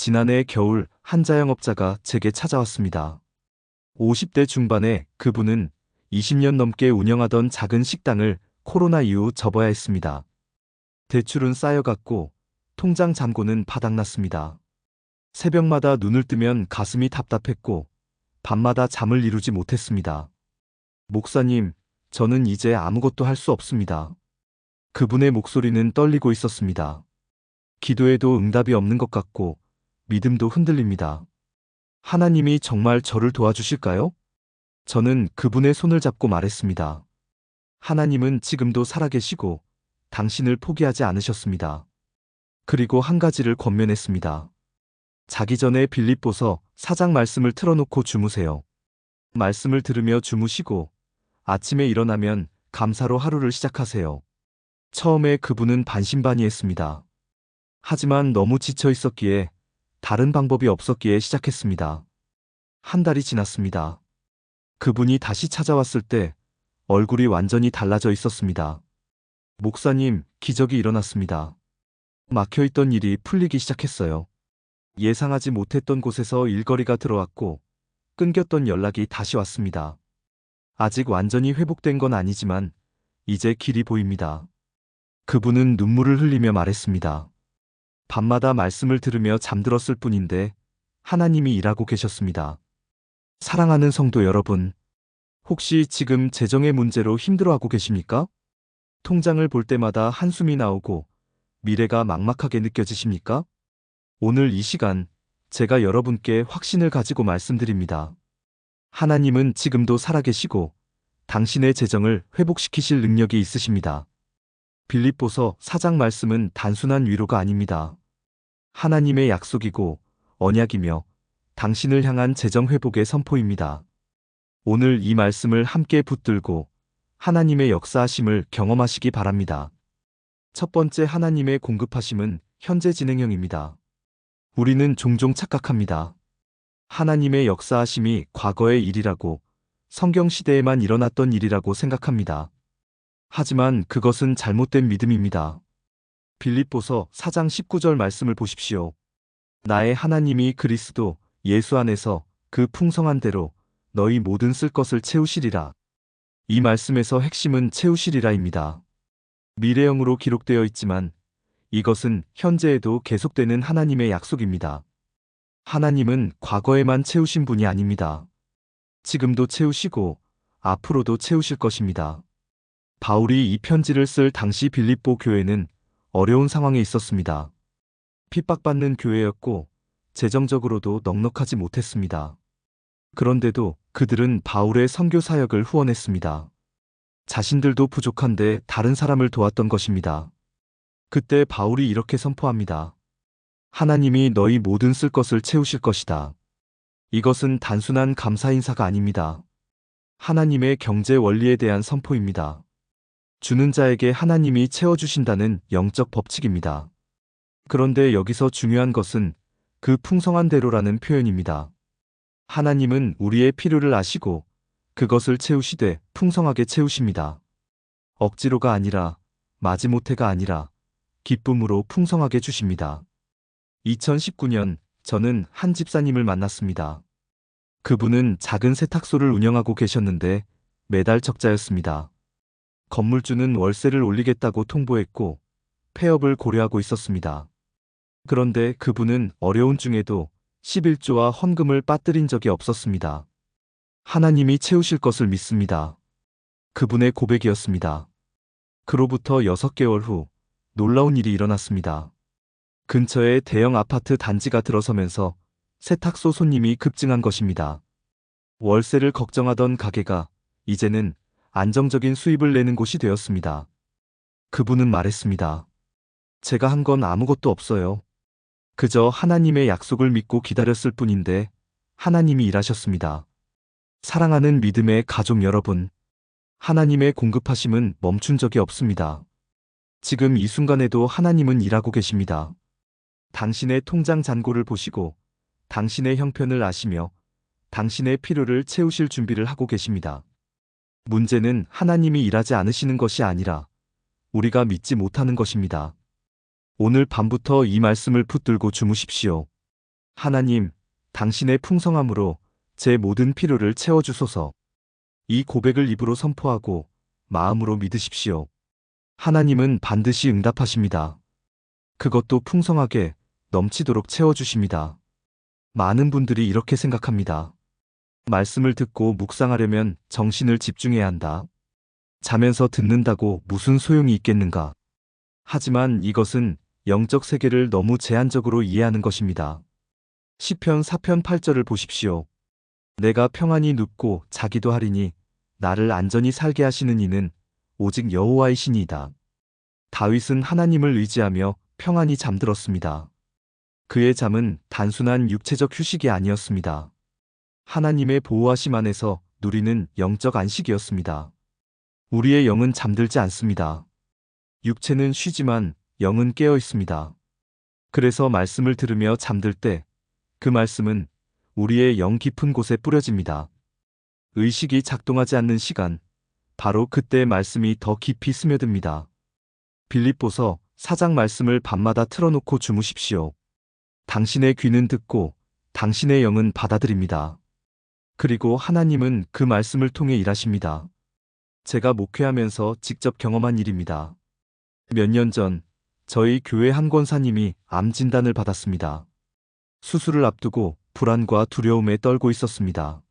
지난해 겨울 한 자영업자가 제게 찾아왔습니다. 50대 중반의 그분은 20년 넘게 운영하던 작은 식당을 코로나 이후 접어야 했습니다. 대출은 쌓여갔고 통장 잔고는 바닥났습니다. 새벽마다 눈을 뜨면 가슴이 답답했고 밤마다 잠을 이루지 못했습니다. 목사님, 저는 이제 아무것도 할 수 없습니다. 그분의 목소리는 떨리고 있었습니다. 기도해도 응답이 없는 것 같고 믿음도 흔들립니다. 하나님이 정말 저를 도와주실까요? 저는 그분의 손을 잡고 말했습니다. 하나님은 지금도 살아계시고 당신을 포기하지 않으셨습니다. 그리고 한 가지를 권면했습니다. 자기 전에 빌립보서 4장 말씀을 틀어놓고 주무세요. 말씀을 들으며 주무시고 아침에 일어나면 감사로 하루를 시작하세요. 처음에 그분은 반신반의했습니다. 하지만 너무 지쳐 있었기에 다른 방법이 없었기에 시작했습니다. 한 달이 지났습니다. 그분이 다시 찾아왔을 때 얼굴이 완전히 달라져 있었습니다. 목사님, 기적이 일어났습니다. 막혀있던 일이 풀리기 시작했어요. 예상하지 못했던 곳에서 일거리가 들어왔고 끊겼던 연락이 다시 왔습니다. 아직 완전히 회복된 건 아니지만 이제 길이 보입니다. 그분은 눈물을 흘리며 말했습니다. 밤마다 말씀을 들으며 잠들었을 뿐인데 하나님이 일하고 계셨습니다. 사랑하는 성도 여러분, 혹시 지금 재정의 문제로 힘들어하고 계십니까? 통장을 볼 때마다 한숨이 나오고 미래가 막막하게 느껴지십니까? 오늘 이 시간 제가 여러분께 확신을 가지고 말씀드립니다. 하나님은 지금도 살아계시고 당신의 재정을 회복시키실 능력이 있으십니다. 빌립보서 4장 말씀은 단순한 위로가 아닙니다. 하나님의 약속이고 언약이며 당신을 향한 재정 회복의 선포입니다. 오늘 이 말씀을 함께 붙들고 하나님의 역사하심을 경험하시기 바랍니다. 첫 번째, 하나님의 공급하심은 현재 진행형입니다. 우리는 종종 착각합니다. 하나님의 역사하심이 과거의 일이라고, 성경 시대에만 일어났던 일이라고 생각합니다. 하지만 그것은 잘못된 믿음입니다. 빌립보서 4장 19절 말씀을 보십시오. 나의 하나님이 그리스도 예수 안에서 그 풍성한 대로 너희 모든 쓸 것을 채우시리라. 이 말씀에서 핵심은 채우시리라입니다. 미래형으로 기록되어 있지만 이것은 현재에도 계속되는 하나님의 약속입니다. 하나님은 과거에만 채우신 분이 아닙니다. 지금도 채우시고 앞으로도 채우실 것입니다. 바울이 이 편지를 쓸 당시 빌립보 교회는 어려운 상황에 있었습니다. 핍박받는 교회였고 재정적으로도 넉넉하지 못했습니다. 그런데도 그들은 바울의 선교 사역을 후원했습니다. 자신들도 부족한데 다른 사람을 도왔던 것입니다. 그때 바울이 이렇게 선포합니다. 하나님이 너희 모든 쓸 것을 채우실 것이다. 이것은 단순한 감사 인사가 아닙니다. 하나님의 경제 원리에 대한 선포입니다. 주는 자에게 하나님이 채워주신다는 영적 법칙입니다. 그런데 여기서 중요한 것은 그 풍성한 대로라는 표현입니다. 하나님은 우리의 필요를 아시고 그것을 채우시되 풍성하게 채우십니다. 억지로가 아니라, 마지못해가 아니라 기쁨으로 풍성하게 주십니다. 2019년 저는 한 집사님을 만났습니다. 그분은 작은 세탁소를 운영하고 계셨는데 매달 적자였습니다. 건물주는 월세를 올리겠다고 통보했고 폐업을 고려하고 있었습니다. 그런데 그분은 어려운 중에도 11조와 헌금을 빠뜨린 적이 없었습니다. 하나님이 채우실 것을 믿습니다. 그분의 고백이었습니다. 그로부터 6개월 후 놀라운 일이 일어났습니다. 근처에 대형 아파트 단지가 들어서면서 세탁소 손님이 급증한 것입니다. 월세를 걱정하던 가게가 이제는 안정적인 수입을 내는 곳이 되었습니다. 그분은 말했습니다. 제가 한 건 아무것도 없어요. 그저 하나님의 약속을 믿고 기다렸을 뿐인데 하나님이 일하셨습니다. 사랑하는 믿음의 가족 여러분, 하나님의 공급하심은 멈춘 적이 없습니다. 지금 이 순간에도 하나님은 일하고 계십니다. 당신의 통장 잔고를 보시고 당신의 형편을 아시며 당신의 필요를 채우실 준비를 하고 계십니다. 문제는 하나님이 일하지 않으시는 것이 아니라 우리가 믿지 못하는 것입니다. 오늘 밤부터 이 말씀을 붙들고 주무십시오. 하나님, 당신의 풍성함으로 제 모든 필요를 채워주소서. 이 고백을 입으로 선포하고 마음으로 믿으십시오. 하나님은 반드시 응답하십니다. 그것도 풍성하게 넘치도록 채워주십니다. 많은 분들이 이렇게 생각합니다. 말씀을 듣고 묵상하려면 정신을 집중해야 한다. 자면서 듣는다고 무슨 소용이 있겠는가? 하지만 이것은 영적 세계를 너무 제한적으로 이해하는 것입니다. 시편 4편 8절을 보십시오. 내가 평안히 눕고 자기도 하리니 나를 안전히 살게 하시는 이는 오직 여호와이시니이다. 다윗은 하나님을 의지하며 평안히 잠들었습니다. 그의 잠은 단순한 육체적 휴식이 아니었습니다. 하나님의 보호하심 안에서 누리는 영적 안식이었습니다. 우리의 영은 잠들지 않습니다. 육체는 쉬지만 영은 깨어 있습니다. 그래서 말씀을 들으며 잠들 때 그 말씀은 우리의 영 깊은 곳에 뿌려집니다. 의식이 작동하지 않는 시간, 바로 그때 말씀이 더 깊이 스며듭니다. 빌립보서 4장 말씀을 밤마다 틀어놓고 주무십시오. 당신의 귀는 듣고 당신의 영은 받아들입니다. 그리고 하나님은 그 말씀을 통해 일하십니다. 제가 목회하면서 직접 경험한 일입니다. 몇 년 전 저희 교회 한 권사님이 암 진단을 받았습니다. 수술을 앞두고 불안과 두려움에 떨고 있었습니다.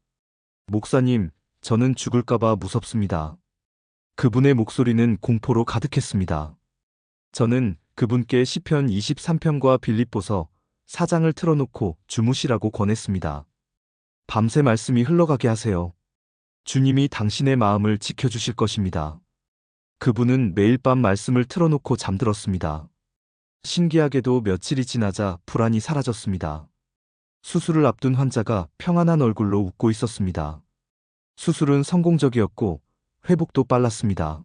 목사님, 저는 죽을까봐 무섭습니다. 그분의 목소리는 공포로 가득했습니다. 저는 그분께 시편 23편과 빌립보서 4장을 틀어놓고 주무시라고 권했습니다. 밤새 말씀이 흘러가게 하세요. 주님이 당신의 마음을 지켜주실 것입니다. 그분은 매일 밤 말씀을 틀어놓고 잠들었습니다. 신기하게도 며칠이 지나자 불안이 사라졌습니다. 수술을 앞둔 환자가 평안한 얼굴로 웃고 있었습니다. 수술은 성공적이었고 회복도 빨랐습니다.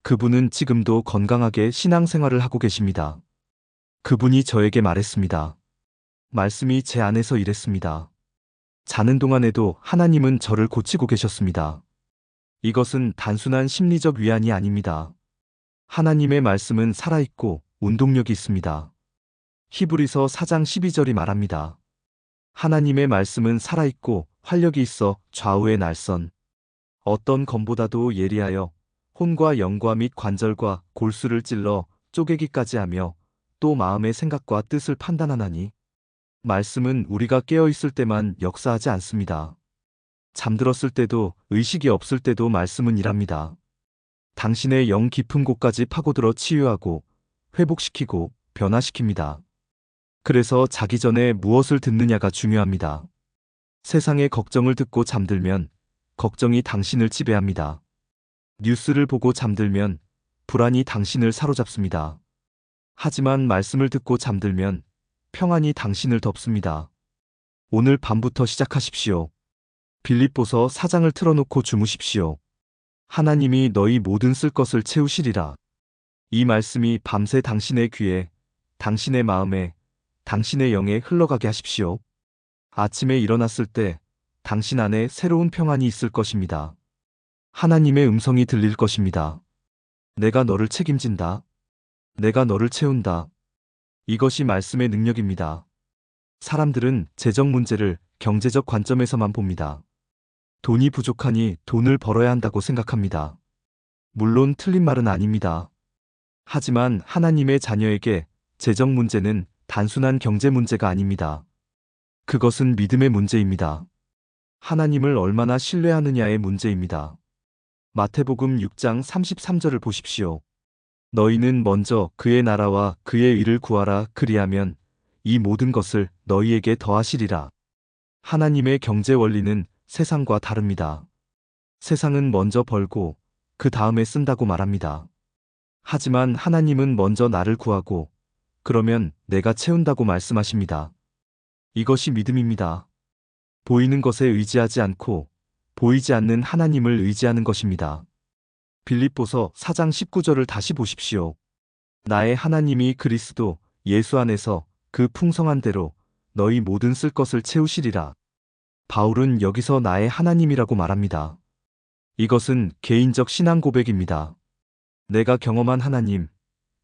그분은 지금도 건강하게 신앙생활을 하고 계십니다. 그분이 저에게 말했습니다. 말씀이 제 안에서 일했습니다. 자는 동안에도 하나님은 저를 고치고 계셨습니다. 이것은 단순한 심리적 위안이 아닙니다. 하나님의 말씀은 살아있고 운동력이 있습니다. 히브리서 4장 12절이 말합니다. 하나님의 말씀은 살아있고 활력이 있어 좌우의 날선. 어떤 검보다도 예리하여 혼과 영과 및 관절과 골수를 찔러 쪼개기까지 하며 또 마음의 생각과 뜻을 판단하나니. 말씀은 우리가 깨어 있을 때만 역사하지 않습니다. 잠들었을 때도 의식이 없을 때도 말씀은 일합니다. 당신의 영 깊은 곳까지 파고들어 치유하고 회복시키고 변화시킵니다. 그래서 자기 전에 무엇을 듣느냐가 중요합니다. 세상의 걱정을 듣고 잠들면 걱정이 당신을 지배합니다. 뉴스를 보고 잠들면 불안이 당신을 사로잡습니다. 하지만 말씀을 듣고 잠들면 평안이 당신을 덮습니다. 오늘 밤부터 시작하십시오. 빌립보서 4장을 틀어놓고 주무십시오. 하나님이 너희 모든 쓸 것을 채우시리라. 이 말씀이 밤새 당신의 귀에, 당신의 마음에, 당신의 영에 흘러가게 하십시오. 아침에 일어났을 때 당신 안에 새로운 평안이 있을 것입니다. 하나님의 음성이 들릴 것입니다. 내가 너를 책임진다. 내가 너를 채운다. 이것이 말씀의 능력입니다. 사람들은 재정 문제를 경제적 관점에서만 봅니다. 돈이 부족하니 돈을 벌어야 한다고 생각합니다. 물론 틀린 말은 아닙니다. 하지만 하나님의 자녀에게 재정 문제는 단순한 경제 문제가 아닙니다. 그것은 믿음의 문제입니다. 하나님을 얼마나 신뢰하느냐의 문제입니다. 마태복음 6장 33절을 보십시오. 너희는 먼저 그의 나라와 그의 의를 구하라. 그리하면 이 모든 것을 너희에게 더하시리라. 하나님의 경제 원리는 세상과 다릅니다. 세상은 먼저 벌고 그 다음에 쓴다고 말합니다. 하지만 하나님은 먼저 나를 구하고 그러면 내가 채운다고 말씀하십니다. 이것이 믿음입니다. 보이는 것에 의지하지 않고 보이지 않는 하나님을 의지하는 것입니다. 빌립보서 4장 19절을 다시 보십시오. 나의 하나님이 그리스도 예수 안에서 그 풍성한 대로 너희 모든 쓸 것을 채우시리라. 바울은 여기서 나의 하나님이라고 말합니다. 이것은 개인적 신앙 고백입니다. 내가 경험한 하나님,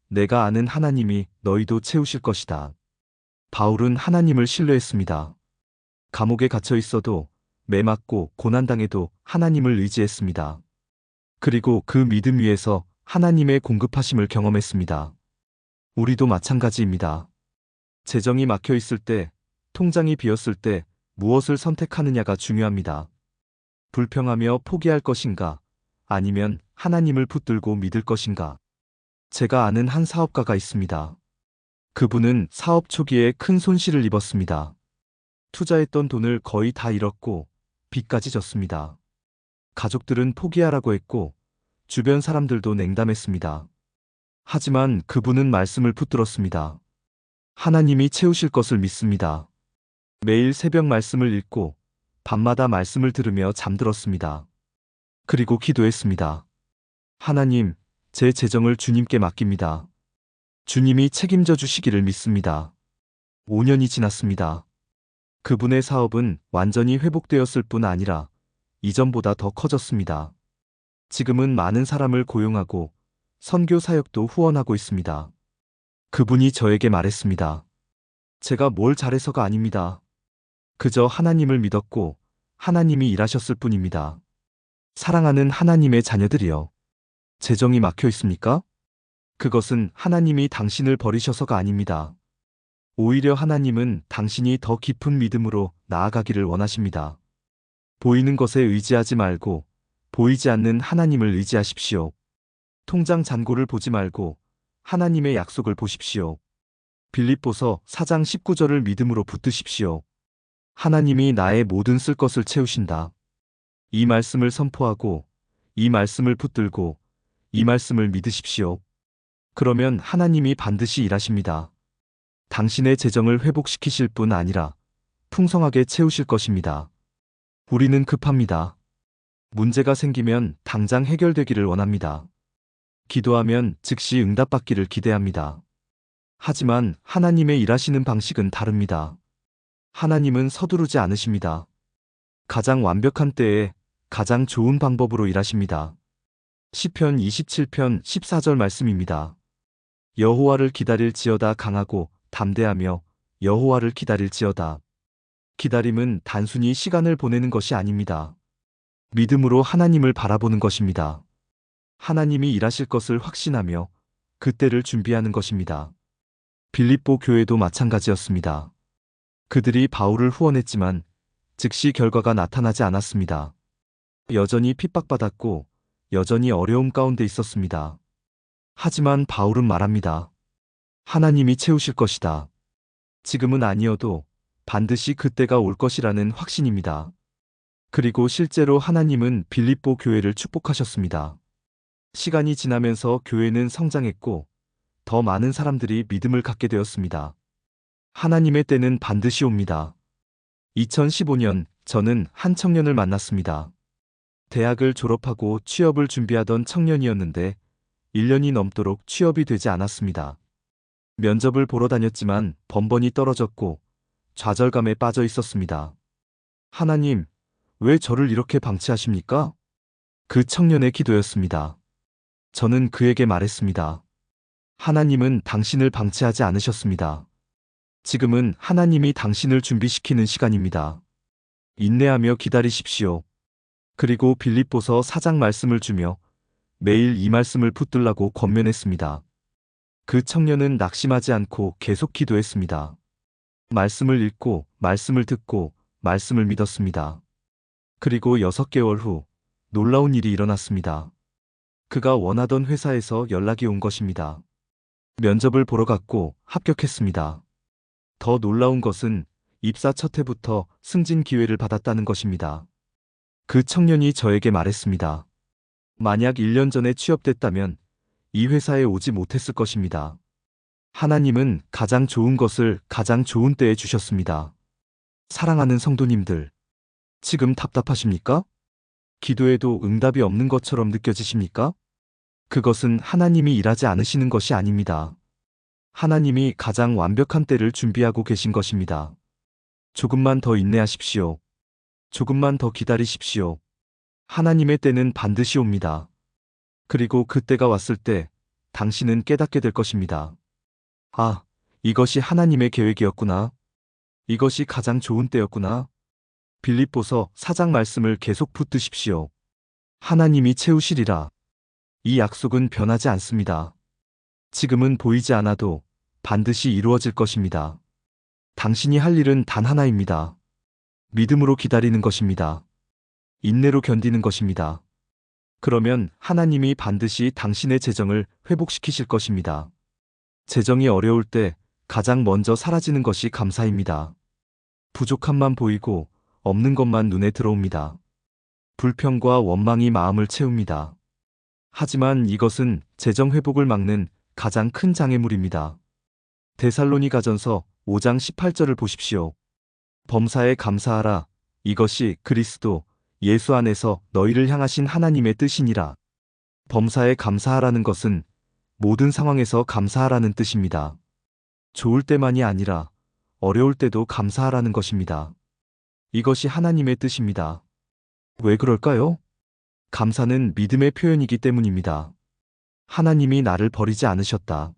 내가 아는 하나님이 너희도 채우실 것이다. 바울은 하나님을 신뢰했습니다. 감옥에 갇혀 있어도, 매 맞고 고난당해도 하나님을 의지했습니다. 그리고 그 믿음 위에서 하나님의 공급하심을 경험했습니다. 우리도 마찬가지입니다. 재정이 막혀 있을 때, 통장이 비었을 때 무엇을 선택하느냐가 중요합니다. 불평하며 포기할 것인가, 아니면 하나님을 붙들고 믿을 것인가. 제가 아는 한 사업가가 있습니다. 그분은 사업 초기에 큰 손실을 입었습니다. 투자했던 돈을 거의 다 잃었고 빚까지 졌습니다. 가족들은 포기하라고 했고 주변 사람들도 냉담했습니다. 하지만 그분은 말씀을 붙들었습니다. 하나님이 채우실 것을 믿습니다. 매일 새벽 말씀을 읽고 밤마다 말씀을 들으며 잠들었습니다. 그리고 기도했습니다. 하나님, 제 재정을 주님께 맡깁니다. 주님이 책임져 주시기를 믿습니다. 5년이 지났습니다. 그분의 사업은 완전히 회복되었을 뿐 아니라 이전보다 더 커졌습니다. 지금은 많은 사람을 고용하고 선교 사역도 후원하고 있습니다. 그분이 저에게 말했습니다. 제가 뭘 잘해서가 아닙니다. 그저 하나님을 믿었고 하나님이 일하셨을 뿐입니다. 사랑하는 하나님의 자녀들이여. 재정이 막혀 있습니까? 그것은 하나님이 당신을 버리셔서가 아닙니다. 오히려 하나님은 당신이 더 깊은 믿음으로 나아가기를 원하십니다. 보이는 것에 의지하지 말고 보이지 않는 하나님을 의지하십시오. 통장 잔고를 보지 말고 하나님의 약속을 보십시오. 빌립보서 4장 19절을 믿음으로 붙드십시오. 하나님이 나의 모든 쓸 것을 채우신다. 이 말씀을 선포하고 이 말씀을 붙들고 이 말씀을 믿으십시오. 그러면 하나님이 반드시 일하십니다. 당신의 재정을 회복시키실 뿐 아니라 풍성하게 채우실 것입니다. 우리는 급합니다. 문제가 생기면 당장 해결되기를 원합니다. 기도하면 즉시 응답받기를 기대합니다. 하지만 하나님의 일하시는 방식은 다릅니다. 하나님은 서두르지 않으십니다. 가장 완벽한 때에 가장 좋은 방법으로 일하십니다. 시편 27편 14절 말씀입니다. 여호와를 기다릴지어다 강하고 담대하며 여호와를 기다릴지어다. 기다림은 단순히 시간을 보내는 것이 아닙니다. 믿음으로 하나님을 바라보는 것입니다. 하나님이 일하실 것을 확신하며 그때를 준비하는 것입니다. 빌립보 교회도 마찬가지였습니다. 그들이 바울을 후원했지만 즉시 결과가 나타나지 않았습니다. 여전히 핍박받았고 여전히 어려움 가운데 있었습니다. 하지만 바울은 말합니다. 하나님이 채우실 것이다. 지금은 아니어도 반드시 그때가 올 것이라는 확신입니다. 그리고 실제로 하나님은 빌립보 교회를 축복하셨습니다. 시간이 지나면서 교회는 성장했고 더 많은 사람들이 믿음을 갖게 되었습니다. 하나님의 때는 반드시 옵니다. 2015년 저는 한 청년을 만났습니다. 대학을 졸업하고 취업을 준비하던 청년이었는데 1년이 넘도록 취업이 되지 않았습니다. 면접을 보러 다녔지만 번번이 떨어졌고 좌절감에 빠져 있었습니다. 하나님, 왜 저를 이렇게 방치하십니까? 그 청년의 기도였습니다. 저는 그에게 말했습니다. 하나님은 당신을 방치하지 않으셨습니다. 지금은 하나님이 당신을 준비시키는 시간입니다. 인내하며 기다리십시오. 그리고 빌립보서 4장 말씀을 주며 매일 이 말씀을 붙들라고 권면했습니다. 그 청년은 낙심하지 않고 계속 기도했습니다. 말씀을 읽고 말씀을 듣고 말씀을 믿었습니다. 그리고 6개월 후 놀라운 일이 일어났습니다. 그가 원하던 회사에서 연락이 온 것입니다. 면접을 보러 갔고 합격했습니다. 더 놀라운 것은 입사 첫 해부터 승진 기회를 받았다는 것입니다. 그 청년이 저에게 말했습니다. 만약 1년 전에 취업됐다면 이 회사에 오지 못했을 것입니다. 하나님은 가장 좋은 것을 가장 좋은 때에 주셨습니다. 사랑하는 성도님들, 지금 답답하십니까? 기도해도 응답이 없는 것처럼 느껴지십니까? 그것은 하나님이 일하지 않으시는 것이 아닙니다. 하나님이 가장 완벽한 때를 준비하고 계신 것입니다. 조금만 더 인내하십시오. 조금만 더 기다리십시오. 하나님의 때는 반드시 옵니다. 그리고 그 때가 왔을 때 당신은 깨닫게 될 것입니다. 아, 이것이 하나님의 계획이었구나. 이것이 가장 좋은 때였구나. 빌립보서 4장 말씀을 계속 붙드십시오. 하나님이 채우시리라. 이 약속은 변하지 않습니다. 지금은 보이지 않아도 반드시 이루어질 것입니다. 당신이 할 일은 단 하나입니다. 믿음으로 기다리는 것입니다. 인내로 견디는 것입니다. 그러면 하나님이 반드시 당신의 재정을 회복시키실 것입니다. 재정이 어려울 때 가장 먼저 사라지는 것이 감사입니다. 부족함만 보이고 없는 것만 눈에 들어옵니다. 불평과 원망이 마음을 채웁니다. 하지만 이것은 재정 회복을 막는 가장 큰 장애물입니다. 데살로니가전서 5장 18절을 보십시오. 범사에 감사하라. 이것이 그리스도 예수 안에서 너희를 향하신 하나님의 뜻이니라. 범사에 감사하라는 것은 모든 상황에서 감사하라는 뜻입니다. 좋을 때만이 아니라 어려울 때도 감사하라는 것입니다. 이것이 하나님의 뜻입니다. 왜 그럴까요? 감사는 믿음의 표현이기 때문입니다. 하나님이 나를 버리지 않으셨다.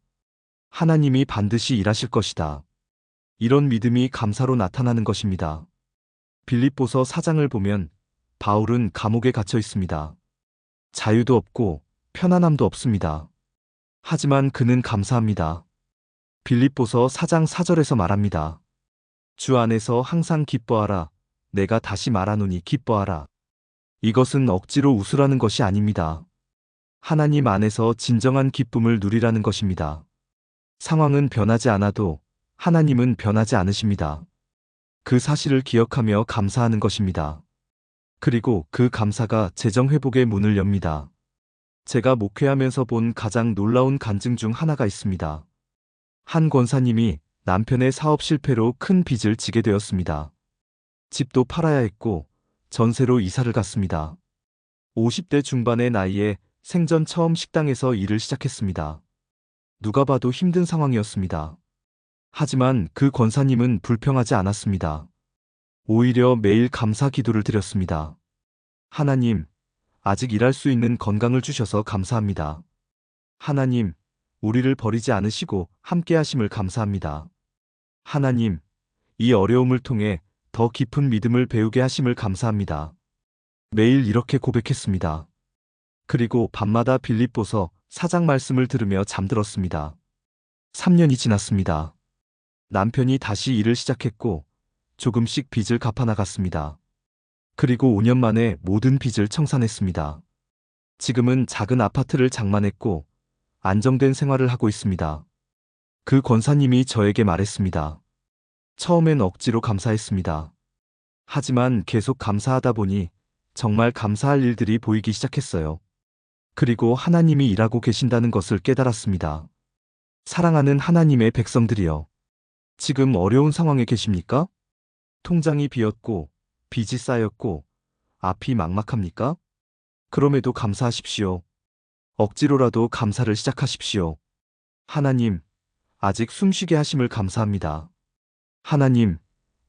하나님이 반드시 일하실 것이다. 이런 믿음이 감사로 나타나는 것입니다. 빌립보서 4장을 보면 바울은 감옥에 갇혀 있습니다. 자유도 없고 편안함도 없습니다. 하지만 그는 감사합니다. 빌립보서 4장 4절에서 말합니다. 주 안에서 항상 기뻐하라. 내가 다시 말하노니 기뻐하라. 이것은 억지로 웃으라는 것이 아닙니다. 하나님 안에서 진정한 기쁨을 누리라는 것입니다. 상황은 변하지 않아도 하나님은 변하지 않으십니다. 그 사실을 기억하며 감사하는 것입니다. 그리고 그 감사가 재정 회복의 문을 엽니다. 제가 목회하면서 본 가장 놀라운 간증 중 하나가 있습니다. 한 권사님이 남편의 사업 실패로 큰 빚을 지게 되었습니다. 집도 팔아야 했고 전세로 이사를 갔습니다. 50대 중반의 나이에 생전 처음 식당에서 일을 시작했습니다. 누가 봐도 힘든 상황이었습니다. 하지만 그 권사님은 불평하지 않았습니다. 오히려 매일 감사 기도를 드렸습니다. 하나님, 아직 일할 수 있는 건강을 주셔서 감사합니다. 하나님, 우리를 버리지 않으시고 함께 하심을 감사합니다. 하나님, 이 어려움을 통해 더 깊은 믿음을 배우게 하심을 감사합니다. 매일 이렇게 고백했습니다. 그리고 밤마다 빌립보서 4장 말씀을 들으며 잠들었습니다. 3년이 지났습니다. 남편이 다시 일을 시작했고 조금씩 빚을 갚아나갔습니다. 그리고 5년 만에 모든 빚을 청산했습니다. 지금은 작은 아파트를 장만했고 안정된 생활을 하고 있습니다. 그 권사님이 저에게 말했습니다. 처음엔 억지로 감사했습니다. 하지만 계속 감사하다 보니 정말 감사할 일들이 보이기 시작했어요. 그리고 하나님이 일하고 계신다는 것을 깨달았습니다. 사랑하는 하나님의 백성들이여. 지금 어려운 상황에 계십니까? 통장이 비었고 빚이 쌓였고 앞이 막막합니까? 그럼에도 감사하십시오. 억지로라도 감사를 시작하십시오. 하나님, 아직 숨쉬게 하심을 감사합니다. 하나님,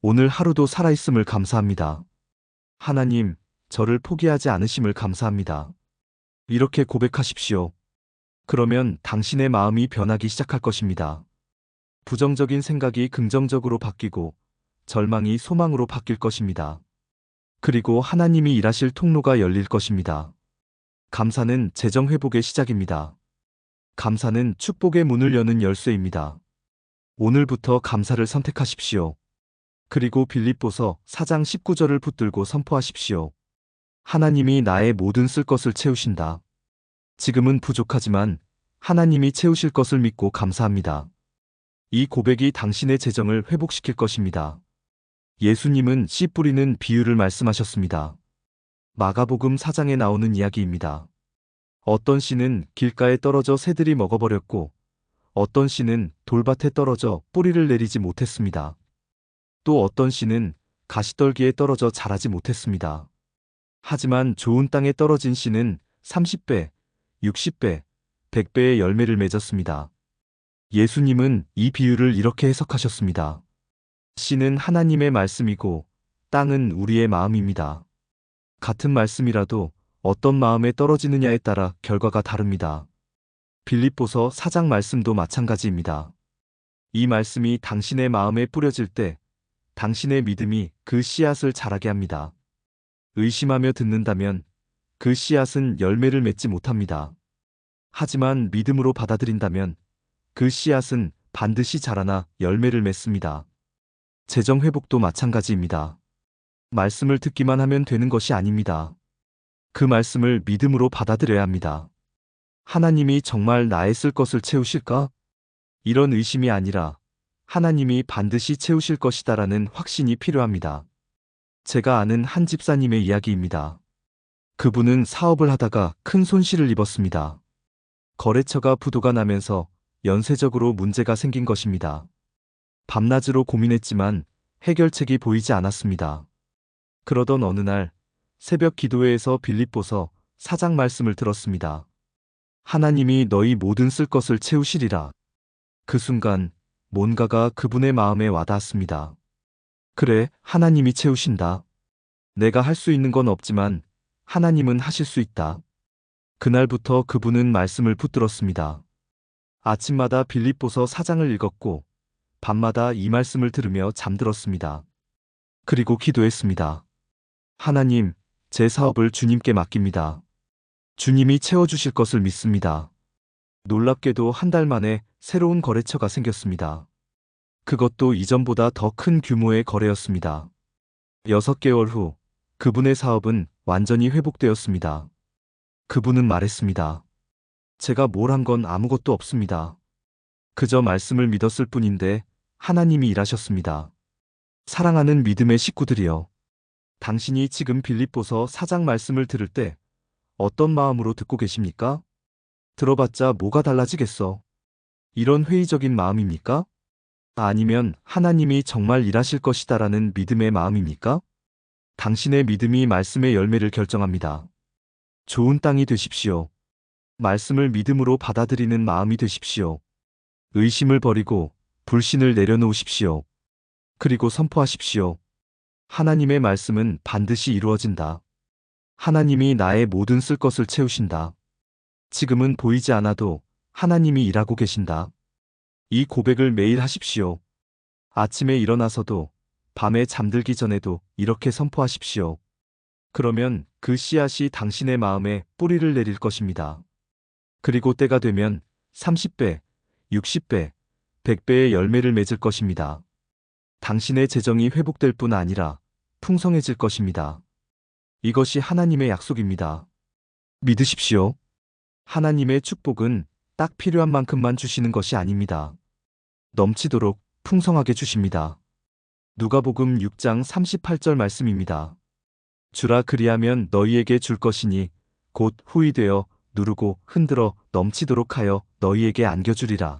오늘 하루도 살아있음을 감사합니다. 하나님, 저를 포기하지 않으심을 감사합니다. 이렇게 고백하십시오. 그러면 당신의 마음이 변하기 시작할 것입니다. 부정적인 생각이 긍정적으로 바뀌고 절망이 소망으로 바뀔 것입니다. 그리고 하나님이 일하실 통로가 열릴 것입니다. 감사는 재정 회복의 시작입니다. 감사는 축복의 문을 여는 열쇠입니다. 오늘부터 감사를 선택하십시오. 그리고 빌립보서 4장 19절을 붙들고 선포하십시오. 하나님이 나의 모든 쓸 것을 채우신다. 지금은 부족하지만 하나님이 채우실 것을 믿고 감사합니다. 이 고백이 당신의 재정을 회복시킬 것입니다. 예수님은 씨 뿌리는 비유를 말씀하셨습니다. 마가복음 4장에 나오는 이야기입니다. 어떤 씨는 길가에 떨어져 새들이 먹어버렸고 어떤 씨는 돌밭에 떨어져 뿌리를 내리지 못했습니다. 또 어떤 씨는 가시떨기에 떨어져 자라지 못했습니다. 하지만 좋은 땅에 떨어진 씨는 30배, 60배, 100배의 열매를 맺었습니다. 예수님은 이 비유를 이렇게 해석하셨습니다. 씨는 하나님의 말씀이고 땅은 우리의 마음입니다. 같은 말씀이라도 어떤 마음에 떨어지느냐에 따라 결과가 다릅니다. 빌립보서 4장 말씀도 마찬가지입니다. 이 말씀이 당신의 마음에 뿌려질 때 당신의 믿음이 그 씨앗을 자라게 합니다. 의심하며 듣는다면 그 씨앗은 열매를 맺지 못합니다. 하지만 믿음으로 받아들인다면 그 씨앗은 반드시 자라나 열매를 맺습니다. 재정 회복도 마찬가지입니다. 말씀을 듣기만 하면 되는 것이 아닙니다. 그 말씀을 믿음으로 받아들여야 합니다. 하나님이 정말 나의 쓸 것을 채우실까? 이런 의심이 아니라 하나님이 반드시 채우실 것이다라는 확신이 필요합니다. 제가 아는 한 집사님의 이야기입니다. 그분은 사업을 하다가 큰 손실을 입었습니다. 거래처가 부도가 나면서 연쇄적으로 문제가 생긴 것입니다. 밤낮으로 고민했지만 해결책이 보이지 않았습니다. 그러던 어느 날 새벽 기도회에서 빌립보서 4장 말씀을 들었습니다. 하나님이 너희 모든 쓸 것을 채우시리라. 그 순간 뭔가가 그분의 마음에 와닿았습니다. 그래, 하나님이 채우신다. 내가 할 수 있는 건 없지만 하나님은 하실 수 있다. 그날부터 그분은 말씀을 붙들었습니다. 아침마다 빌립보서 4장을 읽었고 밤마다 이 말씀을 들으며 잠들었습니다. 그리고 기도했습니다. 하나님, 제 사업을 주님께 맡깁니다. 주님이 채워주실 것을 믿습니다. 놀랍게도 한 달 만에 새로운 거래처가 생겼습니다. 그것도 이전보다 더 큰 규모의 거래였습니다. 6개월 후 그분의 사업은 완전히 회복되었습니다. 그분은 말했습니다. 제가 뭘 한 건 아무것도 없습니다. 그저 말씀을 믿었을 뿐인데 하나님이 일하셨습니다. 사랑하는 믿음의 식구들이여. 당신이 지금 빌립보서 4장 말씀을 들을 때 어떤 마음으로 듣고 계십니까? 들어봤자 뭐가 달라지겠어? 이런 회의적인 마음입니까? 아니면 하나님이 정말 일하실 것이다라는 믿음의 마음입니까? 당신의 믿음이 말씀의 열매를 결정합니다. 좋은 땅이 되십시오. 말씀을 믿음으로 받아들이는 마음이 되십시오. 의심을 버리고 불신을 내려놓으십시오. 그리고 선포하십시오. 하나님의 말씀은 반드시 이루어진다. 하나님이 나의 모든 쓸 것을 채우신다. 지금은 보이지 않아도 하나님이 일하고 계신다. 이 고백을 매일 하십시오. 아침에 일어나서도 밤에 잠들기 전에도 이렇게 선포하십시오. 그러면 그 씨앗이 당신의 마음에 뿌리를 내릴 것입니다. 그리고 때가 되면 30배, 60배, 100배의 열매를 맺을 것입니다. 당신의 재정이 회복될 뿐 아니라 풍성해질 것입니다. 이것이 하나님의 약속입니다. 믿으십시오. 하나님의 축복은 딱 필요한 만큼만 주시는 것이 아닙니다. 넘치도록 풍성하게 주십니다. 누가복음 6장 38절 말씀입니다. 주라 그리하면 너희에게 줄 것이니 곧 후이 되어 누르고 흔들어 넘치도록 하여 너희에게 안겨주리라.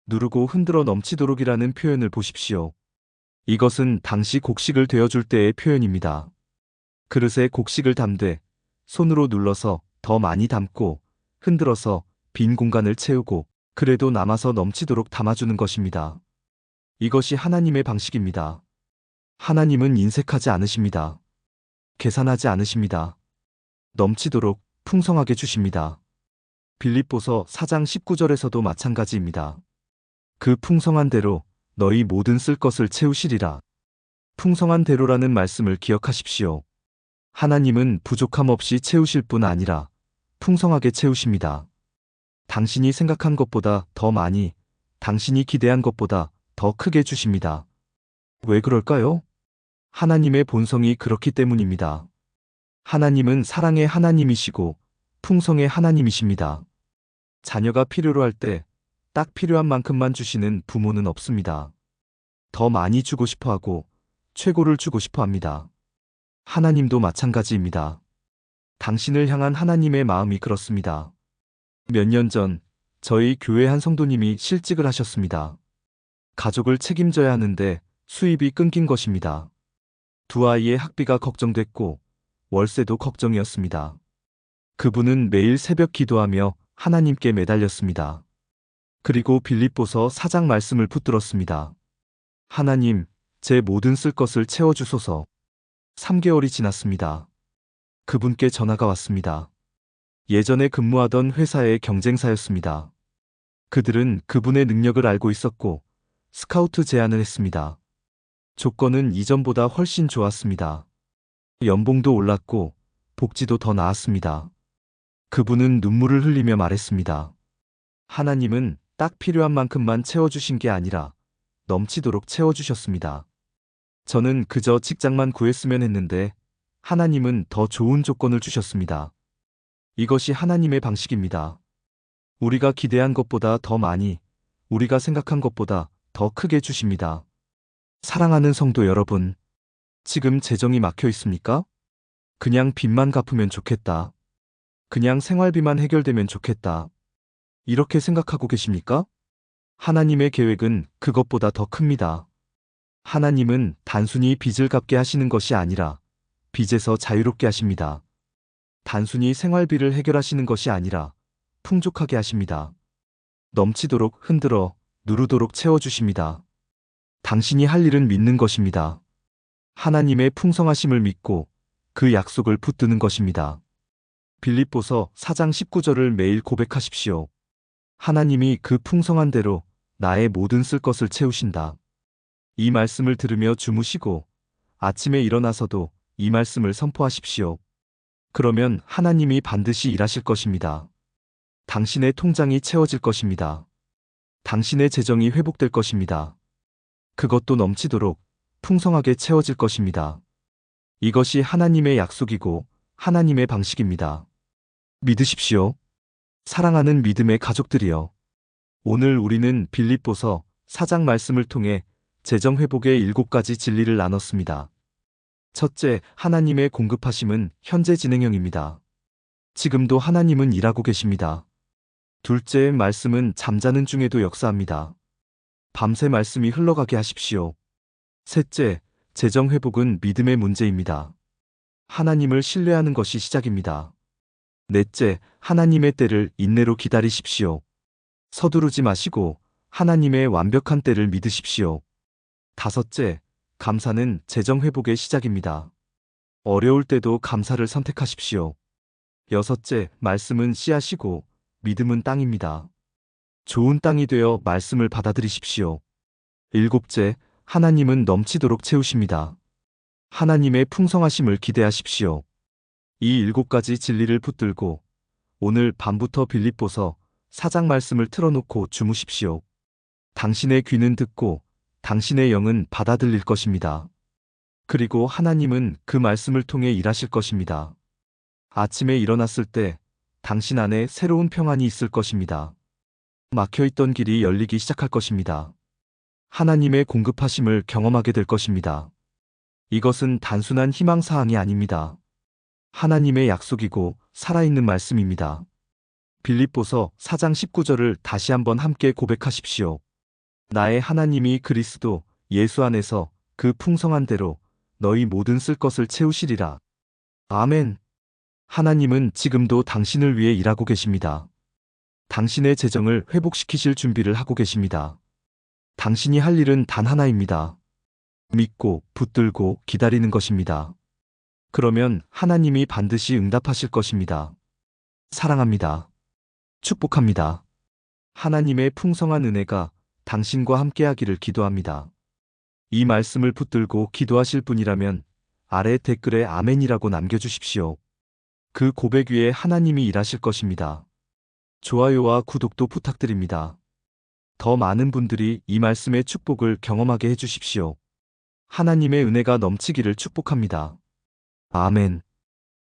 누르고 흔들어 넘치도록이라는 표현을 보십시오. 이것은 당시 곡식을 되어줄 때의 표현입니다. 그릇에 곡식을 담되 손으로 눌러서 더 많이 담고 흔들어서 빈 공간을 채우고 그래도 남아서 넘치도록 담아주는 것입니다. 이것이 하나님의 방식입니다. 하나님은 인색하지 않으십니다. 계산하지 않으십니다. 넘치도록 풍성하게 주십니다. 빌립보서 4장 19절에서도 마찬가지입니다. 그 풍성한 대로 너희 모든 쓸 것을 채우시리라. 풍성한 대로라는 말씀을 기억하십시오. 하나님은 부족함 없이 채우실 뿐 아니라 풍성하게 채우십니다. 당신이 생각한 것보다 더 많이, 당신이 기대한 것보다 더 크게 주십니다. 왜 그럴까요? 하나님의 본성이 그렇기 때문입니다. 하나님은 사랑의 하나님이시고 풍성의 하나님이십니다. 자녀가 필요로 할 때 딱 필요한 만큼만 주시는 부모는 없습니다. 더 많이 주고 싶어 하고 최고를 주고 싶어 합니다. 하나님도 마찬가지입니다. 당신을 향한 하나님의 마음이 그렇습니다. 몇 년 전 저희 교회 한 성도님이 실직을 하셨습니다. 가족을 책임져야 하는데 수입이 끊긴 것입니다. 두 아이의 학비가 걱정됐고 월세도 걱정이었습니다. 그분은 매일 새벽 기도하며 하나님께 매달렸습니다. 그리고 빌립보서 4장 말씀을 붙들었습니다. 하나님, 제 모든 쓸 것을 채워주소서. 3개월이 지났습니다. 그분께 전화가 왔습니다. 예전에 근무하던 회사의 경쟁사였습니다. 그들은 그분의 능력을 알고 있었고 스카우트 제안을 했습니다. 조건은 이전보다 훨씬 좋았습니다. 연봉도 올랐고 복지도 더 나았습니다. 그분은 눈물을 흘리며 말했습니다. 하나님은 딱 필요한 만큼만 채워주신 게 아니라 넘치도록 채워주셨습니다. 저는 그저 직장만 구했으면 했는데 하나님은 더 좋은 조건을 주셨습니다. 이것이 하나님의 방식입니다. 우리가 기대한 것보다 더 많이, 우리가 생각한 것보다 더 크게 주십니다. 사랑하는 성도 여러분, 지금 재정이 막혀 있습니까? 그냥 빚만 갚으면 좋겠다. 그냥 생활비만 해결되면 좋겠다. 이렇게 생각하고 계십니까? 하나님의 계획은 그것보다 더 큽니다. 하나님은 단순히 빚을 갚게 하시는 것이 아니라 빚에서 자유롭게 하십니다. 단순히 생활비를 해결하시는 것이 아니라 풍족하게 하십니다. 넘치도록 흔들어 누르도록 채워주십니다. 당신이 할 일은 믿는 것입니다. 하나님의 풍성하심을 믿고 그 약속을 붙드는 것입니다. 빌립보서 4장 19절을 매일 고백하십시오. 하나님이 그 풍성한 대로 나의 모든 쓸 것을 채우신다. 이 말씀을 들으며 주무시고 아침에 일어나서도 이 말씀을 선포하십시오. 그러면 하나님이 반드시 일하실 것입니다. 당신의 통장이 채워질 것입니다. 당신의 재정이 회복될 것입니다. 그것도 넘치도록 풍성하게 채워질 것입니다. 이것이 하나님의 약속이고 하나님의 방식입니다. 믿으십시오. 사랑하는 믿음의 가족들이여. 오늘 우리는 빌립보서 4장 말씀을 통해 재정 회복의 7가지 진리를 나눴습니다. 첫째, 하나님의 공급하심은 현재 진행형입니다. 지금도 하나님은 일하고 계십니다. 둘째, 말씀은 잠자는 중에도 역사합니다. 밤새 말씀이 흘러가게 하십시오. 셋째, 재정 회복은 믿음의 문제입니다. 하나님을 신뢰하는 것이 시작입니다. 넷째, 하나님의 때를 인내로 기다리십시오. 서두르지 마시고 하나님의 완벽한 때를 믿으십시오. 다섯째, 감사는 재정 회복의 시작입니다. 어려울 때도 감사를 선택하십시오. 여섯째, 말씀은 씨앗이고 믿음은 땅입니다. 좋은 땅이 되어 말씀을 받아들이십시오. 일곱째, 하나님은 넘치도록 채우십니다. 하나님의 풍성하심을 기대하십시오. 이 7가지 진리를 붙들고 오늘 밤부터 빌립보서 4장 말씀을 틀어놓고 주무십시오. 당신의 귀는 듣고 당신의 영은 받아들일 것입니다. 그리고 하나님은 그 말씀을 통해 일하실 것입니다. 아침에 일어났을 때 당신 안에 새로운 평안이 있을 것입니다. 막혀있던 길이 열리기 시작할 것입니다. 하나님의 공급하심을 경험하게 될 것입니다. 이것은 단순한 희망사항이 아닙니다. 하나님의 약속이고 살아있는 말씀입니다. 빌립보서 4장 19절을 다시 한번 함께 고백하십시오. 나의 하나님이 그리스도 예수 안에서 그 풍성한 대로 너희 모든 쓸 것을 채우시리라. 아멘. 하나님은 지금도 당신을 위해 일하고 계십니다. 당신의 재정을 회복시키실 준비를 하고 계십니다. 당신이 할 일은 단 하나입니다. 믿고 붙들고 기다리는 것입니다. 그러면 하나님이 반드시 응답하실 것입니다. 사랑합니다. 축복합니다. 하나님의 풍성한 은혜가 당신과 함께하기를 기도합니다. 이 말씀을 붙들고 기도하실 분이라면 아래 댓글에 아멘이라고 남겨주십시오. 그 고백 위에 하나님이 일하실 것입니다. 좋아요와 구독도 부탁드립니다. 더 많은 분들이 이 말씀의 축복을 경험하게 해주십시오. 하나님의 은혜가 넘치기를 축복합니다. 아멘.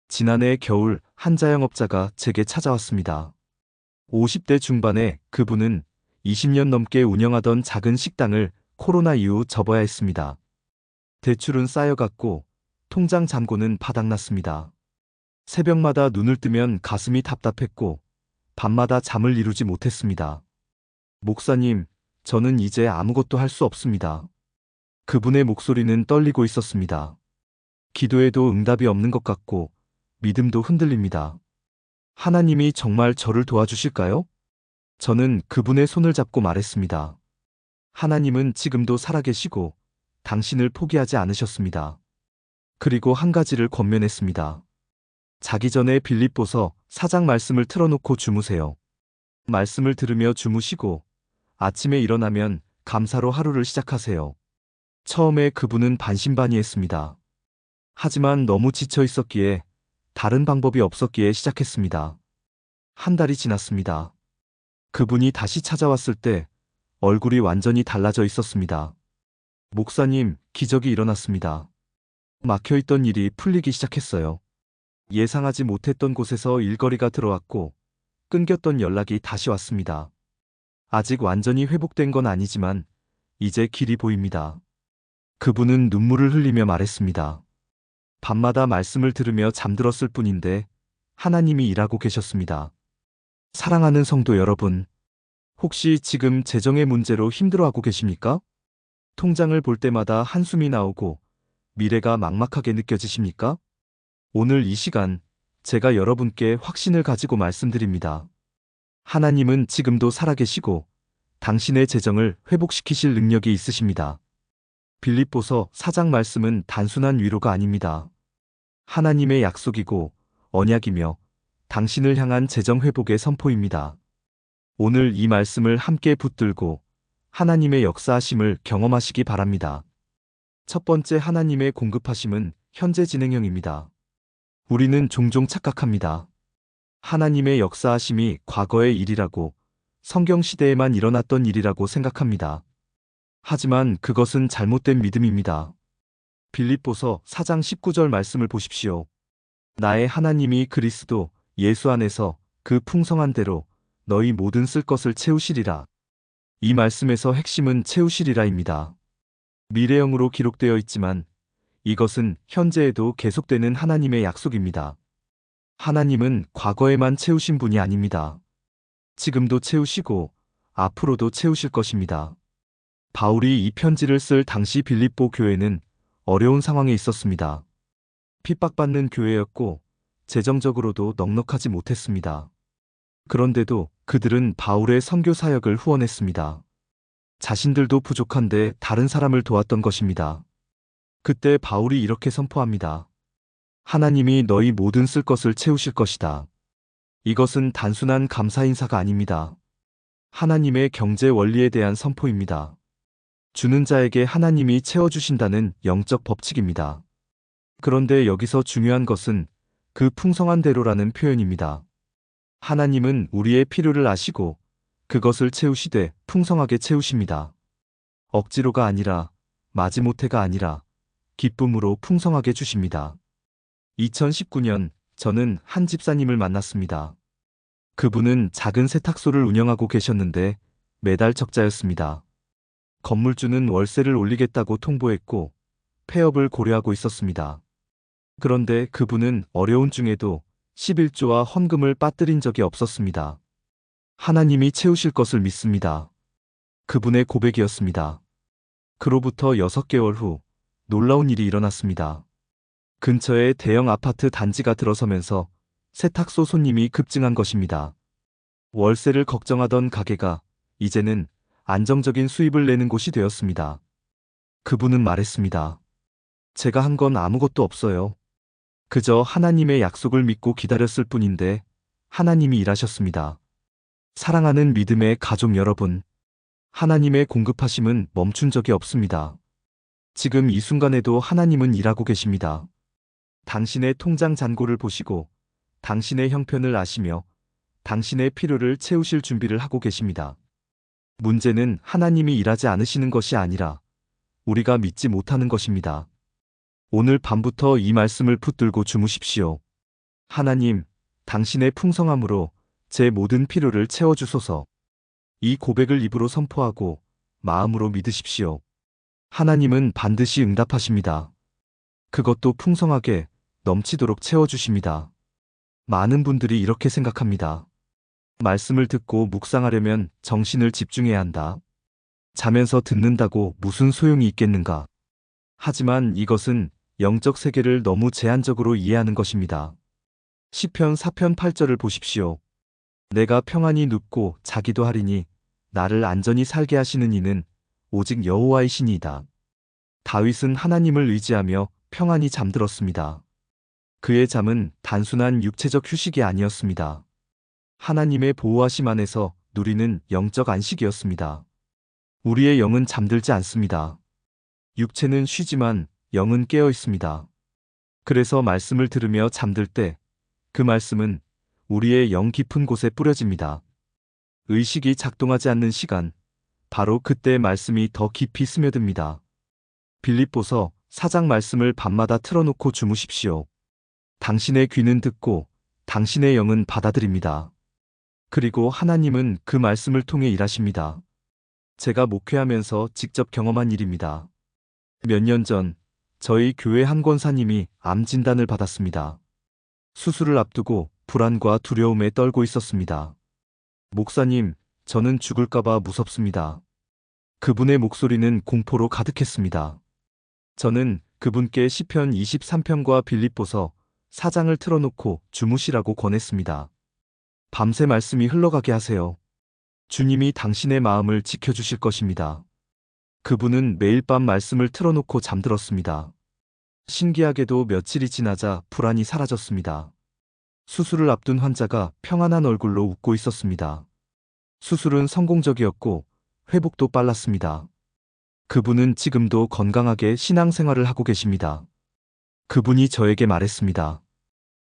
지난해 겨울 한 자영업자가 제게 찾아왔습니다. 50대 중반에 그분은 20년 넘게 운영하던 작은 식당을 코로나 이후 접어야 했습니다. 대출은 쌓여갔고 통장 잔고는 바닥났습니다. 새벽마다 눈을 뜨면 가슴이 답답했고 밤마다 잠을 이루지 못했습니다. 목사님, 저는 이제 아무것도 할 수 없습니다. 그분의 목소리는 떨리고 있었습니다. 기도해도 응답이 없는 것 같고 믿음도 흔들립니다. 하나님이 정말 저를 도와주실까요? 저는 그분의 손을 잡고 말했습니다. 하나님은 지금도 살아계시고 당신을 포기하지 않으셨습니다. 그리고 한 가지를 권면했습니다. 자기 전에 빌립보서 4장 말씀을 틀어놓고 주무세요. 말씀을 들으며 주무시고 아침에 일어나면 감사로 하루를 시작하세요. 처음에 그분은 반신반의했습니다. 하지만 너무 지쳐 있었기에 다른 방법이 없었기에 시작했습니다. 한 달이 지났습니다. 그분이 다시 찾아왔을 때 얼굴이 완전히 달라져 있었습니다. 목사님, 기적이 일어났습니다. 막혀있던 일이 풀리기 시작했어요. 예상하지 못했던 곳에서 일거리가 들어왔고 끊겼던 연락이 다시 왔습니다. 아직 완전히 회복된 건 아니지만 이제 길이 보입니다. 그분은 눈물을 흘리며 말했습니다. 밤마다 말씀을 들으며 잠들었을 뿐인데 하나님이 일하고 계셨습니다. 사랑하는 성도 여러분, 혹시 지금 재정의 문제로 힘들어하고 계십니까? 통장을 볼 때마다 한숨이 나오고 미래가 막막하게 느껴지십니까? 오늘 이 시간 제가 여러분께 확신을 가지고 말씀드립니다. 하나님은 지금도 살아계시고 당신의 재정을 회복시키실 능력이 있으십니다. 빌립보서 4장 말씀은 단순한 위로가 아닙니다. 하나님의 약속이고 언약이며 당신을 향한 재정 회복의 선포입니다. 오늘 이 말씀을 함께 붙들고 하나님의 역사하심을 경험하시기 바랍니다. 첫 번째, 하나님의 공급하심은 현재 진행형입니다. 우리는 종종 착각합니다. 하나님의 역사하심이 과거의 일이라고, 성경 시대에만 일어났던 일이라고 생각합니다. 하지만 그것은 잘못된 믿음입니다. 빌립보서 4장 19절 말씀을 보십시오. 나의 하나님이 그리스도 예수 안에서 그 풍성한 대로 너희 모든 쓸 것을 채우시리라. 이 말씀에서 핵심은 채우시리라입니다. 미래형으로 기록되어 있지만 이것은 현재에도 계속되는 하나님의 약속입니다. 하나님은 과거에만 채우신 분이 아닙니다. 지금도 채우시고 앞으로도 채우실 것입니다. 바울이 이 편지를 쓸 당시 빌립보 교회는 어려운 상황에 있었습니다. 핍박받는 교회였고 재정적으로도 넉넉하지 못했습니다. 그런데도 그들은 바울의 선교 사역을 후원했습니다. 자신들도 부족한데 다른 사람을 도왔던 것입니다. 그때 바울이 이렇게 선포합니다. 하나님이 너희 모든 쓸 것을 채우실 것이다. 이것은 단순한 감사 인사가 아닙니다. 하나님의 경제 원리에 대한 선포입니다. 주는 자에게 하나님이 채워주신다는 영적 법칙입니다. 그런데 여기서 중요한 것은 그 풍성한 대로라는 표현입니다. 하나님은 우리의 필요를 아시고 그것을 채우시되 풍성하게 채우십니다. 억지로가 아니라, 마지못해가 아니라 기쁨으로 풍성하게 주십니다. 2019년 저는 한 집사님을 만났습니다. 그분은 작은 세탁소를 운영하고 계셨는데 매달 적자였습니다. 건물주는 월세를 올리겠다고 통보했고 폐업을 고려하고 있었습니다. 그런데 그분은 어려운 중에도 11조와 헌금을 빠뜨린 적이 없었습니다. 하나님이 채우실 것을 믿습니다. 그분의 고백이었습니다. 그로부터 6개월 후 놀라운 일이 일어났습니다. 근처에 대형 아파트 단지가 들어서면서 세탁소 손님이 급증한 것입니다. 월세를 걱정하던 가게가 이제는 안정적인 수입을 내는 곳이 되었습니다. 그분은 말했습니다. 제가 한 건 아무것도 없어요. 그저 하나님의 약속을 믿고 기다렸을 뿐인데 하나님이 일하셨습니다. 사랑하는 믿음의 가족 여러분, 하나님의 공급하심은 멈춘 적이 없습니다. 지금 이 순간에도 하나님은 일하고 계십니다. 당신의 통장 잔고를 보시고 당신의 형편을 아시며 당신의 필요를 채우실 준비를 하고 계십니다. 문제는 하나님이 일하지 않으시는 것이 아니라 우리가 믿지 못하는 것입니다. 오늘 밤부터 이 말씀을 붙들고 주무십시오. 하나님, 당신의 풍성함으로 제 모든 필요를 채워주소서. 이 고백을 입으로 선포하고 마음으로 믿으십시오. 하나님은 반드시 응답하십니다. 그것도 풍성하게 넘치도록 채워주십니다. 많은 분들이 이렇게 생각합니다. 말씀을 듣고 묵상하려면 정신을 집중해야 한다. 자면서 듣는다고 무슨 소용이 있겠는가? 하지만 이것은 영적 세계를 너무 제한적으로 이해하는 것입니다. 시편 4편 8절을 보십시오. 내가 평안히 눕고 자기도 하리니 나를 안전히 살게 하시는 이는 오직 여호와이시니이다. 다윗은 하나님을 의지하며 평안히 잠들었습니다. 그의 잠은 단순한 육체적 휴식이 아니었습니다. 하나님의 보호하심 안에서 누리는 영적 안식이었습니다. 우리의 영은 잠들지 않습니다. 육체는 쉬지만 영은 깨어 있습니다. 그래서 말씀을 들으며 잠들 때 그 말씀은 우리의 영 깊은 곳에 뿌려집니다. 의식이 작동하지 않는 시간, 바로 그때 말씀이 더 깊이 스며듭니다. 빌립보서 4장 말씀을 밤마다 틀어놓고 주무십시오. 당신의 귀는 듣고 당신의 영은 받아들입니다. 그리고 하나님은 그 말씀을 통해 일하십니다. 제가 목회하면서 직접 경험한 일입니다. 몇 년 전 저희 교회 한 권사님이 암 진단을 받았습니다. 수술을 앞두고 불안과 두려움에 떨고 있었습니다. 목사님, 저는 죽을까봐 무섭습니다. 그분의 목소리는 공포로 가득했습니다. 저는 그분께 시편 23편과 빌립보서 4장을 틀어놓고 주무시라고 권했습니다. 밤새 말씀이 흘러가게 하세요. 주님이 당신의 마음을 지켜주실 것입니다. 그분은 매일 밤 말씀을 틀어놓고 잠들었습니다. 신기하게도 며칠이 지나자 불안이 사라졌습니다. 수술을 앞둔 환자가 평안한 얼굴로 웃고 있었습니다. 수술은 성공적이었고 회복도 빨랐습니다. 그분은 지금도 건강하게 신앙생활을 하고 계십니다. 그분이 저에게 말했습니다.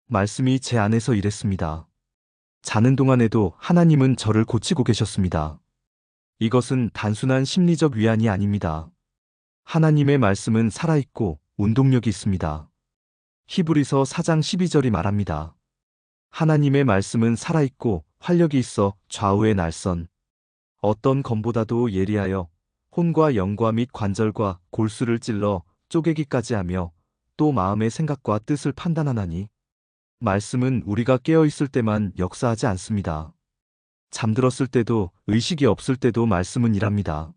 말씀이 제 안에서 일했습니다. 자는 동안에도 하나님은 저를 고치고 계셨습니다. 이것은 단순한 심리적 위안이 아닙니다. 하나님의 말씀은 살아있고 운동력이 있습니다. 히브리서 4장 12절이 말합니다. 하나님의 말씀은 살아있고 활력이 있어 좌우의 날선. 어떤 검보다도 예리하여 혼과 영과 및 관절과 골수를 찔러 쪼개기까지 하며 또 마음의 생각과 뜻을 판단하나니. 말씀은 우리가 깨어 있을 때만 역사하지 않습니다. 잠들었을 때도 의식이 없을 때도 말씀은 일합니다.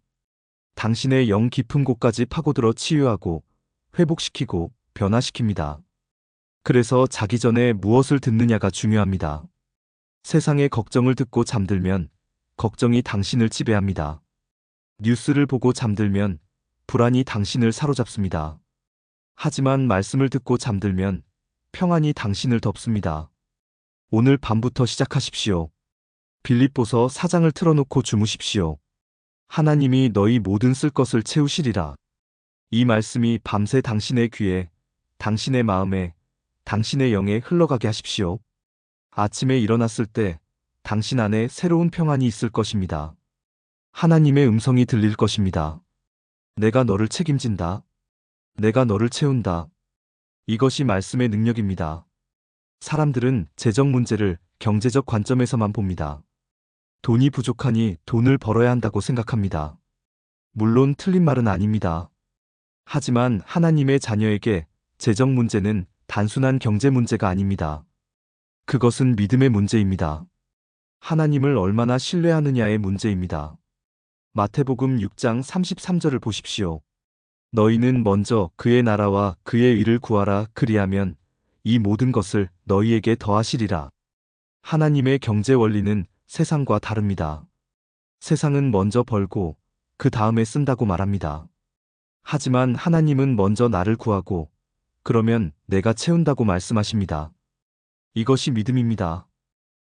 당신의 영 깊은 곳까지 파고들어 치유하고 회복시키고 변화시킵니다. 그래서 자기 전에 무엇을 듣느냐가 중요합니다. 세상의 걱정을 듣고 잠들면 걱정이 당신을 지배합니다. 뉴스를 보고 잠들면 불안이 당신을 사로잡습니다. 하지만 말씀을 듣고 잠들면 평안이 당신을 덮습니다. 오늘 밤부터 시작하십시오. 빌립보서 4장을 틀어놓고 주무십시오. 하나님이 너희 모든 쓸 것을 채우시리라. 이 말씀이 밤새 당신의 귀에, 당신의 마음에, 당신의 영에 흘러가게 하십시오. 아침에 일어났을 때 당신 안에 새로운 평안이 있을 것입니다. 하나님의 음성이 들릴 것입니다. 내가 너를 책임진다. 내가 너를 채운다. 이것이 말씀의 능력입니다. 사람들은 재정 문제를 경제적 관점에서만 봅니다. 돈이 부족하니 돈을 벌어야 한다고 생각합니다. 물론 틀린 말은 아닙니다. 하지만 하나님의 자녀에게 재정 문제는 단순한 경제 문제가 아닙니다. 그것은 믿음의 문제입니다. 하나님을 얼마나 신뢰하느냐의 문제입니다. 마태복음 6장 33절을 보십시오. 너희는 먼저 그의 나라와 그의 의를 구하라. 그리하면 이 모든 것을 너희에게 더하시리라. 하나님의 경제 원리는 세상과 다릅니다. 세상은 먼저 벌고 그 다음에 쓴다고 말합니다. 하지만 하나님은 먼저 나를 구하고 그러면 내가 채운다고 말씀하십니다. 이것이 믿음입니다.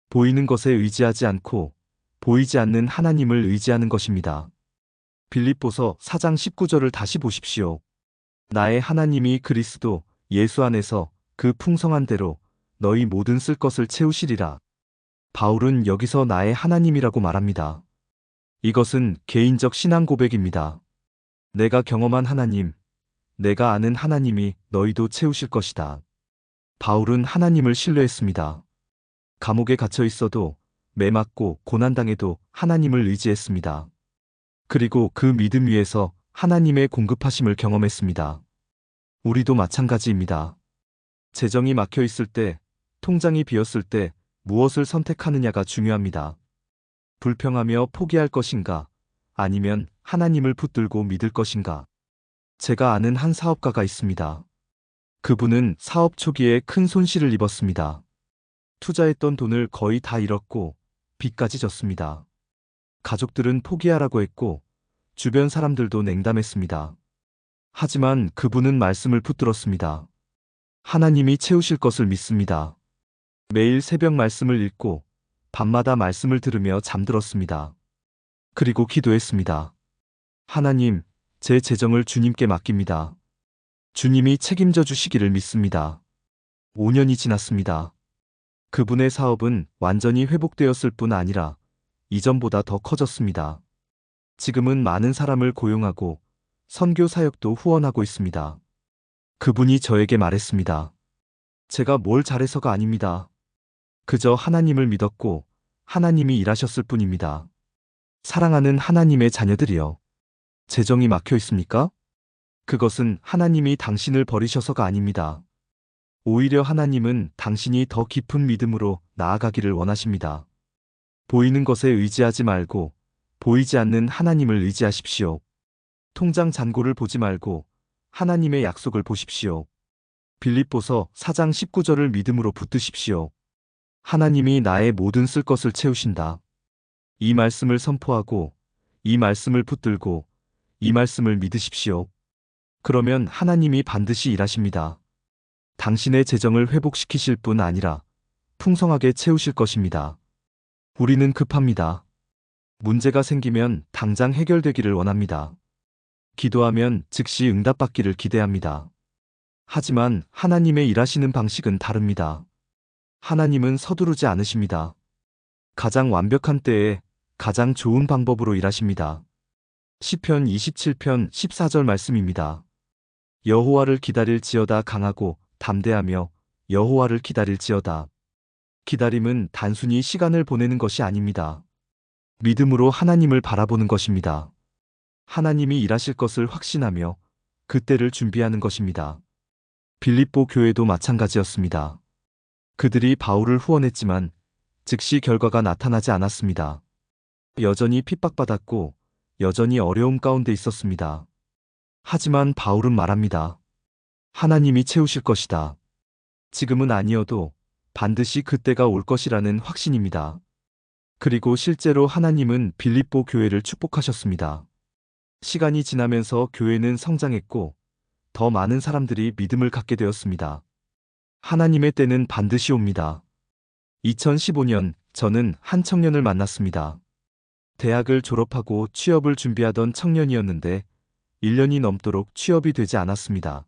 보이는 것에 의지하지 않고 보이지 않는 하나님을 의지하는 것입니다. 빌립보서 4장 19절을 다시 보십시오. 나의 하나님이 그리스도 예수 안에서 그 풍성한 대로 너희 모든 쓸 것을 채우시리라. 바울은 여기서 나의 하나님이라고 말합니다. 이것은 개인적 신앙 고백입니다. 내가 경험한 하나님, 내가 아는 하나님이 너희도 채우실 것이다. 바울은 하나님을 신뢰했습니다. 감옥에 갇혀 있어도 매 맞고 고난당해도 하나님을 의지했습니다. 그리고 그 믿음 위에서 하나님의 공급하심을 경험했습니다. 우리도 마찬가지입니다. 재정이 막혀 있을 때, 통장이 비었을 때 무엇을 선택하느냐가 중요합니다. 불평하며 포기할 것인가, 아니면 하나님을 붙들고 믿을 것인가. 제가 아는 한 사업가가 있습니다. 그분은 사업 초기에 큰 손실을 입었습니다. 투자했던 돈을 거의 다 잃었고 빚까지 졌습니다. 가족들은 포기하라고 했고 주변 사람들도 냉담했습니다. 하지만 그분은 말씀을 붙들었습니다. 하나님이 채우실 것을 믿습니다. 매일 새벽 말씀을 읽고 밤마다 말씀을 들으며 잠들었습니다. 그리고 기도했습니다. 하나님, 제 재정을 주님께 맡깁니다. 주님이 책임져 주시기를 믿습니다. 5년이 지났습니다. 그분의 사업은 완전히 회복되었을 뿐 아니라 이전보다 더 커졌습니다. 지금은 많은 사람을 고용하고 선교 사역도 후원하고 있습니다. 그분이 저에게 말했습니다. 제가 뭘 잘해서가 아닙니다. 그저 하나님을 믿었고 하나님이 일하셨을 뿐입니다. 사랑하는 하나님의 자녀들이여. 재정이 막혀 있습니까? 그것은 하나님이 당신을 버리셔서가 아닙니다. 오히려 하나님은 당신이 더 깊은 믿음으로 나아가기를 원하십니다. 보이는 것에 의지하지 말고 보이지 않는 하나님을 의지하십시오. 통장 잔고를 보지 말고 하나님의 약속을 보십시오. 빌립보서 4장 19절을 믿음으로 붙드십시오. 하나님이 나의 모든 쓸 것을 채우신다. 이 말씀을 선포하고 이 말씀을 붙들고 이 말씀을 믿으십시오. 그러면 하나님이 반드시 일하십니다. 당신의 재정을 회복시키실 뿐 아니라 풍성하게 채우실 것입니다. 우리는 급합니다. 문제가 생기면 당장 해결되기를 원합니다. 기도하면 즉시 응답받기를 기대합니다. 하지만 하나님의 일하시는 방식은 다릅니다. 하나님은 서두르지 않으십니다. 가장 완벽한 때에 가장 좋은 방법으로 일하십니다. 시편 27편 14절 말씀입니다. 여호와를 기다릴지어다 강하고 담대하며 여호와를 기다릴지어다. 기다림은 단순히 시간을 보내는 것이 아닙니다. 믿음으로 하나님을 바라보는 것입니다. 하나님이 일하실 것을 확신하며 그때를 준비하는 것입니다. 빌립보 교회도 마찬가지였습니다. 그들이 바울을 후원했지만 즉시 결과가 나타나지 않았습니다. 여전히 핍박받았고 여전히 어려움 가운데 있었습니다. 하지만 바울은 말합니다. 하나님이 채우실 것이다. 지금은 아니어도 반드시 그때가 올 것이라는 확신입니다. 그리고 실제로 하나님은 빌립보 교회를 축복하셨습니다. 시간이 지나면서 교회는 성장했고 더 많은 사람들이 믿음을 갖게 되었습니다. 하나님의 때는 반드시 옵니다. 2015년 저는 한 청년을 만났습니다. 대학을 졸업하고 취업을 준비하던 청년이었는데 1년이 넘도록 취업이 되지 않았습니다.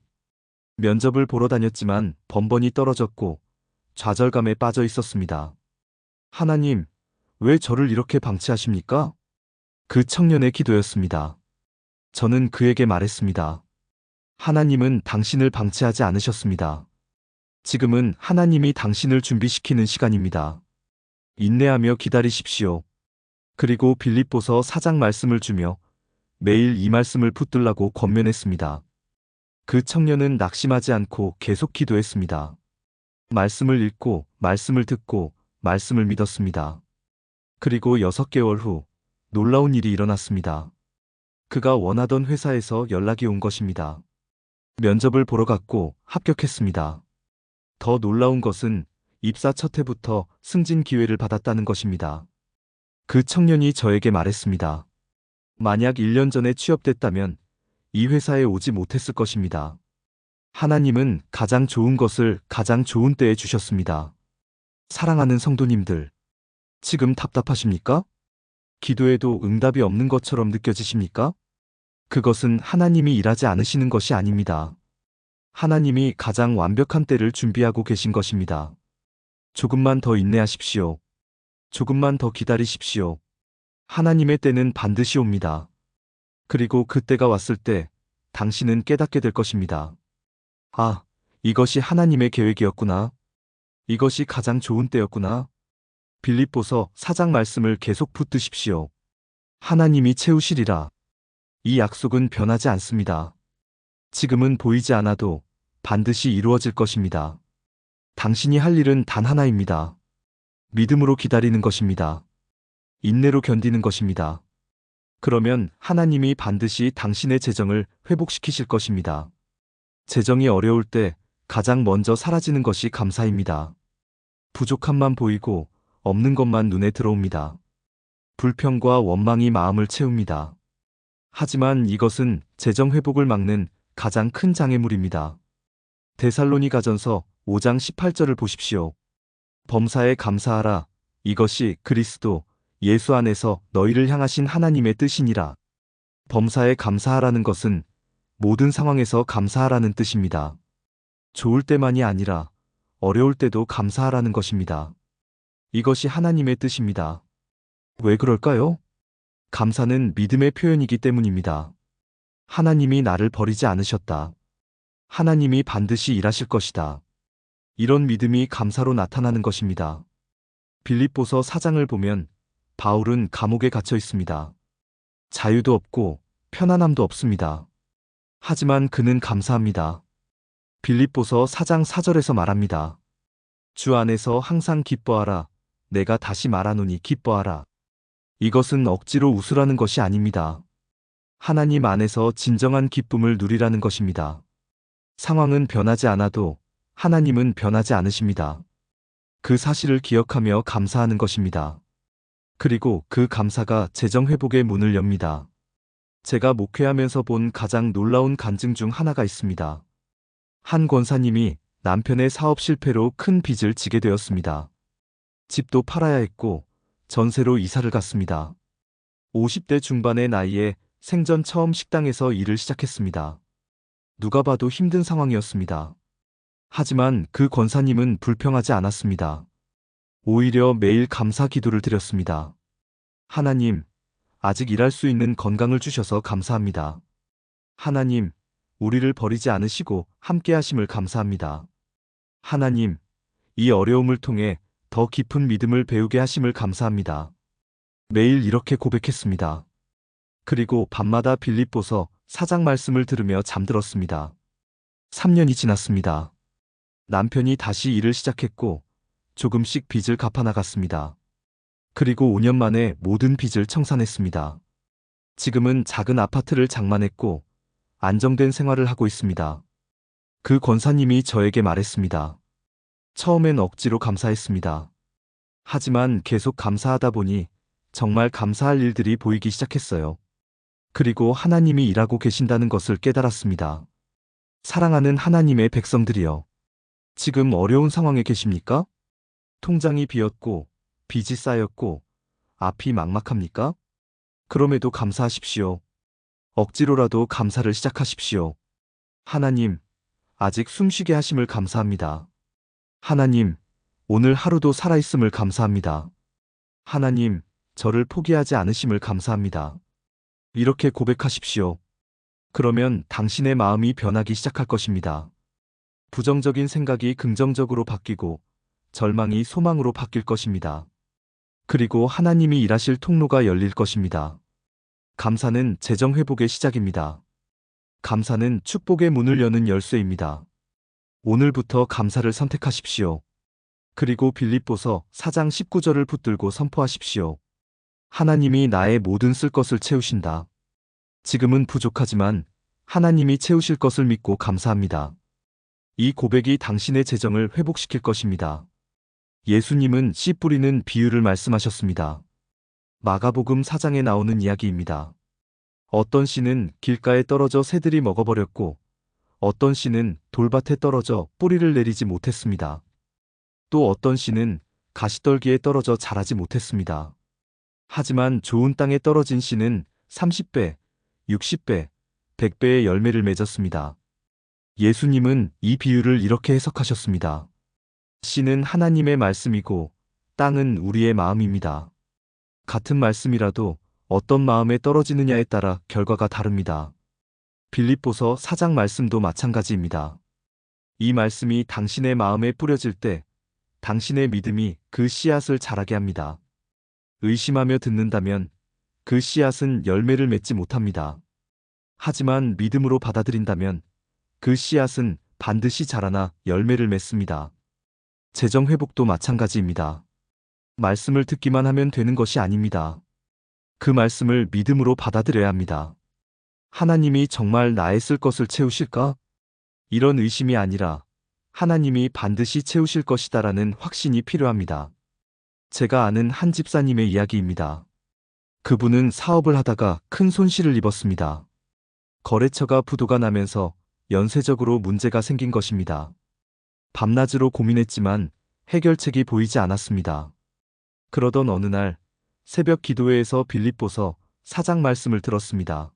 면접을 보러 다녔지만 번번이 떨어졌고 좌절감에 빠져 있었습니다. 하나님, 왜 저를 이렇게 방치하십니까? 그 청년의 기도였습니다. 저는 그에게 말했습니다. 하나님은 당신을 방치하지 않으셨습니다. 지금은 하나님이 당신을 준비시키는 시간입니다. 인내하며 기다리십시오. 그리고 빌립보서 4장 말씀을 주며 매일 이 말씀을 붙들라고 권면했습니다. 그 청년은 낙심하지 않고 계속 기도했습니다. 말씀을 읽고 말씀을 듣고 말씀을 믿었습니다. 그리고 6개월 후 놀라운 일이 일어났습니다. 그가 원하던 회사에서 연락이 온 것입니다. 면접을 보러 갔고 합격했습니다. 더 놀라운 것은 입사 첫 해부터 승진 기회를 받았다는 것입니다. 그 청년이 저에게 말했습니다. 만약 1년 전에 취업됐다면 이 회사에 오지 못했을 것입니다. 하나님은 가장 좋은 것을 가장 좋은 때에 주셨습니다. 사랑하는 성도님들, 지금 답답하십니까? 기도해도 응답이 없는 것처럼 느껴지십니까? 그것은 하나님이 일하지 않으시는 것이 아닙니다. 하나님이 가장 완벽한 때를 준비하고 계신 것입니다. 조금만 더 인내하십시오. 조금만 더 기다리십시오. 하나님의 때는 반드시 옵니다. 그리고 그때가 왔을 때 당신은 깨닫게 될 것입니다. 아, 이것이 하나님의 계획이었구나. 이것이 가장 좋은 때였구나. 빌립보서 4장 말씀을 계속 붙드십시오. 하나님이 채우시리라. 이 약속은 변하지 않습니다. 지금은 보이지 않아도 반드시 이루어질 것입니다. 당신이 할 일은 단 하나입니다. 믿음으로 기다리는 것입니다. 인내로 견디는 것입니다. 그러면 하나님이 반드시 당신의 재정을 회복시키실 것입니다. 재정이 어려울 때 가장 먼저 사라지는 것이 감사입니다. 부족함만 보이고 없는 것만 눈에 들어옵니다. 불평과 원망이 마음을 채웁니다. 하지만 이것은 재정 회복을 막는 가장 큰 장애물입니다. 데살로니가전서 5장 18절을 보십시오. 범사에 감사하라. 이것이 그리스도 예수 안에서 너희를 향하신 하나님의 뜻이니라. 범사에 감사하라는 것은 모든 상황에서 감사하라는 뜻입니다. 좋을 때만이 아니라 어려울 때도 감사하라는 것입니다. 이것이 하나님의 뜻입니다. 왜 그럴까요? 감사는 믿음의 표현이기 때문입니다. 하나님이 나를 버리지 않으셨다. 하나님이 반드시 일하실 것이다. 이런 믿음이 감사로 나타나는 것입니다. 빌립보서 4장을 보면 바울은 감옥에 갇혀 있습니다. 자유도 없고 편안함도 없습니다. 하지만 그는 감사합니다. 빌립보서 4장 4절에서 말합니다. 주 안에서 항상 기뻐하라. 내가 다시 말하노니 기뻐하라. 이것은 억지로 웃으라는 것이 아닙니다. 하나님 안에서 진정한 기쁨을 누리라는 것입니다. 상황은 변하지 않아도 하나님은 변하지 않으십니다. 그 사실을 기억하며 감사하는 것입니다. 그리고 그 감사가 재정 회복의 문을 엽니다. 제가 목회하면서 본 가장 놀라운 간증 중 하나가 있습니다. 한 권사님이 남편의 사업 실패로 큰 빚을 지게 되었습니다. 집도 팔아야 했고 전세로 이사를 갔습니다. 50대 중반의 나이에 생전 처음 식당에서 일을 시작했습니다. 누가 봐도 힘든 상황이었습니다. 하지만 그 권사님은 불평하지 않았습니다. 오히려 매일 감사 기도를 드렸습니다. 하나님, 아직 일할 수 있는 건강을 주셔서 감사합니다. 하나님, 우리를 버리지 않으시고 함께 하심을 감사합니다. 하나님, 이 어려움을 통해 더 깊은 믿음을 배우게 하심을 감사합니다. 매일 이렇게 고백했습니다. 그리고 밤마다 빌립보서 4장 말씀을 들으며 잠들었습니다. 3년이 지났습니다. 남편이 다시 일을 시작했고 조금씩 빚을 갚아나갔습니다. 그리고 5년 만에 모든 빚을 청산했습니다. 지금은 작은 아파트를 장만했고 안정된 생활을 하고 있습니다. 그 권사님이 저에게 말했습니다. 처음엔 억지로 감사했습니다. 하지만 계속 감사하다 보니 정말 감사할 일들이 보이기 시작했어요. 그리고 하나님이 일하고 계신다는 것을 깨달았습니다. 사랑하는 하나님의 백성들이여. 지금 어려운 상황에 계십니까? 통장이 비었고 빚이 쌓였고 앞이 막막합니까? 그럼에도 감사하십시오. 억지로라도 감사를 시작하십시오. 하나님, 아직 숨쉬게 하심을 감사합니다. 하나님, 오늘 하루도 살아있음을 감사합니다. 하나님, 저를 포기하지 않으심을 감사합니다. 이렇게 고백하십시오. 그러면 당신의 마음이 변하기 시작할 것입니다. 부정적인 생각이 긍정적으로 바뀌고 절망이 소망으로 바뀔 것입니다. 그리고 하나님이 일하실 통로가 열릴 것입니다. 감사는 재정 회복의 시작입니다. 감사는 축복의 문을 여는 열쇠입니다. 오늘부터 감사를 선택하십시오. 그리고 빌립보서 4장 19절을 붙들고 선포하십시오. 하나님이 나의 모든 쓸 것을 채우신다. 지금은 부족하지만 하나님이 채우실 것을 믿고 감사합니다. 이 고백이 당신의 재정을 회복시킬 것입니다. 예수님은 씨 뿌리는 비유를 말씀하셨습니다. 마가복음 4장에 나오는 이야기입니다. 어떤 씨는 길가에 떨어져 새들이 먹어버렸고 어떤 씨는 돌밭에 떨어져 뿌리를 내리지 못했습니다. 또 어떤 씨는 가시떨기에 떨어져 자라지 못했습니다. 하지만 좋은 땅에 떨어진 씨는 30배, 60배, 100배의 열매를 맺었습니다. 예수님은 이 비유를 이렇게 해석하셨습니다. 씨는 하나님의 말씀이고 땅은 우리의 마음입니다. 같은 말씀이라도 어떤 마음에 떨어지느냐에 따라 결과가 다릅니다. 빌립보서 4장 말씀도 마찬가지입니다. 이 말씀이 당신의 마음에 뿌려질 때 당신의 믿음이 그 씨앗을 자라게 합니다. 의심하며 듣는다면 그 씨앗은 열매를 맺지 못합니다. 하지만 믿음으로 받아들인다면 그 씨앗은 반드시 자라나 열매를 맺습니다. 재정 회복도 마찬가지입니다. 말씀을 듣기만 하면 되는 것이 아닙니다. 그 말씀을 믿음으로 받아들여야 합니다. 하나님이 정말 나의 쓸 것을 채우실까? 이런 의심이 아니라 하나님이 반드시 채우실 것이다라는 확신이 필요합니다. 제가 아는 한 집사님의 이야기입니다. 그분은 사업을 하다가 큰 손실을 입었습니다. 거래처가 부도가 나면서 연쇄적으로 문제가 생긴 것입니다. 밤낮으로 고민했지만 해결책이 보이지 않았습니다. 그러던 어느 날 새벽 기도회에서 빌립보서 4장 말씀을 들었습니다.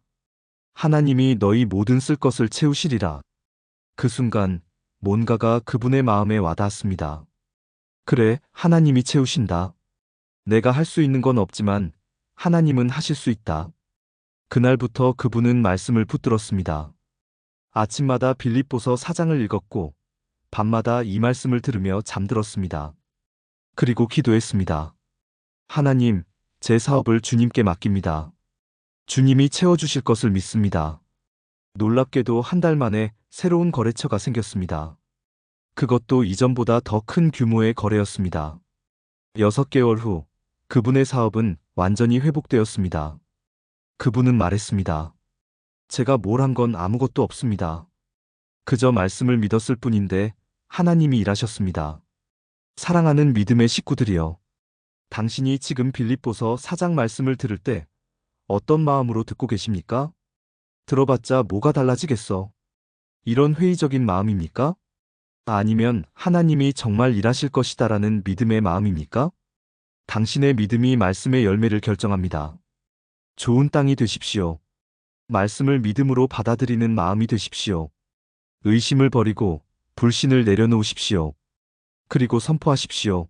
하나님이 너희 모든 쓸 것을 채우시리라. 그 순간 뭔가가 그분의 마음에 와닿았습니다. 그래, 하나님이 채우신다. 내가 할 수 있는 건 없지만 하나님은 하실 수 있다. 그날부터 그분은 말씀을 붙들었습니다. 아침마다 빌립보서 4장을 읽었고 밤마다 이 말씀을 들으며 잠들었습니다. 그리고 기도했습니다. 하나님, 제 사업을 주님께 맡깁니다. 주님이 채워주실 것을 믿습니다. 놀랍게도 한 달 만에 새로운 거래처가 생겼습니다. 그것도 이전보다 더 큰 규모의 거래였습니다. 6개월 후 그분의 사업은 완전히 회복되었습니다. 그분은 말했습니다. 제가 뭘 한 건 아무것도 없습니다. 그저 말씀을 믿었을 뿐인데 하나님이 일하셨습니다. 사랑하는 믿음의 식구들이여. 당신이 지금 빌립보서 4장 말씀을 들을 때 어떤 마음으로 듣고 계십니까? 들어봤자 뭐가 달라지겠어? 이런 회의적인 마음입니까? 아니면 하나님이 정말 일하실 것이다라는 믿음의 마음입니까? 당신의 믿음이 말씀의 열매를 결정합니다. 좋은 땅이 되십시오. 말씀을 믿음으로 받아들이는 마음이 되십시오. 의심을 버리고 불신을 내려놓으십시오. 그리고 선포하십시오.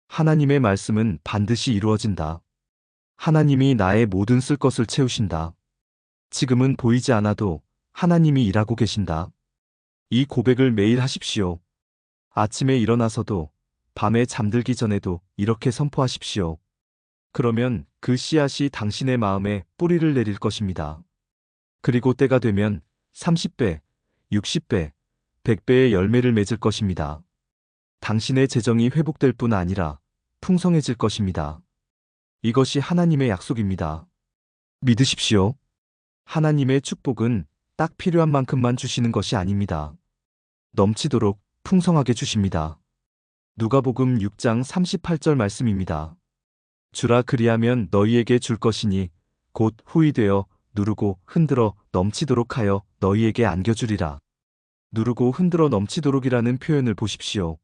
하나님의 말씀은 반드시 이루어진다. 하나님이 나의 모든 쓸 것을 채우신다. 지금은 보이지 않아도 하나님이 일하고 계신다. 이 고백을 매일 하십시오. 아침에 일어나서도 밤에 잠들기 전에도 이렇게 선포하십시오. 그러면 그 씨앗이 당신의 마음에 뿌리를 내릴 것입니다. 그리고 때가 되면 30배, 60배, 100배의 열매를 맺을 것입니다. 당신의 재정이 회복될 뿐 아니라 풍성해질 것입니다. 이것이 하나님의 약속입니다. 믿으십시오. 하나님의 축복은 딱 필요한 만큼만 주시는 것이 아닙니다. 넘치도록 풍성하게 주십니다. 누가복음 6장 38절 말씀입니다. 주라 그리하면 너희에게 줄 것이니 곧 후히 되어 누르고 흔들어 넘치도록 하여 너희에게 안겨주리라. 누르고 흔들어 넘치도록이라는 표현을 보십시오.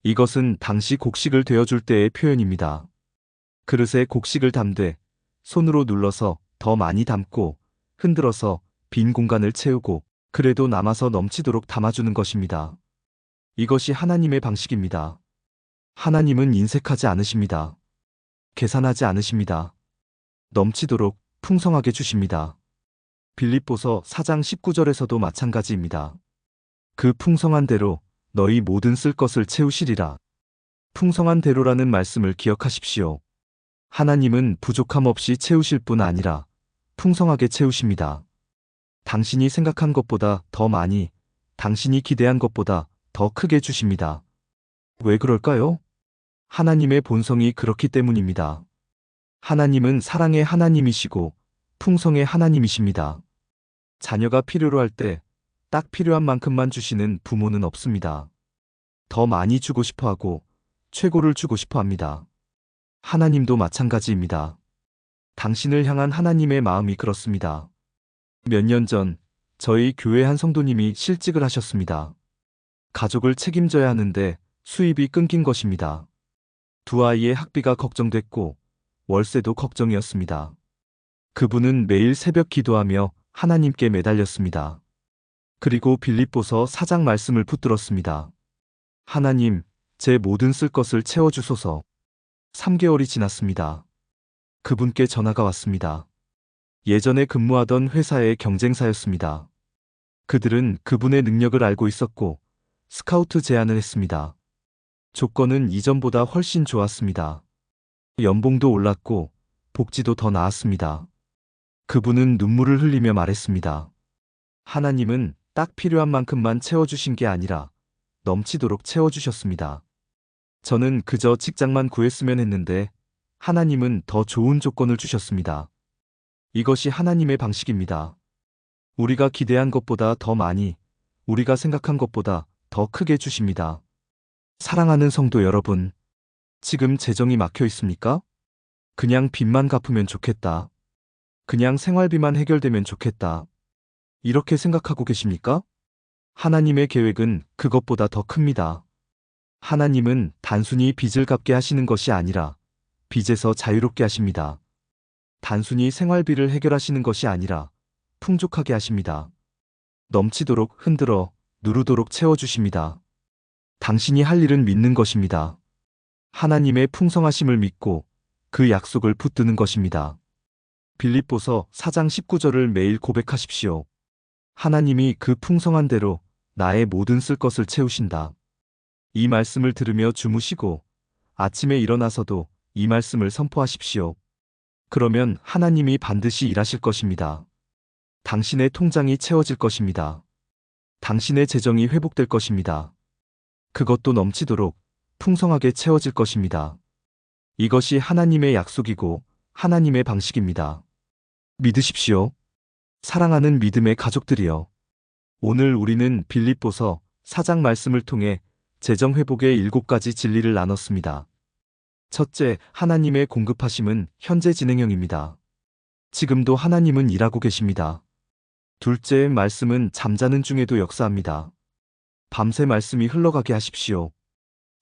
이것은 당시 곡식을 되어줄 때의 표현입니다. 그릇에 곡식을 담되 손으로 눌러서 더 많이 담고 흔들어서 빈 공간을 채우고 그래도 남아서 넘치도록 담아주는 것입니다. 이것이 하나님의 방식입니다. 하나님은 인색하지 않으십니다. 계산하지 않으십니다. 넘치도록 풍성하게 주십니다. 빌립보서 4장 19절에서도 마찬가지입니다. 그 풍성한 대로 너희 모든 쓸 것을 채우시리라. 풍성한 대로라는 말씀을 기억하십시오. 하나님은 부족함 없이 채우실 뿐 아니라 풍성하게 채우십니다. 당신이 생각한 것보다 더 많이, 당신이 기대한 것보다 더 크게 주십니다. 왜 그럴까요? 하나님의 본성이 그렇기 때문입니다. 하나님은 사랑의 하나님이시고 풍성의 하나님이십니다. 자녀가 필요로 할 때 딱 필요한 만큼만 주시는 부모는 없습니다. 더 많이 주고 싶어 하고 최고를 주고 싶어 합니다. 하나님도 마찬가지입니다. 당신을 향한 하나님의 마음이 그렇습니다. 몇 년 전 저희 교회 한 성도님이 실직을 하셨습니다. 가족을 책임져야 하는데 수입이 끊긴 것입니다. 두 아이의 학비가 걱정됐고 월세도 걱정이었습니다. 그분은 매일 새벽 기도하며 하나님께 매달렸습니다. 그리고 빌립보서 4장 말씀을 붙들었습니다. 하나님, 제 모든 쓸 것을 채워주소서. 3개월이 지났습니다. 그분께 전화가 왔습니다. 예전에 근무하던 회사의 경쟁사였습니다. 그들은 그분의 능력을 알고 있었고 스카우트 제안을 했습니다. 조건은 이전보다 훨씬 좋았습니다. 연봉도 올랐고 복지도 더 나았습니다. 그분은 눈물을 흘리며 말했습니다. 하나님은 딱 필요한 만큼만 채워주신 게 아니라 넘치도록 채워주셨습니다. 저는 그저 직장만 구했으면 했는데 하나님은 더 좋은 조건을 주셨습니다. 이것이 하나님의 방식입니다. 우리가 기대한 것보다 더 많이, 우리가 생각한 것보다 더 크게 주십니다. 사랑하는 성도 여러분, 지금 재정이 막혀 있습니까? 그냥 빚만 갚으면 좋겠다. 그냥 생활비만 해결되면 좋겠다. 이렇게 생각하고 계십니까? 하나님의 계획은 그것보다 더 큽니다. 하나님은 단순히 빚을 갚게 하시는 것이 아니라 빚에서 자유롭게 하십니다. 단순히 생활비를 해결하시는 것이 아니라 풍족하게 하십니다. 넘치도록 흔들어 누르도록 채워주십니다. 당신이 할 일은 믿는 것입니다. 하나님의 풍성하심을 믿고 그 약속을 붙드는 것입니다. 빌립보서 4장 19절을 매일 고백하십시오. 하나님이 그 풍성한 대로 나의 모든 쓸 것을 채우신다. 이 말씀을 들으며 주무시고 아침에 일어나서도 이 말씀을 선포하십시오. 그러면 하나님이 반드시 일하실 것입니다. 당신의 통장이 채워질 것입니다. 당신의 재정이 회복될 것입니다. 그것도 넘치도록 풍성하게 채워질 것입니다. 이것이 하나님의 약속이고 하나님의 방식입니다. 믿으십시오. 사랑하는 믿음의 가족들이여. 오늘 우리는 빌립보서 4장 말씀을 통해 재정 회복의 7가지 진리를 나눴습니다. 첫째, 하나님의 공급하심은 현재 진행형입니다. 지금도 하나님은 일하고 계십니다. 둘째, 말씀은 잠자는 중에도 역사합니다. 밤새 말씀이 흘러가게 하십시오.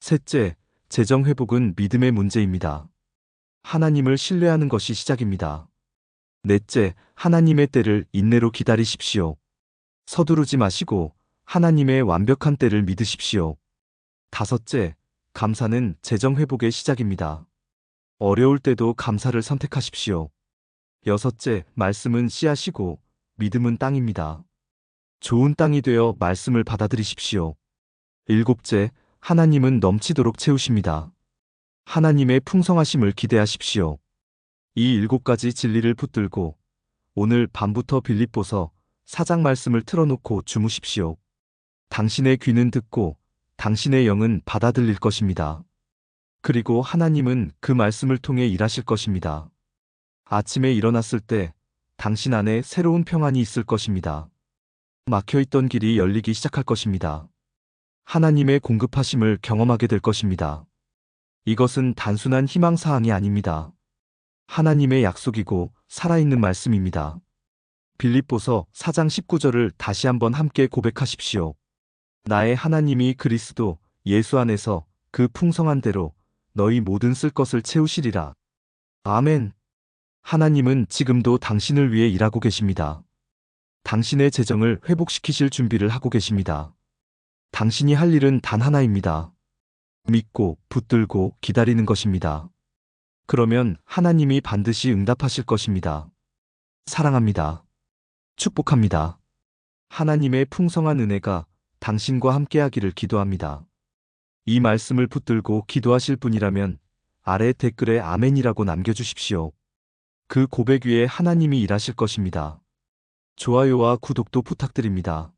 셋째, 재정 회복은 믿음의 문제입니다. 하나님을 신뢰하는 것이 시작입니다. 넷째, 하나님의 때를 인내로 기다리십시오. 서두르지 마시고 하나님의 완벽한 때를 믿으십시오. 다섯째, 감사는 재정 회복의 시작입니다. 어려울 때도 감사를 선택하십시오. 여섯째, 말씀은 씨앗이고 믿음은 땅입니다. 좋은 땅이 되어 말씀을 받아들이십시오. 일곱째, 하나님은 넘치도록 채우십니다. 하나님의 풍성하심을 기대하십시오. 이 7가지 진리를 붙들고 오늘 밤부터 빌립보서 4장 말씀을 틀어놓고 주무십시오. 당신의 귀는 듣고 당신의 영은 받아들일 것입니다. 그리고 하나님은 그 말씀을 통해 일하실 것입니다. 아침에 일어났을 때 당신 안에 새로운 평안이 있을 것입니다. 막혀있던 길이 열리기 시작할 것입니다. 하나님의 공급하심을 경험하게 될 것입니다. 이것은 단순한 희망사항이 아닙니다. 하나님의 약속이고 살아있는 말씀입니다. 빌립보서 4장 19절을 다시 한번 함께 고백하십시오. 나의 하나님이 그리스도 예수 안에서 그 풍성한 대로 너희 모든 쓸 것을 채우시리라. 아멘. 하나님은 지금도 당신을 위해 일하고 계십니다. 당신의 재정을 회복시키실 준비를 하고 계십니다. 당신이 할 일은 단 하나입니다. 믿고 붙들고 기다리는 것입니다. 그러면 하나님이 반드시 응답하실 것입니다. 사랑합니다. 축복합니다. 하나님의 풍성한 은혜가 당신과 함께하기를 기도합니다. 이 말씀을 붙들고 기도하실 분이라면 아래 댓글에 아멘이라고 남겨주십시오. 그 고백 위에 하나님이 일하실 것입니다. 좋아요와 구독도 부탁드립니다.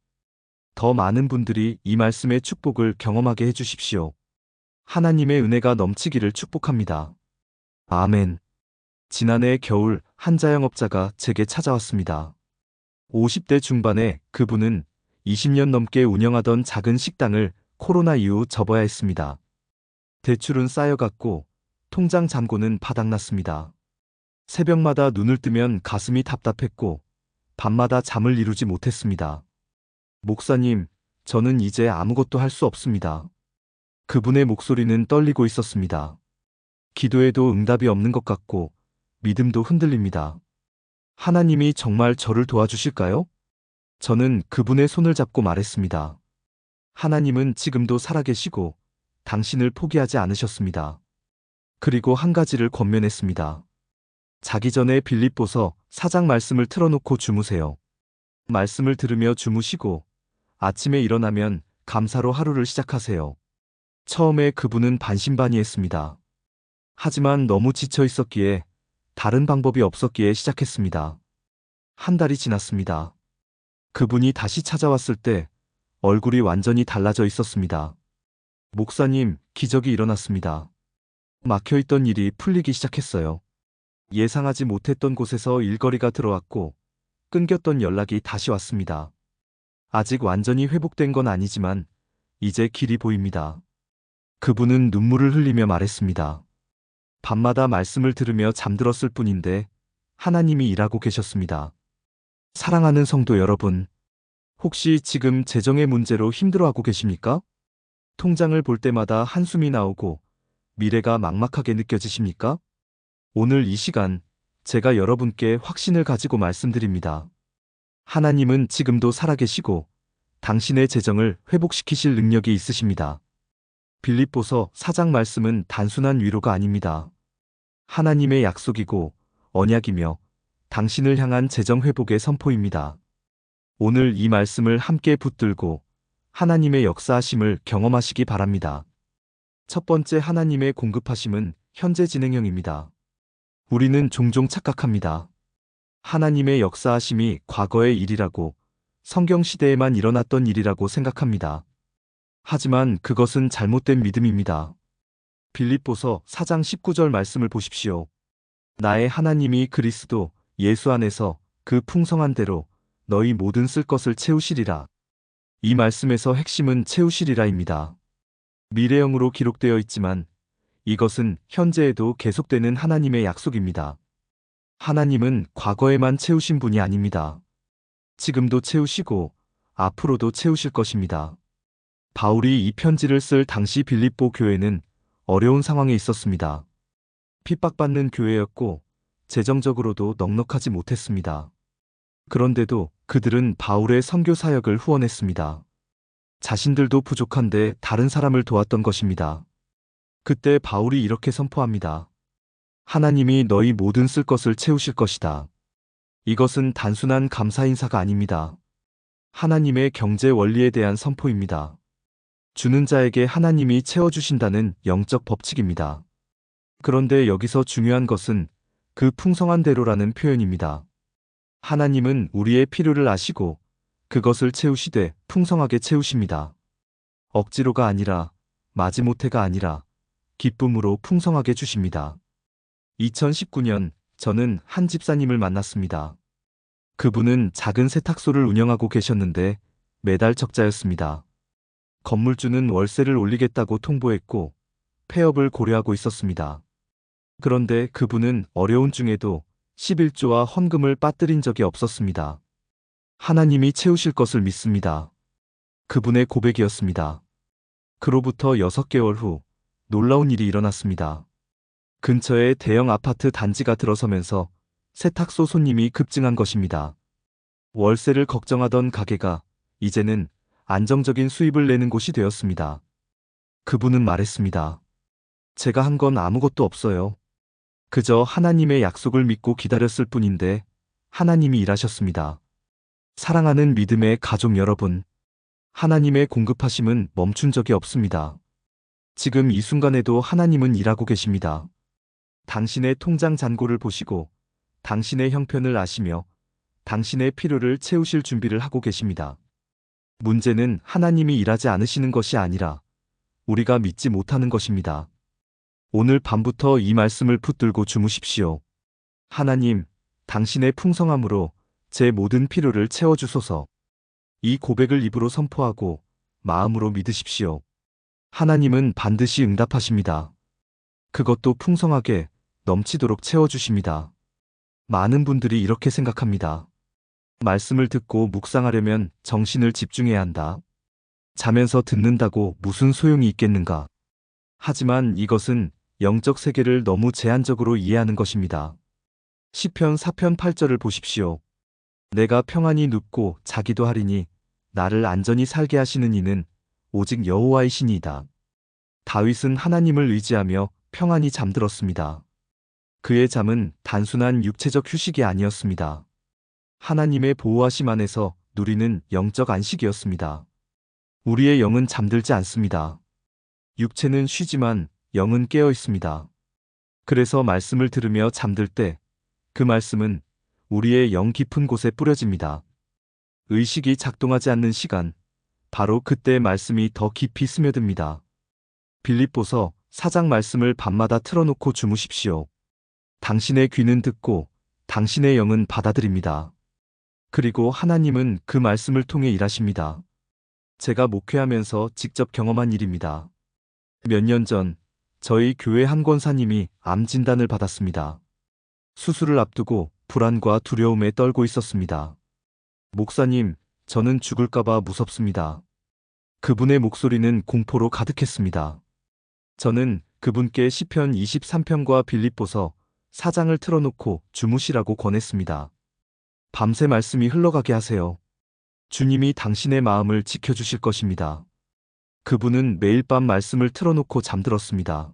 더 많은 분들이 이 말씀의 축복을 경험하게 해주십시오. 하나님의 은혜가 넘치기를 축복합니다. 아멘. 지난해 겨울 한 자영업자가 제게 찾아왔습니다. 50대 중반에 그분은 20년 넘게 운영하던 작은 식당을 코로나 이후 접어야 했습니다. 대출은 쌓여갔고 통장 잔고는 바닥났습니다. 새벽마다 눈을 뜨면 가슴이 답답했고 밤마다 잠을 이루지 못했습니다. 목사님, 저는 이제 아무것도 할 수 없습니다. 그분의 목소리는 떨리고 있었습니다. 기도해도 응답이 없는 것 같고 믿음도 흔들립니다. 하나님이 정말 저를 도와주실까요? 저는 그분의 손을 잡고 말했습니다. 하나님은 지금도 살아계시고 당신을 포기하지 않으셨습니다. 그리고 한 가지를 권면했습니다. 자기 전에 빌립보서 4장 말씀을 틀어놓고 주무세요. 말씀을 들으며 주무시고 아침에 일어나면 감사로 하루를 시작하세요. 처음에 그분은 반신반의했습니다. 하지만 너무 지쳐 있었기에 다른 방법이 없었기에 시작했습니다. 한 달이 지났습니다. 그분이 다시 찾아왔을 때 얼굴이 완전히 달라져 있었습니다. 목사님, 기적이 일어났습니다. 막혀있던 일이 풀리기 시작했어요. 예상하지 못했던 곳에서 일거리가 들어왔고 끊겼던 연락이 다시 왔습니다. 아직 완전히 회복된 건 아니지만 이제 길이 보입니다. 그분은 눈물을 흘리며 말했습니다. 밤마다 말씀을 들으며 잠들었을 뿐인데 하나님이 일하고 계셨습니다. 사랑하는 성도 여러분, 혹시 지금 재정의 문제로 힘들어하고 계십니까? 통장을 볼 때마다 한숨이 나오고 미래가 막막하게 느껴지십니까? 오늘 이 시간 제가 여러분께 확신을 가지고 말씀드립니다. 하나님은 지금도 살아계시고 당신의 재정을 회복시키실 능력이 있으십니다. 빌립보서 4장 말씀은 단순한 위로가 아닙니다. 하나님의 약속이고 언약이며 당신을 향한 재정 회복의 선포입니다. 오늘 이 말씀을 함께 붙들고 하나님의 역사하심을 경험하시기 바랍니다. 첫 번째, 하나님의 공급하심은 현재 진행형입니다. 우리는 종종 착각합니다. 하나님의 역사하심이 과거의 일이라고, 성경 시대에만 일어났던 일이라고 생각합니다. 하지만 그것은 잘못된 믿음입니다. 빌립보서 4장 19절 말씀을 보십시오. 나의 하나님이 그리스도 예수 안에서 그 풍성한 대로 너희 모든 쓸 것을 채우시리라. 이 말씀에서 핵심은 채우시리라입니다. 미래형으로 기록되어 있지만 이것은 현재에도 계속되는 하나님의 약속입니다. 하나님은 과거에만 채우신 분이 아닙니다. 지금도 채우시고 앞으로도 채우실 것입니다. 바울이 이 편지를 쓸 당시 빌립보 교회는 어려운 상황에 있었습니다. 핍박받는 교회였고 재정적으로도 넉넉하지 못했습니다. 그런데도 그들은 바울의 선교 사역을 후원했습니다. 자신들도 부족한데 다른 사람을 도왔던 것입니다. 그때 바울이 이렇게 선포합니다. 하나님이 너희 모든 쓸 것을 채우실 것이다. 이것은 단순한 감사 인사가 아닙니다. 하나님의 경제 원리에 대한 선포입니다. 주는 자에게 하나님이 채워주신다는 영적 법칙입니다. 그런데 여기서 중요한 것은 그 풍성한 대로라는 표현입니다. 하나님은 우리의 필요를 아시고 그것을 채우시되 풍성하게 채우십니다. 억지로가 아니라, 마지못해가 아니라 기쁨으로 풍성하게 주십니다. 2019년 저는 한 집사님을 만났습니다. 그분은 작은 세탁소를 운영하고 계셨는데 매달 적자였습니다. 건물주는 월세를 올리겠다고 통보했고 폐업을 고려하고 있었습니다. 그런데 그분은 어려운 중에도 11조와 헌금을 빠뜨린 적이 없었습니다. 하나님이 채우실 것을 믿습니다. 그분의 고백이었습니다. 그로부터 6개월 후 놀라운 일이 일어났습니다. 근처에 대형 아파트 단지가 들어서면서 세탁소 손님이 급증한 것입니다. 월세를 걱정하던 가게가 이제는 안정적인 수입을 내는 곳이 되었습니다. 그분은 말했습니다. 제가 한 건 아무것도 없어요. 그저 하나님의 약속을 믿고 기다렸을 뿐인데 하나님이 일하셨습니다. 사랑하는 믿음의 가족 여러분, 하나님의 공급하심은 멈춘 적이 없습니다. 지금 이 순간에도 하나님은 일하고 계십니다. 당신의 통장 잔고를 보시고 당신의 형편을 아시며 당신의 필요를 채우실 준비를 하고 계십니다. 문제는 하나님이 일하지 않으시는 것이 아니라 우리가 믿지 못하는 것입니다. 오늘 밤부터 이 말씀을 붙들고 주무십시오. 하나님, 당신의 풍성함으로 제 모든 필요를 채워주소서. 이 고백을 입으로 선포하고 마음으로 믿으십시오. 하나님은 반드시 응답하십니다. 그것도 풍성하게 넘치도록 채워주십니다. 많은 분들이 이렇게 생각합니다. 말씀을 듣고 묵상하려면 정신을 집중해야 한다. 자면서 듣는다고 무슨 소용이 있겠는가? 하지만 이것은 영적 세계를 너무 제한적으로 이해하는 것입니다. 시편 4편 8절을 보십시오. 내가 평안히 눕고 자기도 하리니 나를 안전히 살게 하시는 이는 오직 여호와이시니이다. 다윗은 하나님을 의지하며 평안히 잠들었습니다. 그의 잠은 단순한 육체적 휴식이 아니었습니다. 하나님의 보호하심 안에서 누리는 영적 안식이었습니다. 우리의 영은 잠들지 않습니다. 육체는 쉬지만 영은 깨어 있습니다. 그래서 말씀을 들으며 잠들 때 그 말씀은 우리의 영 깊은 곳에 뿌려집니다. 의식이 작동하지 않는 시간, 바로 그때 말씀이 더 깊이 스며듭니다. 빌립보서 4장 말씀을 밤마다 틀어놓고 주무십시오. 당신의 귀는 듣고 당신의 영은 받아들입니다. 그리고 하나님은 그 말씀을 통해 일하십니다. 제가 목회하면서 직접 경험한 일입니다. 몇 년 전 저희 교회 한 권사님이 암 진단을 받았습니다. 수술을 앞두고 불안과 두려움에 떨고 있었습니다. 목사님, 저는 죽을까봐 무섭습니다. 그분의 목소리는 공포로 가득했습니다. 저는 그분께 시편 23편과 빌립보서 4장을 틀어놓고 주무시라고 권했습니다. 밤새 말씀이 흘러가게 하세요. 주님이 당신의 마음을 지켜주실 것입니다. 그분은 매일 밤 말씀을 틀어놓고 잠들었습니다.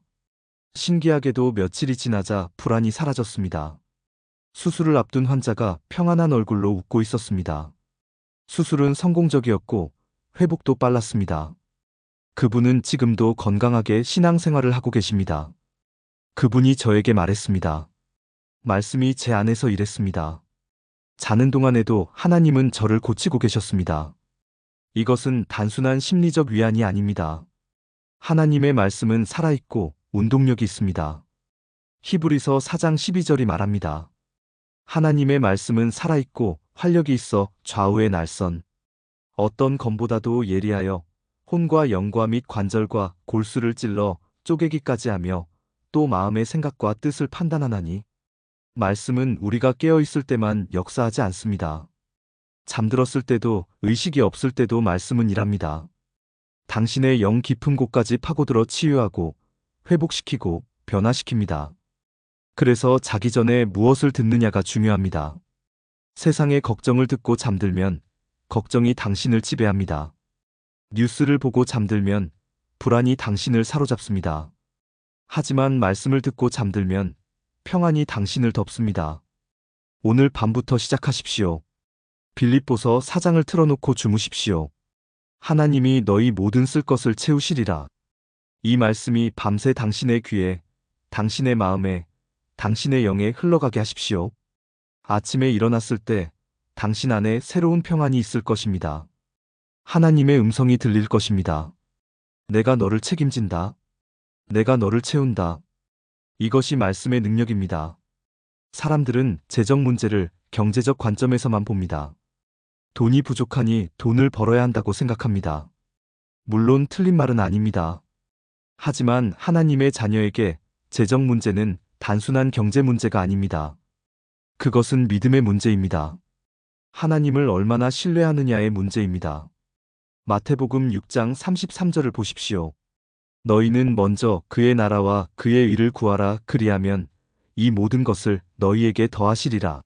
신기하게도 며칠이 지나자 불안이 사라졌습니다. 수술을 앞둔 환자가 평안한 얼굴로 웃고 있었습니다. 수술은 성공적이었고 회복도 빨랐습니다. 그분은 지금도 건강하게 신앙생활을 하고 계십니다. 그분이 저에게 말했습니다. 말씀이 제 안에서 일했습니다. 자는 동안에도 하나님은 저를 고치고 계셨습니다. 이것은 단순한 심리적 위안이 아닙니다. 하나님의 말씀은 살아있고 운동력이 있습니다. 히브리서 4장 12절이 말합니다. 하나님의 말씀은 살아있고 활력이 있어 좌우의 날선 어떤 검보다도 예리하여 혼과 영과 및 관절과 골수를 찔러 쪼개기까지 하며 또 마음의 생각과 뜻을 판단하나니 말씀은 우리가 깨어있을 때만 역사하지 않습니다. 잠들었을 때도 의식이 없을 때도 말씀은 일합니다. 당신의 영 깊은 곳까지 파고들어 치유하고 회복시키고 변화시킵니다. 그래서 자기 전에 무엇을 듣느냐가 중요합니다. 세상의 걱정을 듣고 잠들면 걱정이 당신을 지배합니다. 뉴스를 보고 잠들면 불안이 당신을 사로잡습니다. 하지만 말씀을 듣고 잠들면 평안이 당신을 덮습니다. 오늘 밤부터 시작하십시오. 빌립보서 4장을 틀어놓고 주무십시오. 하나님이 너희 모든 쓸 것을 채우시리라. 이 말씀이 밤새 당신의 귀에, 당신의 마음에, 당신의 영에 흘러가게 하십시오. 아침에 일어났을 때 당신 안에 새로운 평안이 있을 것입니다. 하나님의 음성이 들릴 것입니다. 내가 너를 책임진다. 내가 너를 채운다. 이것이 말씀의 능력입니다. 사람들은 재정 문제를 경제적 관점에서만 봅니다. 돈이 부족하니 돈을 벌어야 한다고 생각합니다. 물론 틀린 말은 아닙니다. 하지만 하나님의 자녀에게 재정 문제는 단순한 경제 문제가 아닙니다. 그것은 믿음의 문제입니다. 하나님을 얼마나 신뢰하느냐의 문제입니다. 마태복음 6장 33절을 보십시오. 너희는 먼저 그의 나라와 그의 의를 구하라. 그리하면 이 모든 것을 너희에게 더하시리라.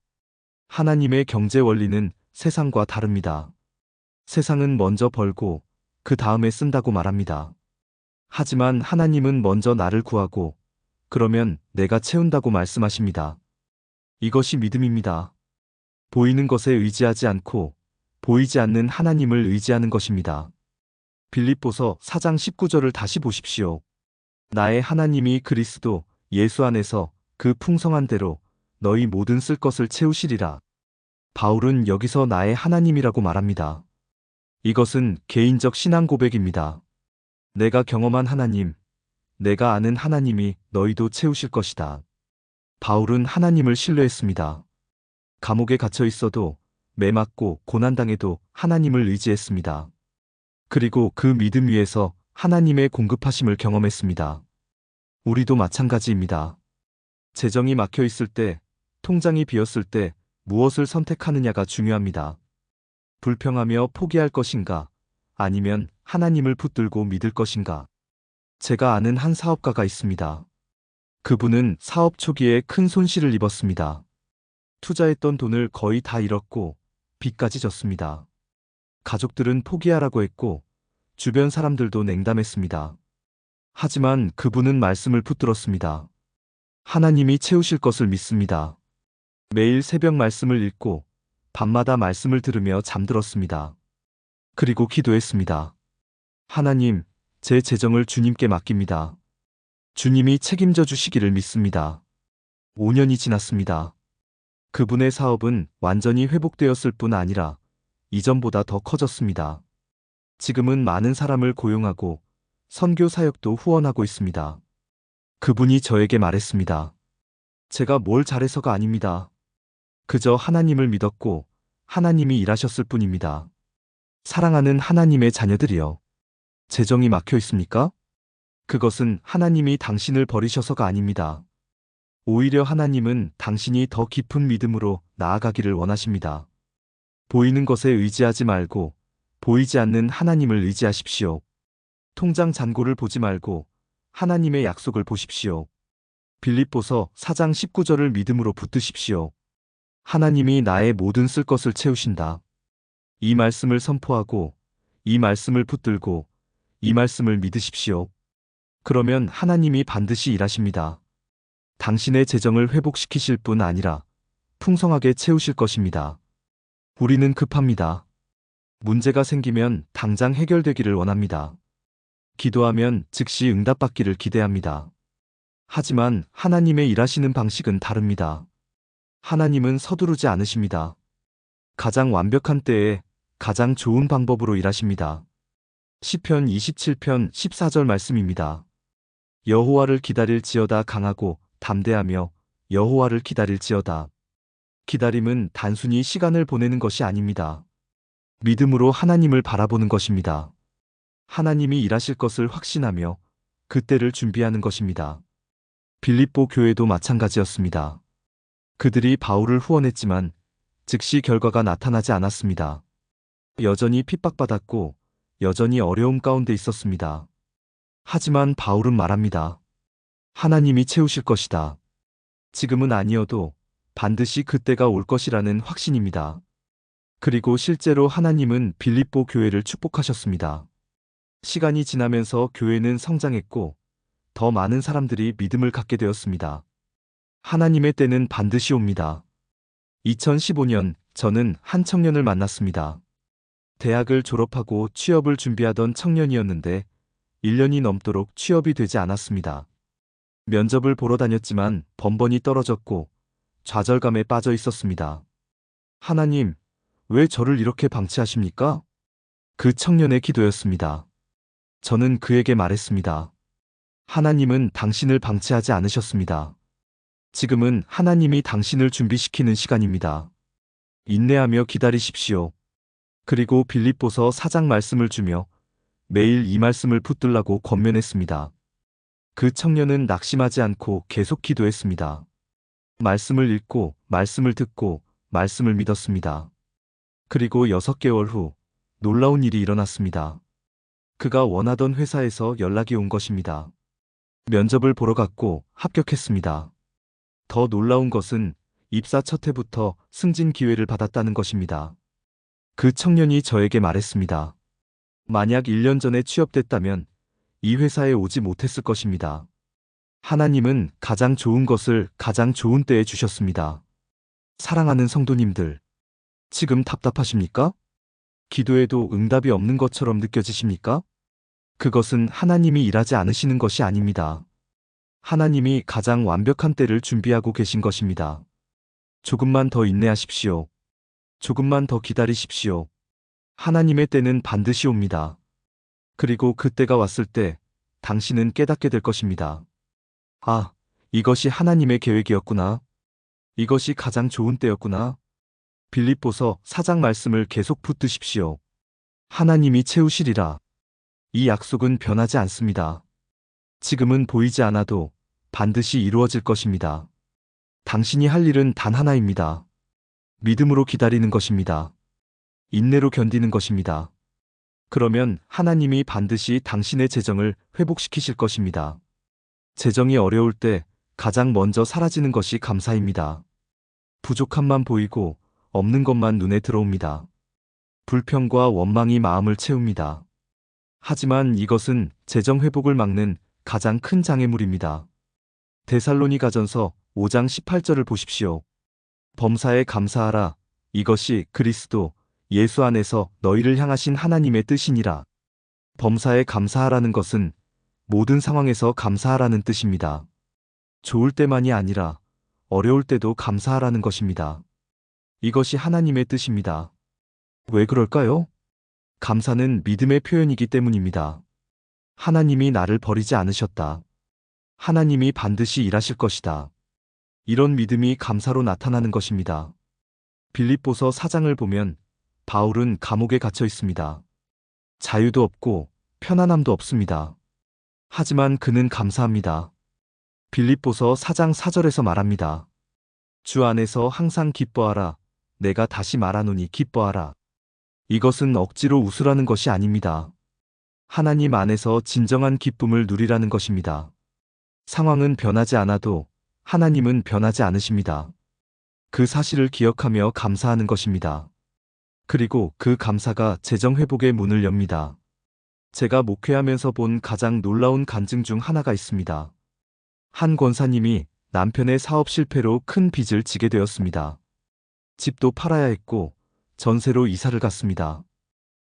하나님의 경제 원리는 세상과 다릅니다. 세상은 먼저 벌고 그 다음에 쓴다고 말합니다. 하지만 하나님은 먼저 나를 구하고 그러면 내가 채운다고 말씀하십니다. 이것이 믿음입니다. 보이는 것에 의지하지 않고 보이지 않는 하나님을 의지하는 것입니다. 빌립보서 4장 19절을 다시 보십시오. 나의 하나님이 그리스도 예수 안에서 그 풍성한 대로 너희 모든 쓸 것을 채우시리라. 바울은 여기서 나의 하나님이라고 말합니다. 이것은 개인적 신앙 고백입니다. 내가 경험한 하나님, 내가 아는 하나님이 너희도 채우실 것이다. 바울은 하나님을 신뢰했습니다. 감옥에 갇혀 있어도 매 맞고 고난당해도 하나님을 의지했습니다. 그리고 그 믿음 위에서 하나님의 공급하심을 경험했습니다. 우리도 마찬가지입니다. 재정이 막혀 있을 때, 통장이 비었을 때 무엇을 선택하느냐가 중요합니다. 불평하며 포기할 것인가, 아니면 하나님을 붙들고 믿을 것인가. 제가 아는 한 사업가가 있습니다. 그분은 사업 초기에 큰 손실을 입었습니다. 투자했던 돈을 거의 다 잃었고 빚까지 졌습니다. 가족들은 포기하라고 했고 주변 사람들도 냉담했습니다. 하지만 그분은 말씀을 붙들었습니다. 하나님이 채우실 것을 믿습니다. 매일 새벽 말씀을 읽고 밤마다 말씀을 들으며 잠들었습니다. 그리고 기도했습니다. 하나님, 제 재정을 주님께 맡깁니다. 주님이 책임져 주시기를 믿습니다. 5년이 지났습니다. 그분의 사업은 완전히 회복되었을 뿐 아니라 이전보다 더 커졌습니다. 지금은 많은 사람을 고용하고 선교 사역도 후원하고 있습니다. 그분이 저에게 말했습니다. 제가 뭘 잘해서가 아닙니다. 그저 하나님을 믿었고 하나님이 일하셨을 뿐입니다. 사랑하는 하나님의 자녀들이여. 재정이 막혀 있습니까? 그것은 하나님이 당신을 버리셔서가 아닙니다. 오히려 하나님은 당신이 더 깊은 믿음으로 나아가기를 원하십니다. 보이는 것에 의지하지 말고 보이지 않는 하나님을 의지하십시오. 통장 잔고를 보지 말고 하나님의 약속을 보십시오. 빌립보서 4장 19절을 믿음으로 붙드십시오. 하나님이 나의 모든 쓸 것을 채우신다. 이 말씀을 선포하고, 이 말씀을 붙들고, 이 말씀을 믿으십시오. 그러면 하나님이 반드시 일하십니다. 당신의 재정을 회복시키실 뿐 아니라 풍성하게 채우실 것입니다. 우리는 급합니다. 문제가 생기면 당장 해결되기를 원합니다. 기도하면 즉시 응답받기를 기대합니다. 하지만 하나님의 일하시는 방식은 다릅니다. 하나님은 서두르지 않으십니다. 가장 완벽한 때에 가장 좋은 방법으로 일하십니다. 시편 27편 14절 말씀입니다. 여호와를 기다릴지어다 강하고 담대하며 여호와를 기다릴지어다. 기다림은 단순히 시간을 보내는 것이 아닙니다. 믿음으로 하나님을 바라보는 것입니다. 하나님이 일하실 것을 확신하며 그때를 준비하는 것입니다. 빌립보 교회도 마찬가지였습니다. 그들이 바울을 후원했지만 즉시 결과가 나타나지 않았습니다. 여전히 핍박받았고 여전히 어려움 가운데 있었습니다. 하지만 바울은 말합니다. 하나님이 채우실 것이다. 지금은 아니어도 반드시 그때가 올 것이라는 확신입니다. 그리고 실제로 하나님은 빌립보 교회를 축복하셨습니다. 시간이 지나면서 교회는 성장했고 더 많은 사람들이 믿음을 갖게 되었습니다. 하나님의 때는 반드시 옵니다. 2015년 저는 한 청년을 만났습니다. 대학을 졸업하고 취업을 준비하던 청년이었는데 1년이 넘도록 취업이 되지 않았습니다. 면접을 보러 다녔지만 번번이 떨어졌고 좌절감에 빠져 있었습니다. 하나님, 왜 저를 이렇게 방치하십니까? 그 청년의 기도였습니다. 저는 그에게 말했습니다. 하나님은 당신을 방치하지 않으셨습니다. 지금은 하나님이 당신을 준비시키는 시간입니다. 인내하며 기다리십시오. 그리고 빌립보서 4장 말씀을 주며 매일 이 말씀을 붙들라고 권면했습니다. 그 청년은 낙심하지 않고 계속 기도했습니다. 말씀을 읽고, 말씀을 듣고, 말씀을 믿었습니다. 그리고 6개월 후 놀라운 일이 일어났습니다. 그가 원하던 회사에서 연락이 온 것입니다. 면접을 보러 갔고 합격했습니다. 더 놀라운 것은 입사 첫 해부터 승진 기회를 받았다는 것입니다. 그 청년이 저에게 말했습니다. 만약 1년 전에 취업됐다면 이 회사에 오지 못했을 것입니다. 하나님은 가장 좋은 것을 가장 좋은 때에 주셨습니다. 사랑하는 성도님들, 지금 답답하십니까? 기도해도 응답이 없는 것처럼 느껴지십니까? 그것은 하나님이 일하지 않으시는 것이 아닙니다. 하나님이 가장 완벽한 때를 준비하고 계신 것입니다. 조금만 더 인내하십시오. 조금만 더 기다리십시오. 하나님의 때는 반드시 옵니다. 그리고 그때가 왔을 때 당신은 깨닫게 될 것입니다. 아, 이것이 하나님의 계획이었구나. 이것이 가장 좋은 때였구나. 빌립보서 4장 말씀을 계속 붙드십시오. 하나님이 채우시리라. 이 약속은 변하지 않습니다. 지금은 보이지 않아도 반드시 이루어질 것입니다. 당신이 할 일은 단 하나입니다. 믿음으로 기다리는 것입니다. 인내로 견디는 것입니다. 그러면 하나님이 반드시 당신의 재정을 회복시키실 것입니다. 재정이 어려울 때 가장 먼저 사라지는 것이 감사입니다. 부족함만 보이고 없는 것만 눈에 들어옵니다. 불평과 원망이 마음을 채웁니다. 하지만 이것은 재정 회복을 막는 가장 큰 장애물입니다. 데살로니가전서 5장 18절을 보십시오. 범사에 감사하라. 이것이 그리스도 예수 안에서 너희를 향하신 하나님의 뜻이니라. 범사에 감사하라는 것은 모든 상황에서 감사하라는 뜻입니다. 좋을 때만이 아니라 어려울 때도 감사하라는 것입니다. 이것이 하나님의 뜻입니다. 왜 그럴까요? 감사는 믿음의 표현이기 때문입니다. 하나님이 나를 버리지 않으셨다. 하나님이 반드시 일하실 것이다. 이런 믿음이 감사로 나타나는 것입니다. 빌립보서 4장을 보면 바울은 감옥에 갇혀 있습니다. 자유도 없고 편안함도 없습니다. 하지만 그는 감사합니다. 빌립보서 4장 4절에서 말합니다. 주 안에서 항상 기뻐하라. 내가 다시 말하노니 기뻐하라. 이것은 억지로 웃으라는 것이 아닙니다. 하나님 안에서 진정한 기쁨을 누리라는 것입니다. 상황은 변하지 않아도 하나님은 변하지 않으십니다. 그 사실을 기억하며 감사하는 것입니다. 그리고 그 감사가 재정 회복의 문을 엽니다. 제가 목회하면서 본 가장 놀라운 간증 중 하나가 있습니다. 한 권사님이 남편의 사업 실패로 큰 빚을 지게 되었습니다. 집도 팔아야 했고 전세로 이사를 갔습니다.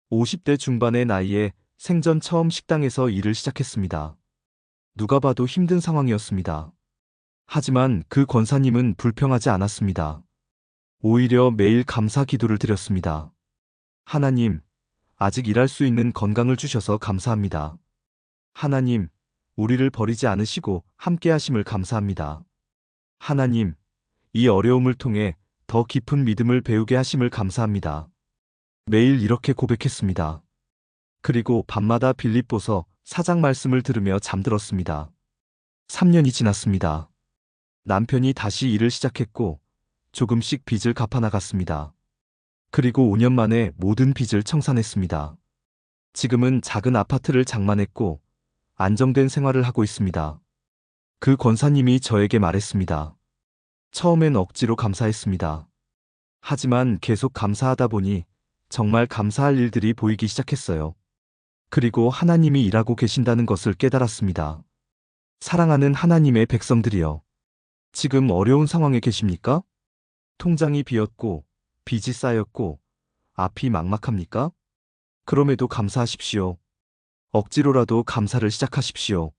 50대 중반의 나이에 생전 처음 식당에서 일을 시작했습니다. 누가 봐도 힘든 상황이었습니다. 하지만 그 권사님은 불평하지 않았습니다. 오히려 매일 감사 기도를 드렸습니다. 하나님, 아직 일할 수 있는 건강을 주셔서 감사합니다. 하나님, 우리를 버리지 않으시고 함께 하심을 감사합니다. 하나님, 이 어려움을 통해 더 깊은 믿음을 배우게 하심을 감사합니다. 매일 이렇게 고백했습니다. 그리고 밤마다 빌립보서 4장 말씀을 들으며 잠들었습니다. 3년이 지났습니다. 남편이 다시 일을 시작했고 조금씩 빚을 갚아나갔습니다. 그리고 5년 만에 모든 빚을 청산했습니다. 지금은 작은 아파트를 장만했고 안정된 생활을 하고 있습니다. 그 권사님이 저에게 말했습니다. 처음엔 억지로 감사했습니다. 하지만 계속 감사하다 보니 정말 감사할 일들이 보이기 시작했어요. 그리고 하나님이 일하고 계신다는 것을 깨달았습니다. 사랑하는 하나님의 백성들이여. 지금 어려운 상황에 계십니까? 통장이 비었고 빚이 쌓였고 앞이 막막합니까? 그럼에도 감사하십시오. 억지로라도 감사를 시작하십시오.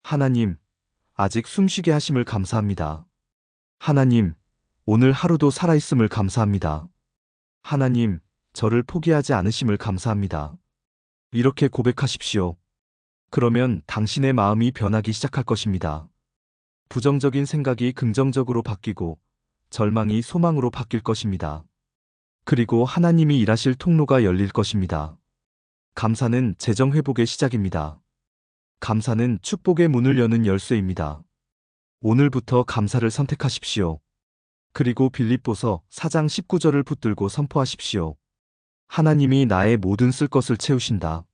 하나님, 아직 숨쉬게 하심을 감사합니다. 하나님, 오늘 하루도 살아있음을 감사합니다. 하나님, 저를 포기하지 않으심을 감사합니다. 이렇게 고백하십시오. 그러면 당신의 마음이 변하기 시작할 것입니다. 부정적인 생각이 긍정적으로 바뀌고 절망이 소망으로 바뀔 것입니다. 그리고 하나님이 일하실 통로가 열릴 것입니다. 감사는 재정 회복의 시작입니다. 감사는 축복의 문을 여는 열쇠입니다. 오늘부터 감사를 선택하십시오. 그리고 빌립보서 4장 19절을 붙들고 선포하십시오. 하나님이 나의 모든 쓸 것을 채우신다.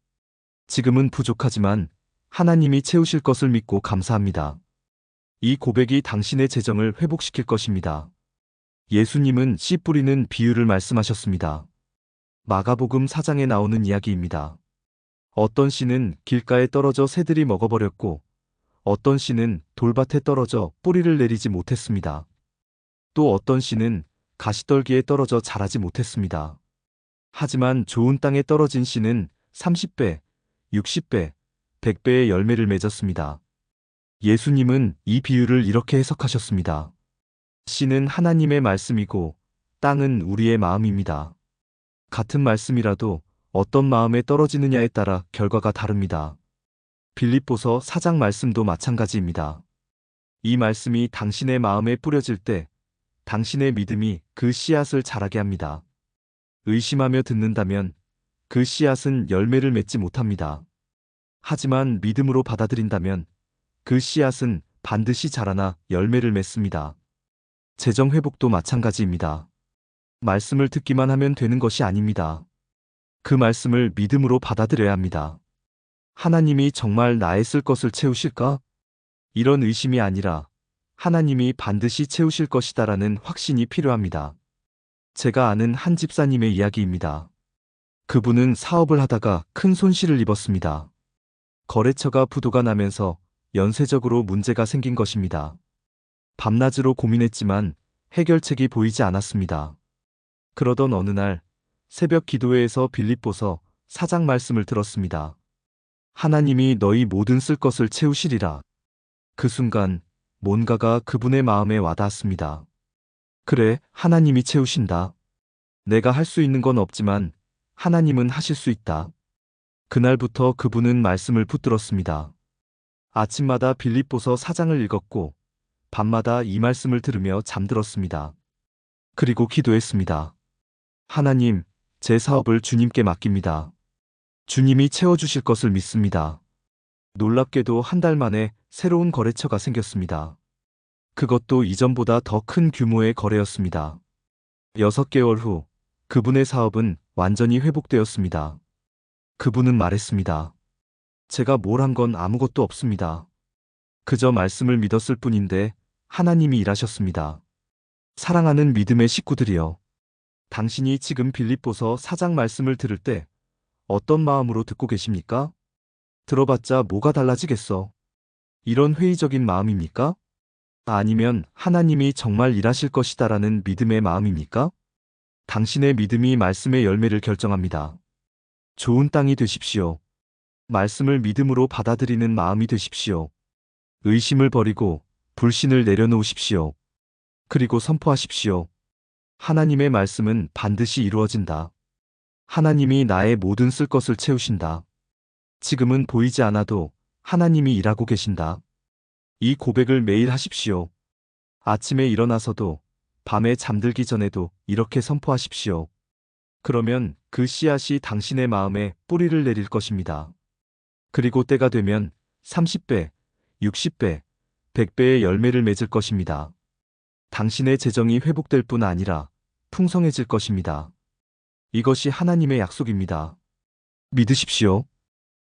지금은 부족하지만 하나님이 채우실 것을 믿고 감사합니다. 이 고백이 당신의 재정을 회복시킬 것입니다. 예수님은 씨 뿌리는 비유를 말씀하셨습니다. 마가복음 4장에 나오는 이야기입니다. 어떤 씨는 길가에 떨어져 새들이 먹어버렸고 어떤 씨는 돌밭에 떨어져 뿌리를 내리지 못했습니다. 또 어떤 씨는 가시떨기에 떨어져 자라지 못했습니다. 하지만 좋은 땅에 떨어진 씨는 30배, 60배, 100배의 열매를 맺었습니다. 예수님은 이 비유를 이렇게 해석하셨습니다. 씨는 하나님의 말씀이고 땅은 우리의 마음입니다. 같은 말씀이라도 어떤 마음에 떨어지느냐에 따라 결과가 다릅니다. 빌립보서 4장 말씀도 마찬가지입니다. 이 말씀이 당신의 마음에 뿌려질 때 당신의 믿음이 그 씨앗을 자라게 합니다. 의심하며 듣는다면 그 씨앗은 열매를 맺지 못합니다. 하지만 믿음으로 받아들인다면 그 씨앗은 반드시 자라나 열매를 맺습니다. 재정 회복도 마찬가지입니다. 말씀을 듣기만 하면 되는 것이 아닙니다. 그 말씀을 믿음으로 받아들여야 합니다. 하나님이 정말 나의 쓸 것을 채우실까? 이런 의심이 아니라 하나님이 반드시 채우실 것이다라는 확신이 필요합니다. 제가 아는 한 집사님의 이야기입니다. 그분은 사업을 하다가 큰 손실을 입었습니다. 거래처가 부도가 나면서 연쇄적으로 문제가 생긴 것입니다. 밤낮으로 고민했지만 해결책이 보이지 않았습니다. 그러던 어느 날 새벽 기도회에서 빌립보서 4장 말씀을 들었습니다. 하나님이 너희 모든 쓸 것을 채우시리라. 그 순간 뭔가가 그분의 마음에 와닿았습니다. 그래, 하나님이 채우신다. 내가 할 수 있는 건 없지만 하나님은 하실 수 있다. 그날부터 그분은 말씀을 붙들었습니다. 아침마다 빌립보서 4장을 읽었고 밤마다 이 말씀을 들으며 잠들었습니다. 그리고 기도했습니다. 하나님, 제 사업을 주님께 맡깁니다. 주님이 채워주실 것을 믿습니다. 놀랍게도 한 달 만에 새로운 거래처가 생겼습니다. 그것도 이전보다 더 큰 규모의 거래였습니다. 6개월 후 그분의 사업은 완전히 회복되었습니다. 그분은 말했습니다. 제가 뭘 한 건 아무것도 없습니다. 그저 말씀을 믿었을 뿐인데 하나님이 일하셨습니다. 사랑하는 믿음의 식구들이여. 당신이 지금 빌립보서 4장 말씀을 들을 때 어떤 마음으로 듣고 계십니까? 들어봤자 뭐가 달라지겠어? 이런 회의적인 마음입니까? 아니면 하나님이 정말 일하실 것이다라는 믿음의 마음입니까? 당신의 믿음이 말씀의 열매를 결정합니다. 좋은 땅이 되십시오. 말씀을 믿음으로 받아들이는 마음이 되십시오. 의심을 버리고 불신을 내려놓으십시오. 그리고 선포하십시오. 하나님의 말씀은 반드시 이루어진다. 하나님이 나의 모든 쓸 것을 채우신다. 지금은 보이지 않아도 하나님이 일하고 계신다. 이 고백을 매일 하십시오. 아침에 일어나서도 밤에 잠들기 전에도 이렇게 선포하십시오. 그러면 그 씨앗이 당신의 마음에 뿌리를 내릴 것입니다. 그리고 때가 되면 30배, 60배, 100배의 열매를 맺을 것입니다. 당신의 재정이 회복될 뿐 아니라 풍성해질 것입니다. 이것이 하나님의 약속입니다. 믿으십시오.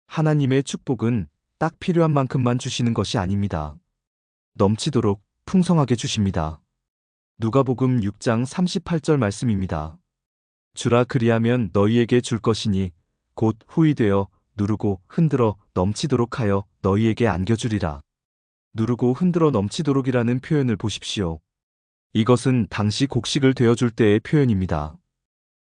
하나님의 축복은 딱 필요한 만큼만 주시는 것이 아닙니다. 넘치도록 풍성하게 주십니다. 누가복음 6장 38절 말씀입니다. 주라 그리하면 너희에게 줄 것이니 곧 후히 되어 누르고 흔들어 넘치도록 하여 너희에게 안겨주리라. 누르고 흔들어 넘치도록이라는 표현을 보십시오. 이것은 당시 곡식을 되어줄 때의 표현입니다.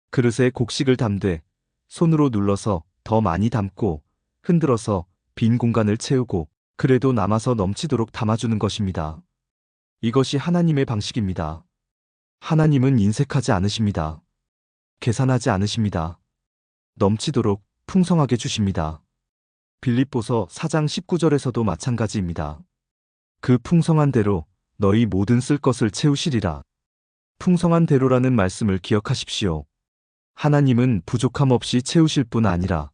그릇에 곡식을 담되 손으로 눌러서 더 많이 담고 흔들어서 빈 공간을 채우고 그래도 남아서 넘치도록 담아주는 것입니다. 이것이 하나님의 방식입니다. 하나님은 인색하지 않으십니다. 계산하지 않으십니다. 넘치도록 풍성하게 주십니다. 빌립보서 4장 19절에서도 마찬가지입니다. 그 풍성한 대로 너희 모든 쓸 것을 채우시리라. 풍성한 대로라는 말씀을 기억하십시오. 하나님은 부족함 없이 채우실 뿐 아니라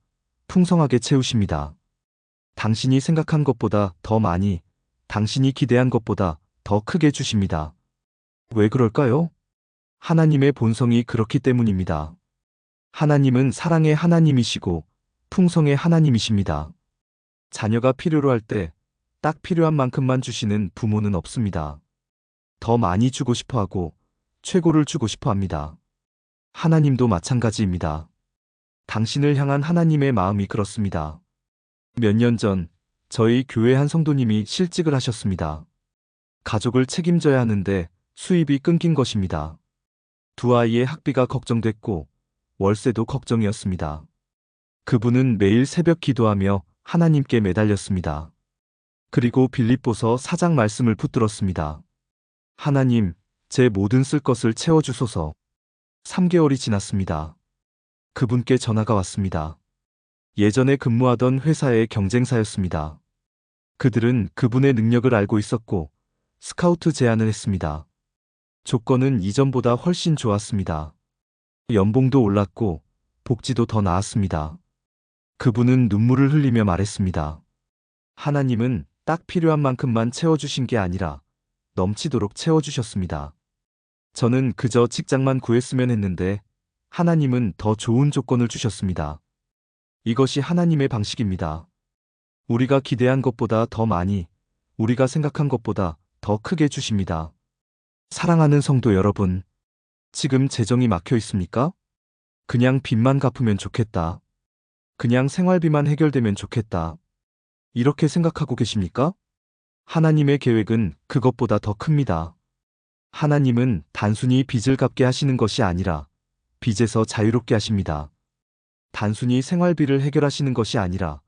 풍성하게 채우십니다. 당신이 생각한 것보다 더 많이, 당신이 기대한 것보다 더 크게 주십니다. 왜 그럴까요? 하나님의 본성이 그렇기 때문입니다. 하나님은 사랑의 하나님이시고 풍성의 하나님이십니다. 자녀가 필요로 할 때 딱 필요한 만큼만 주시는 부모는 없습니다. 더 많이 주고 싶어 하고 최고를 주고 싶어 합니다. 하나님도 마찬가지입니다. 당신을 향한 하나님의 마음이 그렇습니다. 몇 년 전 저희 교회 한 성도님이 실직을 하셨습니다. 가족을 책임져야 하는데 수입이 끊긴 것입니다. 두 아이의 학비가 걱정됐고 월세도 걱정이었습니다. 그분은 매일 새벽 기도하며 하나님께 매달렸습니다. 그리고 빌립보서 4장 말씀을 붙들었습니다. 하나님, 제 모든 쓸 것을 채워주소서. 3개월이 지났습니다. 그분께 전화가 왔습니다. 예전에 근무하던 회사의 경쟁사였습니다. 그들은 그분의 능력을 알고 있었고 스카우트 제안을 했습니다. 조건은 이전보다 훨씬 좋았습니다. 연봉도 올랐고 복지도 더 나았습니다. 그분은 눈물을 흘리며 말했습니다. 하나님은 딱 필요한 만큼만 채워주신 게 아니라 넘치도록 채워주셨습니다. 저는 그저 직장만 구했으면 했는데 하나님은 더 좋은 조건을 주셨습니다. 이것이 하나님의 방식입니다. 우리가 기대한 것보다 더 많이, 우리가 생각한 것보다 더 크게 주십니다. 사랑하는 성도 여러분, 지금 재정이 막혀 있습니까? 그냥 빚만 갚으면 좋겠다. 그냥 생활비만 해결되면 좋겠다. 이렇게 생각하고 계십니까? 하나님의 계획은 그것보다 더 큽니다. 하나님은 단순히 빚을 갚게 하시는 것이 아니라 빚에서 자유롭게 하십니다. 단순히 생활비를 해결하시는 것이 아니라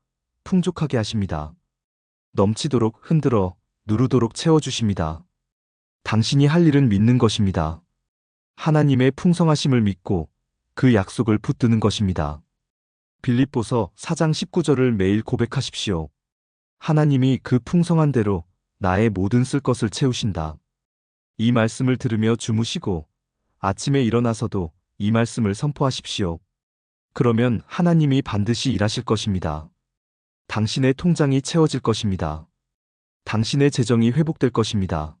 풍족하게 하십니다. 넘치도록 흔들어 누르도록 채워주십니다. 당신이 할 일은 믿는 것입니다. 하나님의 풍성하심을 믿고 그 약속을 붙드는 것입니다. 빌립보서 4장 19절을 매일 고백하십시오. 하나님이 그 풍성한 대로 나의 모든 쓸 것을 채우신다. 이 말씀을 들으며 주무시고 아침에 일어나서도 이 말씀을 선포하십시오. 그러면 하나님이 반드시 일하실 것입니다. 당신의 통장이 채워질 것입니다. 당신의 재정이 회복될 것입니다.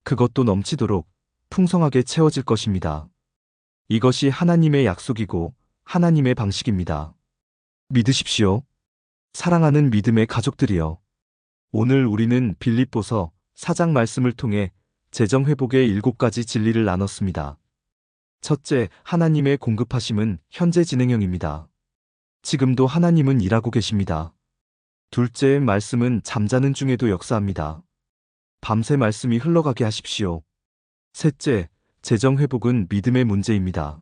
그것도 넘치도록 풍성하게 채워질 것입니다. 이것이 하나님의 약속이고 하나님의 방식입니다. 믿으십시오. 사랑하는 믿음의 가족들이여. 오늘 우리는 빌립보서 4장 말씀을 통해 재정 회복의 7가지 진리를 나눴습니다. 첫째, 하나님의 공급하심은 현재 진행형입니다. 지금도 하나님은 일하고 계십니다. 둘째, 말씀은 잠자는 중에도 역사합니다. 밤새 말씀이 흘러가게 하십시오. 셋째, 재정 회복은 믿음의 문제입니다.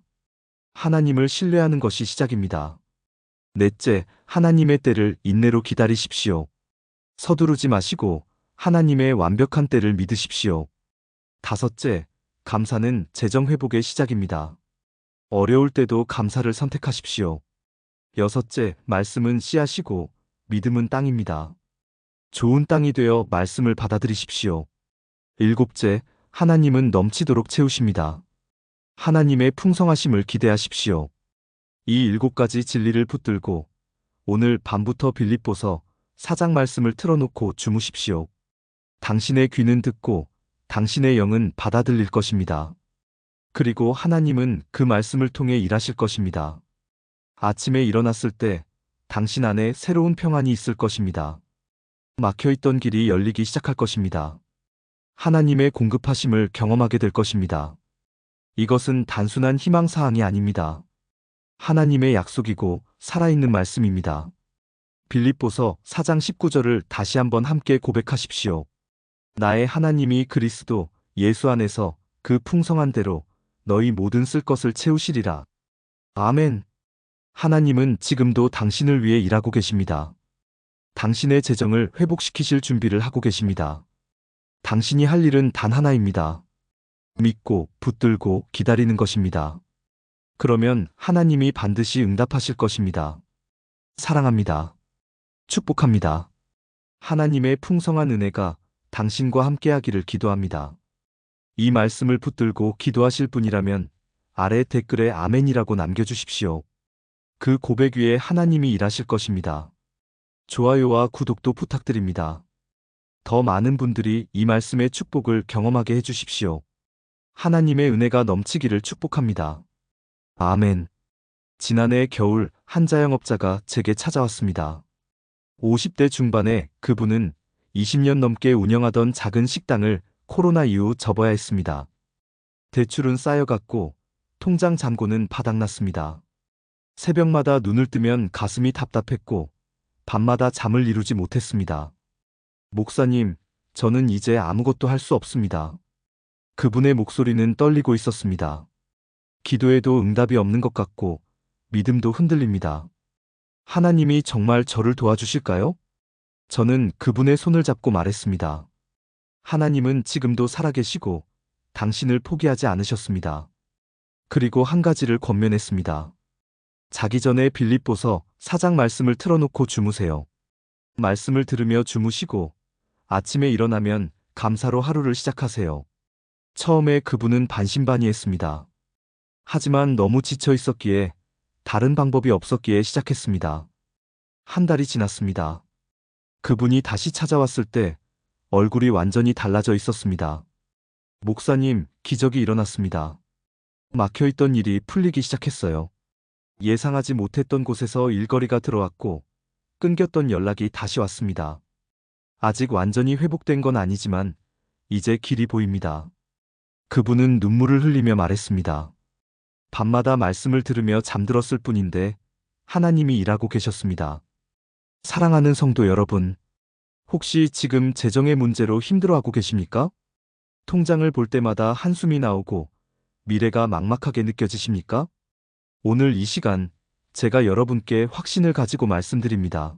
하나님을 신뢰하는 것이 시작입니다. 넷째, 하나님의 때를 인내로 기다리십시오. 서두르지 마시고 하나님의 완벽한 때를 믿으십시오. 다섯째, 감사는 재정 회복의 시작입니다. 어려울 때도 감사를 선택하십시오. 여섯째, 말씀은 씨앗이고 믿음은 땅입니다. 좋은 땅이 되어 말씀을 받아들이십시오. 일곱째, 하나님은 넘치도록 채우십니다. 하나님의 풍성하심을 기대하십시오. 이 7가지 진리를 붙들고 오늘 밤부터 빌립보서 4장 말씀을 틀어놓고 주무십시오. 당신의 귀는 듣고 당신의 영은 받아들일 것입니다. 그리고 하나님은 그 말씀을 통해 일하실 것입니다. 아침에 일어났을 때 당신 안에 새로운 평안이 있을 것입니다. 막혀있던 길이 열리기 시작할 것입니다. 하나님의 공급하심을 경험하게 될 것입니다. 이것은 단순한 희망사항이 아닙니다. 하나님의 약속이고 살아있는 말씀입니다. 빌립보서 4장 19절을 다시 한번 함께 고백하십시오. 나의 하나님이 그리스도 예수 안에서 그 풍성한 대로 너희 모든 쓸 것을 채우시리라. 아멘. 하나님은 지금도 당신을 위해 일하고 계십니다. 당신의 재정을 회복시키실 준비를 하고 계십니다. 당신이 할 일은 단 하나입니다. 믿고 붙들고 기다리는 것입니다. 그러면 하나님이 반드시 응답하실 것입니다. 사랑합니다. 축복합니다. 하나님의 풍성한 은혜가 당신과 함께하기를 기도합니다. 이 말씀을 붙들고 기도하실 분이라면 아래 댓글에 아멘이라고 남겨주십시오. 그 고백 위에 하나님이 일하실 것입니다. 좋아요와 구독도 부탁드립니다. 더 많은 분들이 이 말씀의 축복을 경험하게 해주십시오. 하나님의 은혜가 넘치기를 축복합니다. 아멘. 지난해 겨울 한 자영업자가 제게 찾아왔습니다. 50대 중반에 그분은 20년 넘게 운영하던 작은 식당을 코로나 이후 접어야 했습니다. 대출은 쌓여갔고 통장 잔고는 바닥났습니다. 새벽마다 눈을 뜨면 가슴이 답답했고 밤마다 잠을 이루지 못했습니다. 목사님, 저는 이제 아무것도 할 수 없습니다. 그분의 목소리는 떨리고 있었습니다. 기도해도 응답이 없는 것 같고 믿음도 흔들립니다. 하나님이 정말 저를 도와주실까요? 저는 그분의 손을 잡고 말했습니다. 하나님은 지금도 살아계시고 당신을 포기하지 않으셨습니다. 그리고 한 가지를 권면했습니다. 자기 전에 빌립보서 4장 말씀을 틀어놓고 주무세요. 말씀을 들으며 주무시고 아침에 일어나면 감사로 하루를 시작하세요. 처음에 그분은 반신반의했습니다. 하지만 너무 지쳐 있었기에 다른 방법이 없었기에 시작했습니다. 한 달이 지났습니다. 그분이 다시 찾아왔을 때 얼굴이 완전히 달라져 있었습니다. 목사님, 기적이 일어났습니다. 막혀있던 일이 풀리기 시작했어요. 예상하지 못했던 곳에서 일거리가 들어왔고 끊겼던 연락이 다시 왔습니다. 아직 완전히 회복된 건 아니지만 이제 길이 보입니다. 그분은 눈물을 흘리며 말했습니다. 밤마다 말씀을 들으며 잠들었을 뿐인데 하나님이 일하고 계셨습니다. 사랑하는 성도 여러분, 혹시 지금 재정의 문제로 힘들어하고 계십니까? 통장을 볼 때마다 한숨이 나오고 미래가 막막하게 느껴지십니까? 오늘 이 시간 제가 여러분께 확신을 가지고 말씀드립니다.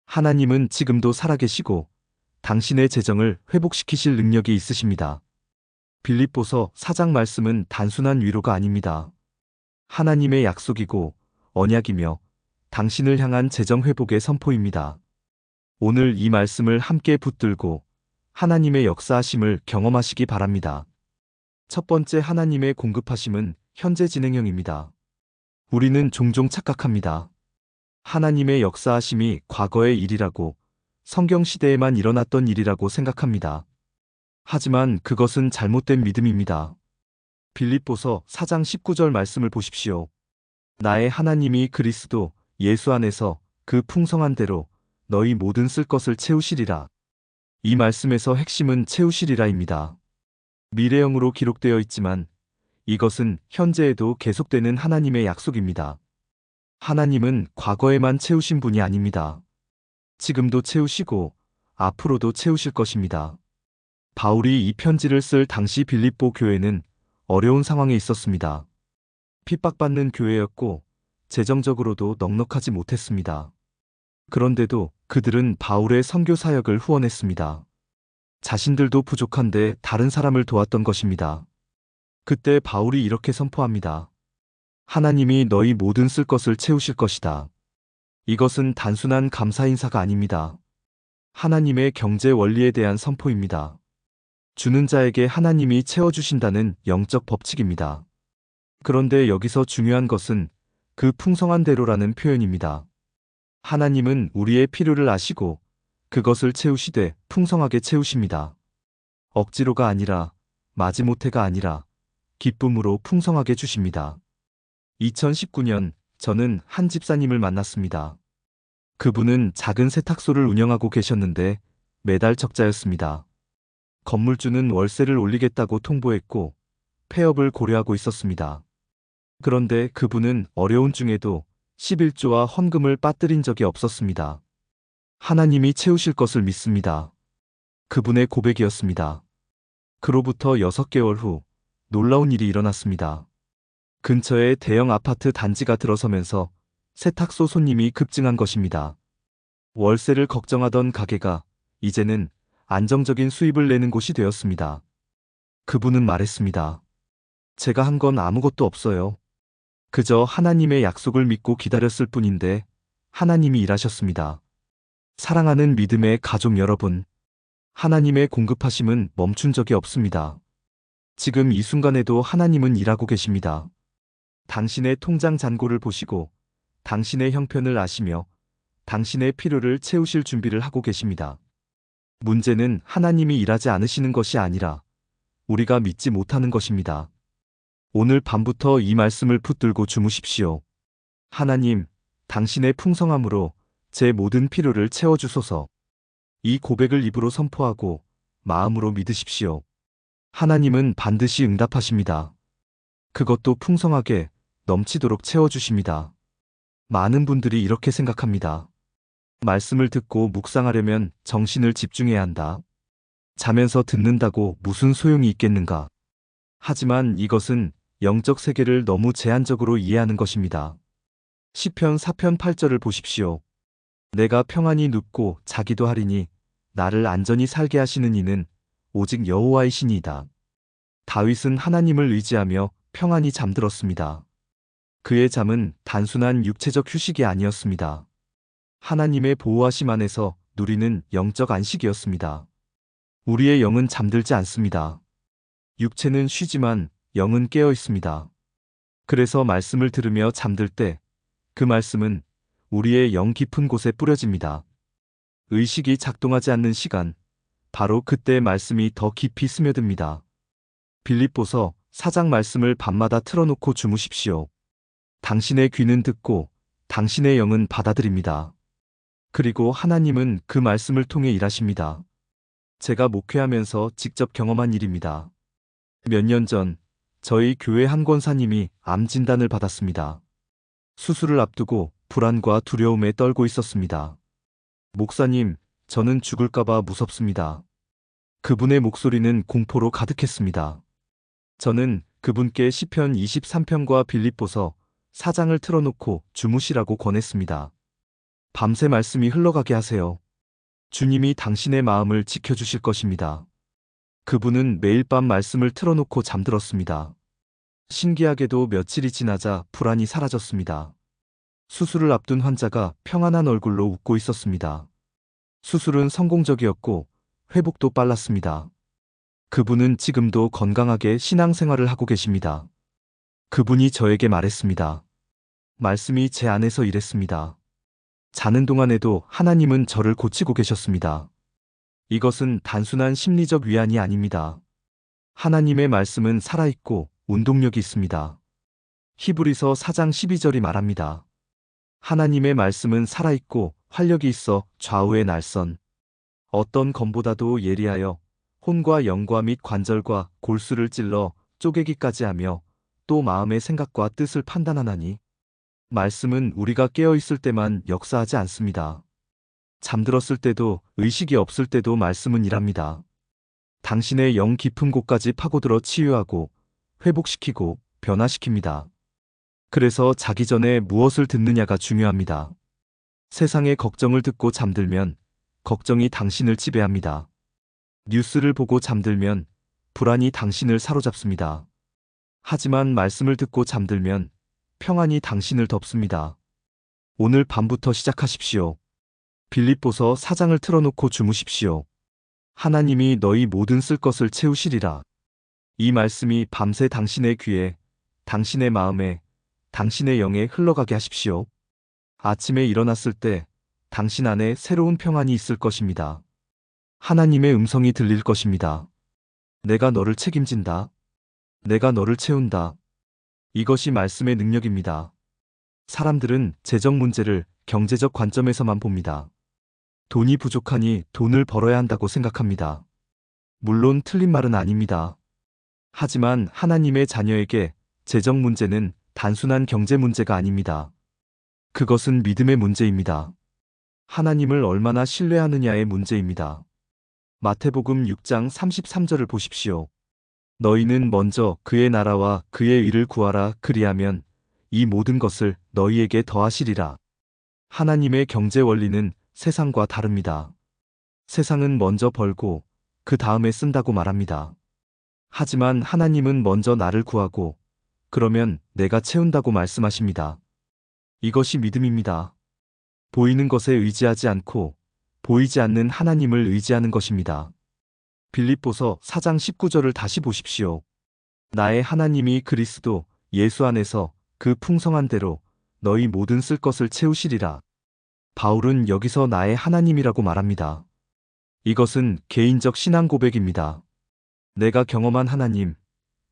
하나님은 지금도 살아계시고 당신의 재정을 회복시키실 능력이 있으십니다. 빌립보서 4장 말씀은 단순한 위로가 아닙니다. 하나님의 약속이고 언약이며 당신을 향한 재정 회복의 선포입니다. 오늘 이 말씀을 함께 붙들고 하나님의 역사하심을 경험하시기 바랍니다. 첫 번째, 하나님의 공급하심은 현재 진행형입니다. 우리는 종종 착각합니다. 하나님의 역사하심이 과거의 일이라고, 성경 시대에만 일어났던 일이라고 생각합니다. 하지만 그것은 잘못된 믿음입니다. 빌립보서 4장 19절 말씀을 보십시오. 나의 하나님이 그리스도 예수 안에서 그 풍성한 대로 너희 모든 쓸 것을 채우시리라. 이 말씀에서 핵심은 채우시리라입니다. 미래형으로 기록되어 있지만 이것은 현재에도 계속되는 하나님의 약속입니다. 하나님은 과거에만 채우신 분이 아닙니다. 지금도 채우시고 앞으로도 채우실 것입니다. 바울이 이 편지를 쓸 당시 빌립보 교회는 어려운 상황에 있었습니다. 핍박받는 교회였고 재정적으로도 넉넉하지 못했습니다. 그런데도 그들은 바울의 선교 사역을 후원했습니다. 자신들도 부족한데 다른 사람을 도왔던 것입니다. 그때 바울이 이렇게 선포합니다. 하나님이 너희 모든 쓸 것을 채우실 것이다. 이것은 단순한 감사 인사가 아닙니다. 하나님의 경제 원리에 대한 선포입니다. 주는 자에게 하나님이 채워주신다는 영적 법칙입니다. 그런데 여기서 중요한 것은 그 풍성한 대로라는 표현입니다. 하나님은 우리의 필요를 아시고 그것을 채우시되 풍성하게 채우십니다. 억지로가 아니라 마지못해가 아니라 기쁨으로 풍성하게 주십니다. 2019년 저는 한 집사님을 만났습니다. 그분은 작은 세탁소를 운영하고 계셨는데 매달 적자였습니다. 건물주는 월세를 올리겠다고 통보했고 폐업을 고려하고 있었습니다. 그런데 그분은 어려운 중에도 11조와 헌금을 빠뜨린 적이 없었습니다. 하나님이 채우실 것을 믿습니다. 그분의 고백이었습니다. 그로부터 6개월 후 놀라운 일이 일어났습니다. 근처에 대형 아파트 단지가 들어서면서 세탁소 손님이 급증한 것입니다. 월세를 걱정하던 가게가 이제는 안정적인 수입을 내는 곳이 되었습니다. 그분은 말했습니다. 제가 한 건 아무것도 없어요. 그저 하나님의 약속을 믿고 기다렸을 뿐인데 하나님이 일하셨습니다. 사랑하는 믿음의 가족 여러분, 하나님의 공급하심은 멈춘 적이 없습니다. 지금 이 순간에도 하나님은 일하고 계십니다. 당신의 통장 잔고를 보시고 당신의 형편을 아시며 당신의 필요를 채우실 준비를 하고 계십니다. 문제는 하나님이 일하지 않으시는 것이 아니라 우리가 믿지 못하는 것입니다. 오늘 밤부터 이 말씀을 붙들고 주무십시오. 하나님, 당신의 풍성함으로 제 모든 필요를 채워주소서. 이 고백을 입으로 선포하고 마음으로 믿으십시오. 하나님은 반드시 응답하십니다. 그것도 풍성하게 넘치도록 채워주십니다. 많은 분들이 이렇게 생각합니다. 말씀을 듣고 묵상하려면 정신을 집중해야 한다. 자면서 듣는다고 무슨 소용이 있겠는가? 하지만 이것은 영적 세계를 너무 제한적으로 이해하는 것입니다. 시편 4편 8절을 보십시오. 내가 평안히 눕고 자기도 하리니 나를 안전히 살게 하시는 이는 오직 여호와이시니이다. 다윗은 하나님을 의지하며 평안히 잠들었습니다. 그의 잠은 단순한 육체적 휴식이 아니었습니다. 하나님의 보호하심 안에서 누리는 영적 안식이었습니다. 우리의 영은 잠들지 않습니다. 육체는 쉬지만 영은 깨어 있습니다. 그래서 말씀을 들으며 잠들 때 그 말씀은 우리의 영 깊은 곳에 뿌려집니다. 의식이 작동하지 않는 시간, 바로 그때 말씀이 더 깊이 스며듭니다. 빌립보서 4장 말씀을 밤마다 틀어놓고 주무십시오. 당신의 귀는 듣고 당신의 영은 받아들입니다. 그리고 하나님은 그 말씀을 통해 일하십니다. 제가 목회하면서 직접 경험한 일입니다. 몇 년 전 저희 교회 한 권사님이 암 진단을 받았습니다. 수술을 앞두고 불안과 두려움에 떨고 있었습니다. 목사님, 저는 죽을까봐 무섭습니다. 그분의 목소리는 공포로 가득했습니다. 저는 그분께 시편 23편과 빌립보서 4장을 틀어놓고 주무시라고 권했습니다. 밤새 말씀이 흘러가게 하세요. 주님이 당신의 마음을 지켜주실 것입니다. 그분은 매일 밤 말씀을 틀어놓고 잠들었습니다. 신기하게도 며칠이 지나자 불안이 사라졌습니다. 수술을 앞둔 환자가 평안한 얼굴로 웃고 있었습니다. 수술은 성공적이었고 회복도 빨랐습니다. 그분은 지금도 건강하게 신앙생활을 하고 계십니다. 그분이 저에게 말했습니다. 말씀이 제 안에서 일했습니다. 자는 동안에도 하나님은 저를 고치고 계셨습니다. 이것은 단순한 심리적 위안이 아닙니다. 하나님의 말씀은 살아있고 운동력이 있습니다. 히브리서 4장 12절이 말합니다. 하나님의 말씀은 살아있고 활력이 있어 좌우의 날선 어떤 검보다도 예리하여 혼과 영과 및 관절과 골수를 찔러 쪼개기까지 하며 또 마음의 생각과 뜻을 판단하나니 말씀은 우리가 깨어 있을 때만 역사하지 않습니다. 잠들었을 때도 의식이 없을 때도 말씀은 일합니다. 당신의 영 깊은 곳까지 파고들어 치유하고 회복시키고 변화시킵니다. 그래서 자기 전에 무엇을 듣느냐가 중요합니다. 세상의 걱정을 듣고 잠들면 걱정이 당신을 지배합니다. 뉴스를 보고 잠들면 불안이 당신을 사로잡습니다. 하지만 말씀을 듣고 잠들면 평안이 당신을 덮습니다. 오늘 밤부터 시작하십시오. 빌립보서 4장을 틀어놓고 주무십시오. 하나님이 너희 모든 쓸 것을 채우시리라. 이 말씀이 밤새 당신의 귀에, 당신의 마음에, 당신의 영에 흘러가게 하십시오. 아침에 일어났을 때 당신 안에 새로운 평안이 있을 것입니다. 하나님의 음성이 들릴 것입니다. 내가 너를 책임진다. 내가 너를 채운다. 이것이 말씀의 능력입니다. 사람들은 재정 문제를 경제적 관점에서만 봅니다. 돈이 부족하니 돈을 벌어야 한다고 생각합니다. 물론 틀린 말은 아닙니다. 하지만 하나님의 자녀에게 재정 문제는 단순한 경제 문제가 아닙니다. 그것은 믿음의 문제입니다. 하나님을 얼마나 신뢰하느냐의 문제입니다. 마태복음 6장 33절을 보십시오. 너희는 먼저 그의 나라와 그의 의를 구하라. 그리하면 이 모든 것을 너희에게 더하시리라. 하나님의 경제 원리는 세상과 다릅니다. 세상은 먼저 벌고 그 다음에 쓴다고 말합니다. 하지만 하나님은 먼저 나를 구하고 그러면 내가 채운다고 말씀하십니다. 이것이 믿음입니다. 보이는 것에 의지하지 않고 보이지 않는 하나님을 의지하는 것입니다. 빌립보서 4장 19절을 다시 보십시오. 나의 하나님이 그리스도 예수 안에서 그 풍성한 대로 너희 모든 쓸 것을 채우시리라. 바울은 여기서 나의 하나님이라고 말합니다. 이것은 개인적 신앙 고백입니다. 내가 경험한 하나님,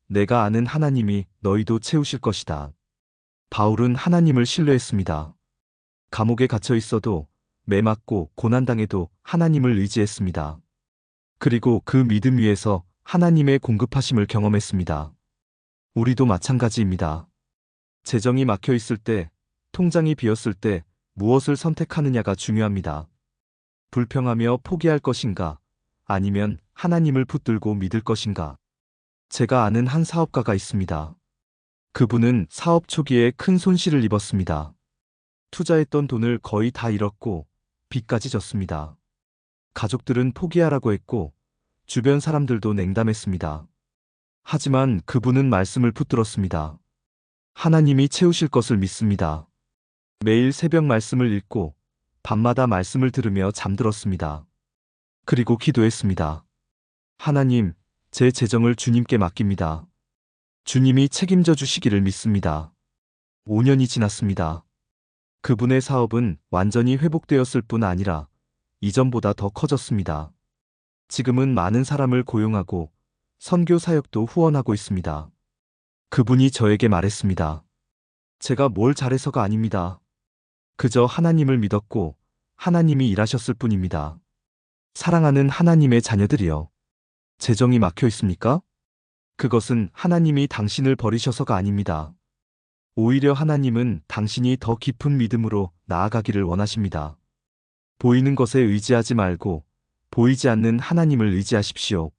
내가 아는 하나님이 너희도 채우실 것이다. 바울은 하나님을 신뢰했습니다. 감옥에 갇혀 있어도 매 맞고 고난당해도 하나님을 의지했습니다. 그리고 그 믿음 위에서 하나님의 공급하심을 경험했습니다. 우리도 마찬가지입니다. 재정이 막혀 있을 때, 통장이 비었을 때 무엇을 선택하느냐가 중요합니다. 불평하며 포기할 것인가, 아니면 하나님을 붙들고 믿을 것인가. 제가 아는 한 사업가가 있습니다. 그분은 사업 초기에 큰 손실을 입었습니다. 투자했던 돈을 거의 다 잃었고 빚까지 졌습니다. 가족들은 포기하라고 했고 주변 사람들도 냉담했습니다. 하지만 그분은 말씀을 붙들었습니다. 하나님이 채우실 것을 믿습니다. 매일 새벽 말씀을 읽고 밤마다 말씀을 들으며 잠들었습니다. 그리고 기도했습니다. 하나님, 제 재정을 주님께 맡깁니다. 주님이 책임져 주시기를 믿습니다. 5년이 지났습니다. 그분의 사업은 완전히 회복되었을 뿐 아니라 이전보다 더 커졌습니다. 지금은 많은 사람을 고용하고 선교 사역도 후원하고 있습니다. 그분이 저에게 말했습니다. 제가 뭘 잘해서가 아닙니다. 그저 하나님을 믿었고 하나님이 일하셨을 뿐입니다. 사랑하는 하나님의 자녀들이여. 재정이 막혀 있습니까? 그것은 하나님이 당신을 버리셔서가 아닙니다. 오히려 하나님은 당신이 더 깊은 믿음으로 나아가기를 원하십니다. 보이는 것에 의지하지 말고 보이지 않는 하나님을 의지하십시오.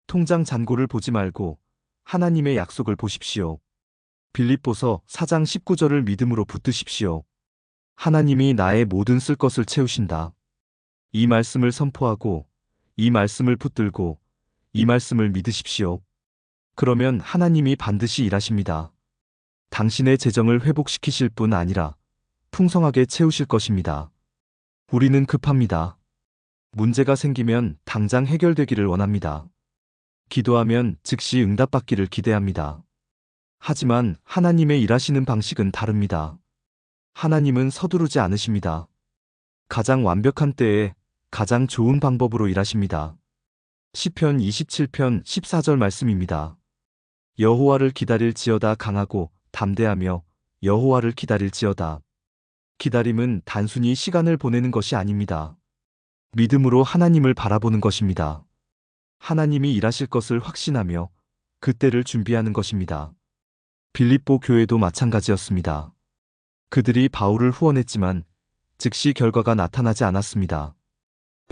통장 잔고를 보지 말고 하나님의 약속을 보십시오. 빌립보서 4장 19절을 믿음으로 붙드십시오. 하나님이 나의 모든 쓸 것을 채우신다. 이 말씀을 선포하고 이 말씀을 붙들고 이 말씀을 믿으십시오. 그러면 하나님이 반드시 일하십니다. 당신의 재정을 회복시키실 뿐 아니라 풍성하게 채우실 것입니다. 우리는 급합니다. 문제가 생기면 당장 해결되기를 원합니다. 기도하면 즉시 응답받기를 기대합니다. 하지만 하나님의 일하시는 방식은 다릅니다. 하나님은 서두르지 않으십니다. 가장 완벽한 때에 가장 좋은 방법으로 일하십니다. 시편 27편 14절 말씀입니다. 여호와를 기다릴지어다. 강하고 담대하며 여호와를 기다릴지어다. 기다림은 단순히 시간을 보내는 것이 아닙니다. 믿음으로 하나님을 바라보는 것입니다. 하나님이 일하실 것을 확신하며 그때를 준비하는 것입니다. 빌립보 교회도 마찬가지였습니다. 그들이 바울을 후원했지만 즉시 결과가 나타나지 않았습니다.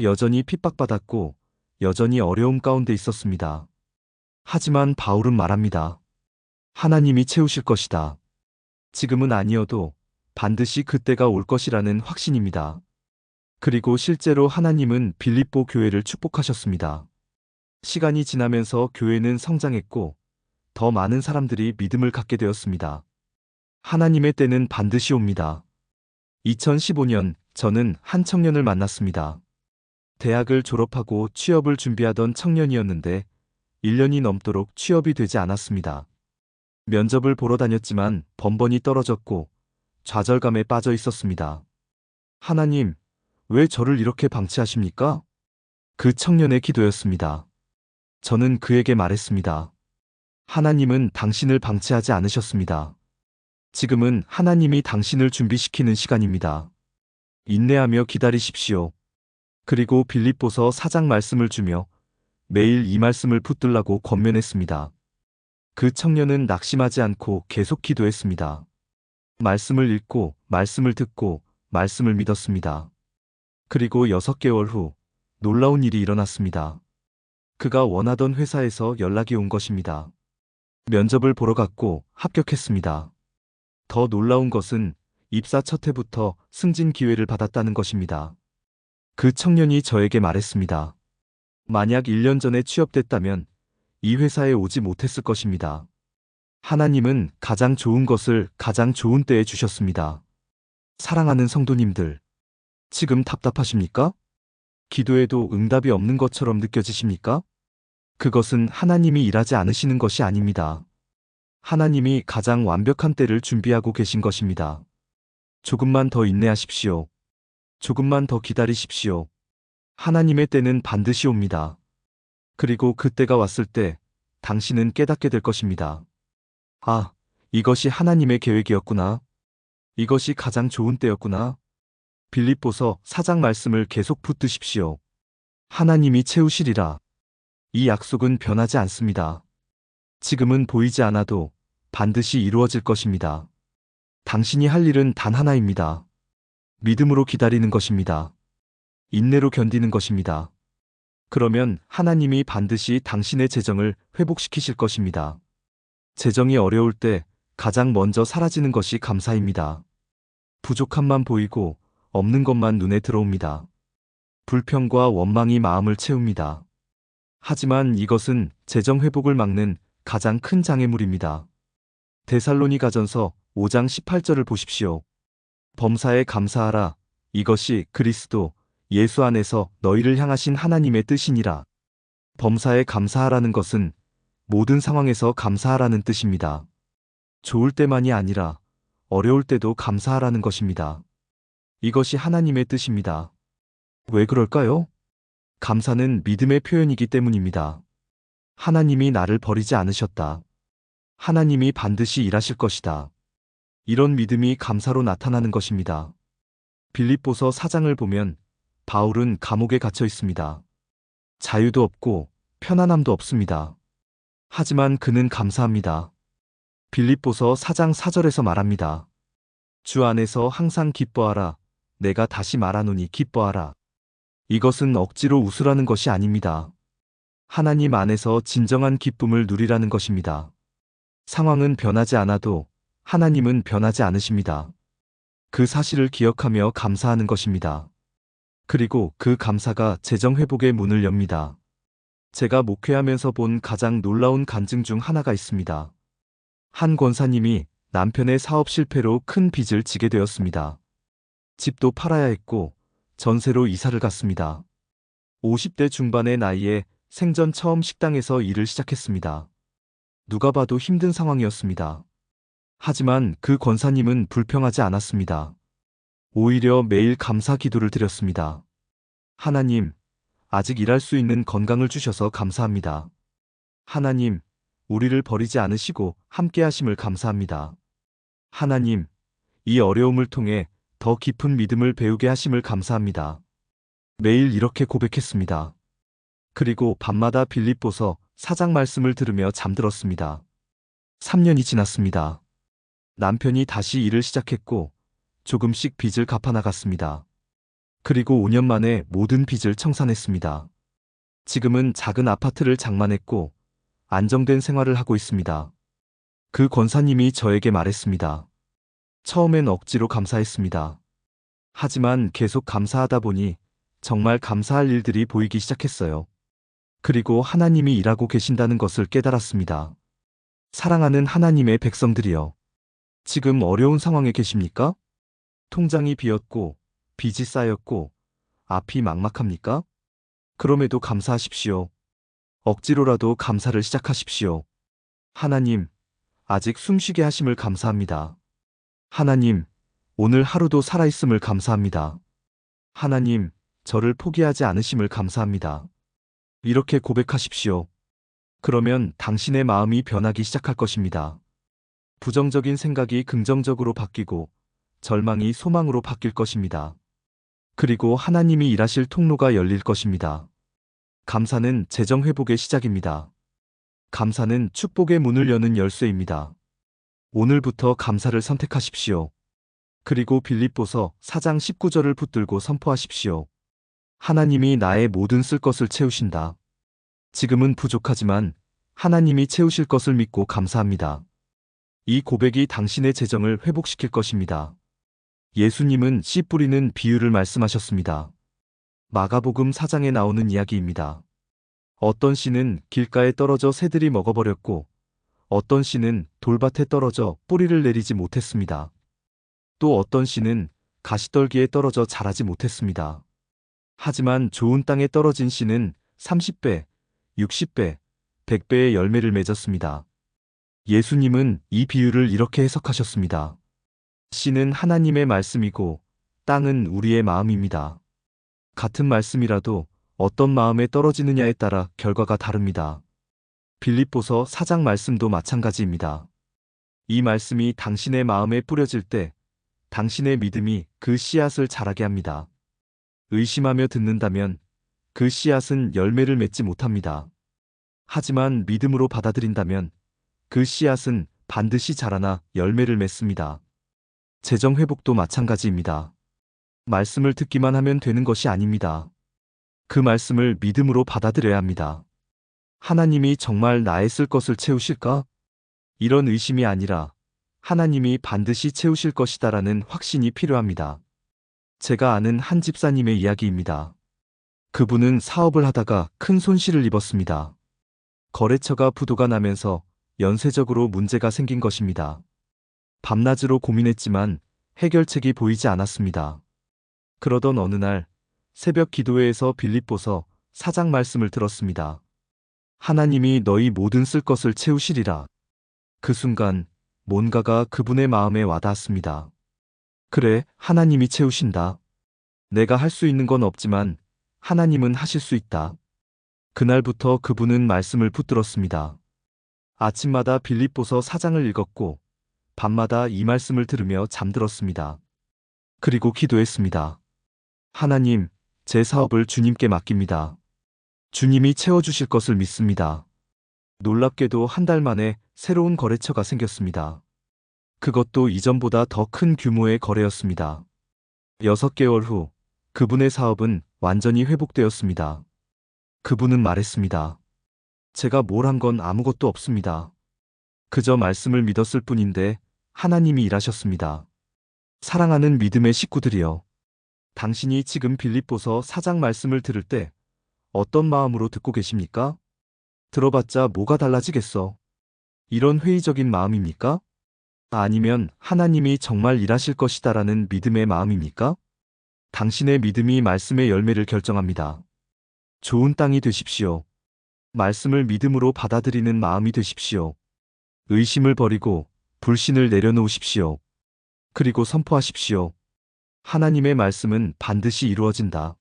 여전히 핍박받았고 여전히 어려움 가운데 있었습니다. 하지만 바울은 말합니다. 하나님이 채우실 것이다. 지금은 아니어도 반드시 그때가 올 것이라는 확신입니다. 그리고 실제로 하나님은 빌립보 교회를 축복하셨습니다. 시간이 지나면서 교회는 성장했고 더 많은 사람들이 믿음을 갖게 되었습니다. 하나님의 때는 반드시 옵니다. 2015년 저는 한 청년을 만났습니다. 대학을 졸업하고 취업을 준비하던 청년이었는데 1년이 넘도록 취업이 되지 않았습니다. 면접을 보러 다녔지만 번번이 떨어졌고 좌절감에 빠져 있었습니다. 하나님, 왜 저를 이렇게 방치하십니까? 그 청년의 기도였습니다. 저는 그에게 말했습니다. 하나님은 당신을 방치하지 않으셨습니다. 지금은 하나님이 당신을 준비시키는 시간입니다. 인내하며 기다리십시오. 그리고 빌립보서 4장 말씀을 주며 매일 이 말씀을 붙들라고 권면했습니다. 그 청년은 낙심하지 않고 계속 기도했습니다. 말씀을 읽고 말씀을 듣고 말씀을 믿었습니다. 그리고 6개월 후 놀라운 일이 일어났습니다. 그가 원하던 회사에서 연락이 온 것입니다. 면접을 보러 갔고 합격했습니다. 더 놀라운 것은 입사 첫 해부터 승진 기회를 받았다는 것입니다. 그 청년이 저에게 말했습니다. 만약 1년 전에 취업됐다면 이 회사에 오지 못했을 것입니다. 하나님은 가장 좋은 것을 가장 좋은 때에 주셨습니다. 사랑하는 성도님들, 지금 답답하십니까? 기도해도 응답이 없는 것처럼 느껴지십니까? 그것은 하나님이 일하지 않으시는 것이 아닙니다. 하나님이 가장 완벽한 때를 준비하고 계신 것입니다. 조금만 더 인내하십시오. 조금만 더 기다리십시오. 하나님의 때는 반드시 옵니다. 그리고 그 때가 왔을 때 당신은 깨닫게 될 것입니다. 아, 이것이 하나님의 계획이었구나. 이것이 가장 좋은 때였구나. 빌립보서 4장 말씀을 계속 붙드십시오. 하나님이 채우시리라. 이 약속은 변하지 않습니다. 지금은 보이지 않아도 반드시 이루어질 것입니다. 당신이 할 일은 단 하나입니다. 믿음으로 기다리는 것입니다. 인내로 견디는 것입니다. 그러면 하나님이 반드시 당신의 재정을 회복시키실 것입니다. 재정이 어려울 때 가장 먼저 사라지는 것이 감사입니다. 부족함만 보이고 없는 것만 눈에 들어옵니다. 불평과 원망이 마음을 채웁니다. 하지만 이것은 재정 회복을 막는 가장 큰 장애물입니다. 데살로니가전서 5장 18절을 보십시오. 범사에 감사하라. 이것이 그리스도 예수 안에서 너희를 향하신 하나님의 뜻이니라. 범사에 감사하라는 것은 모든 상황에서 감사하라는 뜻입니다. 좋을 때만이 아니라 어려울 때도 감사하라는 것입니다. 이것이 하나님의 뜻입니다. 왜 그럴까요? 감사는 믿음의 표현이기 때문입니다. 하나님이 나를 버리지 않으셨다. 하나님이 반드시 일하실 것이다. 이런 믿음이 감사로 나타나는 것입니다. 빌립보서 4장을 보면 바울은 감옥에 갇혀 있습니다. 자유도 없고 편안함도 없습니다. 하지만 그는 감사합니다. 빌립보서 4장 4절에서 말합니다. 주 안에서 항상 기뻐하라. 내가 다시 말하노니 기뻐하라. 이것은 억지로 웃으라는 것이 아닙니다. 하나님 안에서 진정한 기쁨을 누리라는 것입니다. 상황은 변하지 않아도 하나님은 변하지 않으십니다. 그 사실을 기억하며 감사하는 것입니다. 그리고 그 감사가 재정 회복의 문을 엽니다. 제가 목회하면서 본 가장 놀라운 간증 중 하나가 있습니다. 한 권사님이 남편의 사업 실패로 큰 빚을 지게 되었습니다. 집도 팔아야 했고 전세로 이사를 갔습니다. 50대 중반의 나이에 생전 처음 식당에서 일을 시작했습니다. 누가 봐도 힘든 상황이었습니다. 하지만 그 권사님은 불평하지 않았습니다. 오히려 매일 감사 기도를 드렸습니다. 하나님, 아직 일할 수 있는 건강을 주셔서 감사합니다. 하나님, 우리를 버리지 않으시고 함께 하심을 감사합니다. 하나님, 이 어려움을 통해 더 깊은 믿음을 배우게 하심을 감사합니다. 매일 이렇게 고백했습니다. 그리고 밤마다 빌립보서 4장 말씀을 들으며 잠들었습니다. 3년이 지났습니다. 남편이 다시 일을 시작했고 조금씩 빚을 갚아나갔습니다. 그리고 5년 만에 모든 빚을 청산했습니다. 지금은 작은 아파트를 장만했고 안정된 생활을 하고 있습니다. 그 권사님이 저에게 말했습니다. 처음엔 억지로 감사했습니다. 하지만 계속 감사하다 보니 정말 감사할 일들이 보이기 시작했어요. 그리고 하나님이 일하고 계신다는 것을 깨달았습니다. 사랑하는 하나님의 백성들이여. 지금 어려운 상황에 계십니까? 통장이 비었고 빚이 쌓였고 앞이 막막합니까? 그럼에도 감사하십시오. 억지로라도 감사를 시작하십시오. 하나님, 아직 숨쉬게 하심을 감사합니다. 하나님, 오늘 하루도 살아있음을 감사합니다. 하나님, 저를 포기하지 않으심을 감사합니다. 이렇게 고백하십시오. 그러면 당신의 마음이 변하기 시작할 것입니다. 부정적인 생각이 긍정적으로 바뀌고 절망이 소망으로 바뀔 것입니다. 그리고 하나님이 일하실 통로가 열릴 것입니다. 감사는 재정 회복의 시작입니다. 감사는 축복의 문을 여는 열쇠입니다. 오늘부터 감사를 선택하십시오. 그리고 빌립보서 4장 19절을 붙들고 선포하십시오. 하나님이 나의 모든 쓸 것을 채우신다. 지금은 부족하지만 하나님이 채우실 것을 믿고 감사합니다. 이 고백이 당신의 재정을 회복시킬 것입니다. 예수님은 씨 뿌리는 비유를 말씀하셨습니다. 마가복음 4장에 나오는 이야기입니다. 어떤 씨는 길가에 떨어져 새들이 먹어버렸고 어떤 씨는 돌밭에 떨어져 뿌리를 내리지 못했습니다. 또 어떤 씨는 가시떨기에 떨어져 자라지 못했습니다. 하지만 좋은 땅에 떨어진 씨는 30배, 60배, 100배의 열매를 맺었습니다. 예수님은 이 비유를 이렇게 해석하셨습니다. 씨는 하나님의 말씀이고 땅은 우리의 마음입니다. 같은 말씀이라도 어떤 마음에 떨어지느냐에 따라 결과가 다릅니다. 빌립보서 4장 말씀도 마찬가지입니다. 이 말씀이 당신의 마음에 뿌려질 때 당신의 믿음이 그 씨앗을 자라게 합니다. 의심하며 듣는다면 그 씨앗은 열매를 맺지 못합니다. 하지만 믿음으로 받아들인다면 그 씨앗은 반드시 자라나 열매를 맺습니다. 재정 회복도 마찬가지입니다. 말씀을 듣기만 하면 되는 것이 아닙니다. 그 말씀을 믿음으로 받아들여야 합니다. 하나님이 정말 나의 쓸 것을 채우실까? 이런 의심이 아니라 하나님이 반드시 채우실 것이다라는 확신이 필요합니다. 제가 아는 한 집사님의 이야기입니다. 그분은 사업을 하다가 큰 손실을 입었습니다. 거래처가 부도가 나면서 연쇄적으로 문제가 생긴 것입니다. 밤낮으로 고민했지만 해결책이 보이지 않았습니다. 그러던 어느 날 새벽 기도회에서 빌립보서 4장 말씀을 들었습니다. 하나님이 너희 모든 쓸 것을 채우시리라. 그 순간 뭔가가 그분의 마음에 와닿았습니다. 그래, 하나님이 채우신다. 내가 할 수 있는 건 없지만 하나님은 하실 수 있다. 그날부터 그분은 말씀을 붙들었습니다. 아침마다 빌립보서 4장을 읽었고 밤마다 이 말씀을 들으며 잠들었습니다. 그리고 기도했습니다. 하나님, 제 사업을 주님께 맡깁니다. 주님이 채워주실 것을 믿습니다. 놀랍게도 한 달 만에 새로운 거래처가 생겼습니다. 그것도 이전보다 더 큰 규모의 거래였습니다. 6개월 후 그분의 사업은 완전히 회복되었습니다. 그분은 말했습니다. 제가 뭘 한 건 아무것도 없습니다. 그저 말씀을 믿었을 뿐인데 하나님이 일하셨습니다. 사랑하는 믿음의 식구들이여. 당신이 지금 빌립보서 4장 말씀을 들을 때 어떤 마음으로 듣고 계십니까? 들어봤자 뭐가 달라지겠어? 이런 회의적인 마음입니까? 아니면 하나님이 정말 일하실 것이다라는 믿음의 마음입니까? 당신의 믿음이 말씀의 열매를 결정합니다. 좋은 땅이 되십시오. 말씀을 믿음으로 받아들이는 마음이 되십시오. 의심을 버리고 불신을 내려놓으십시오. 그리고 선포하십시오. 하나님의 말씀은 반드시 이루어진다.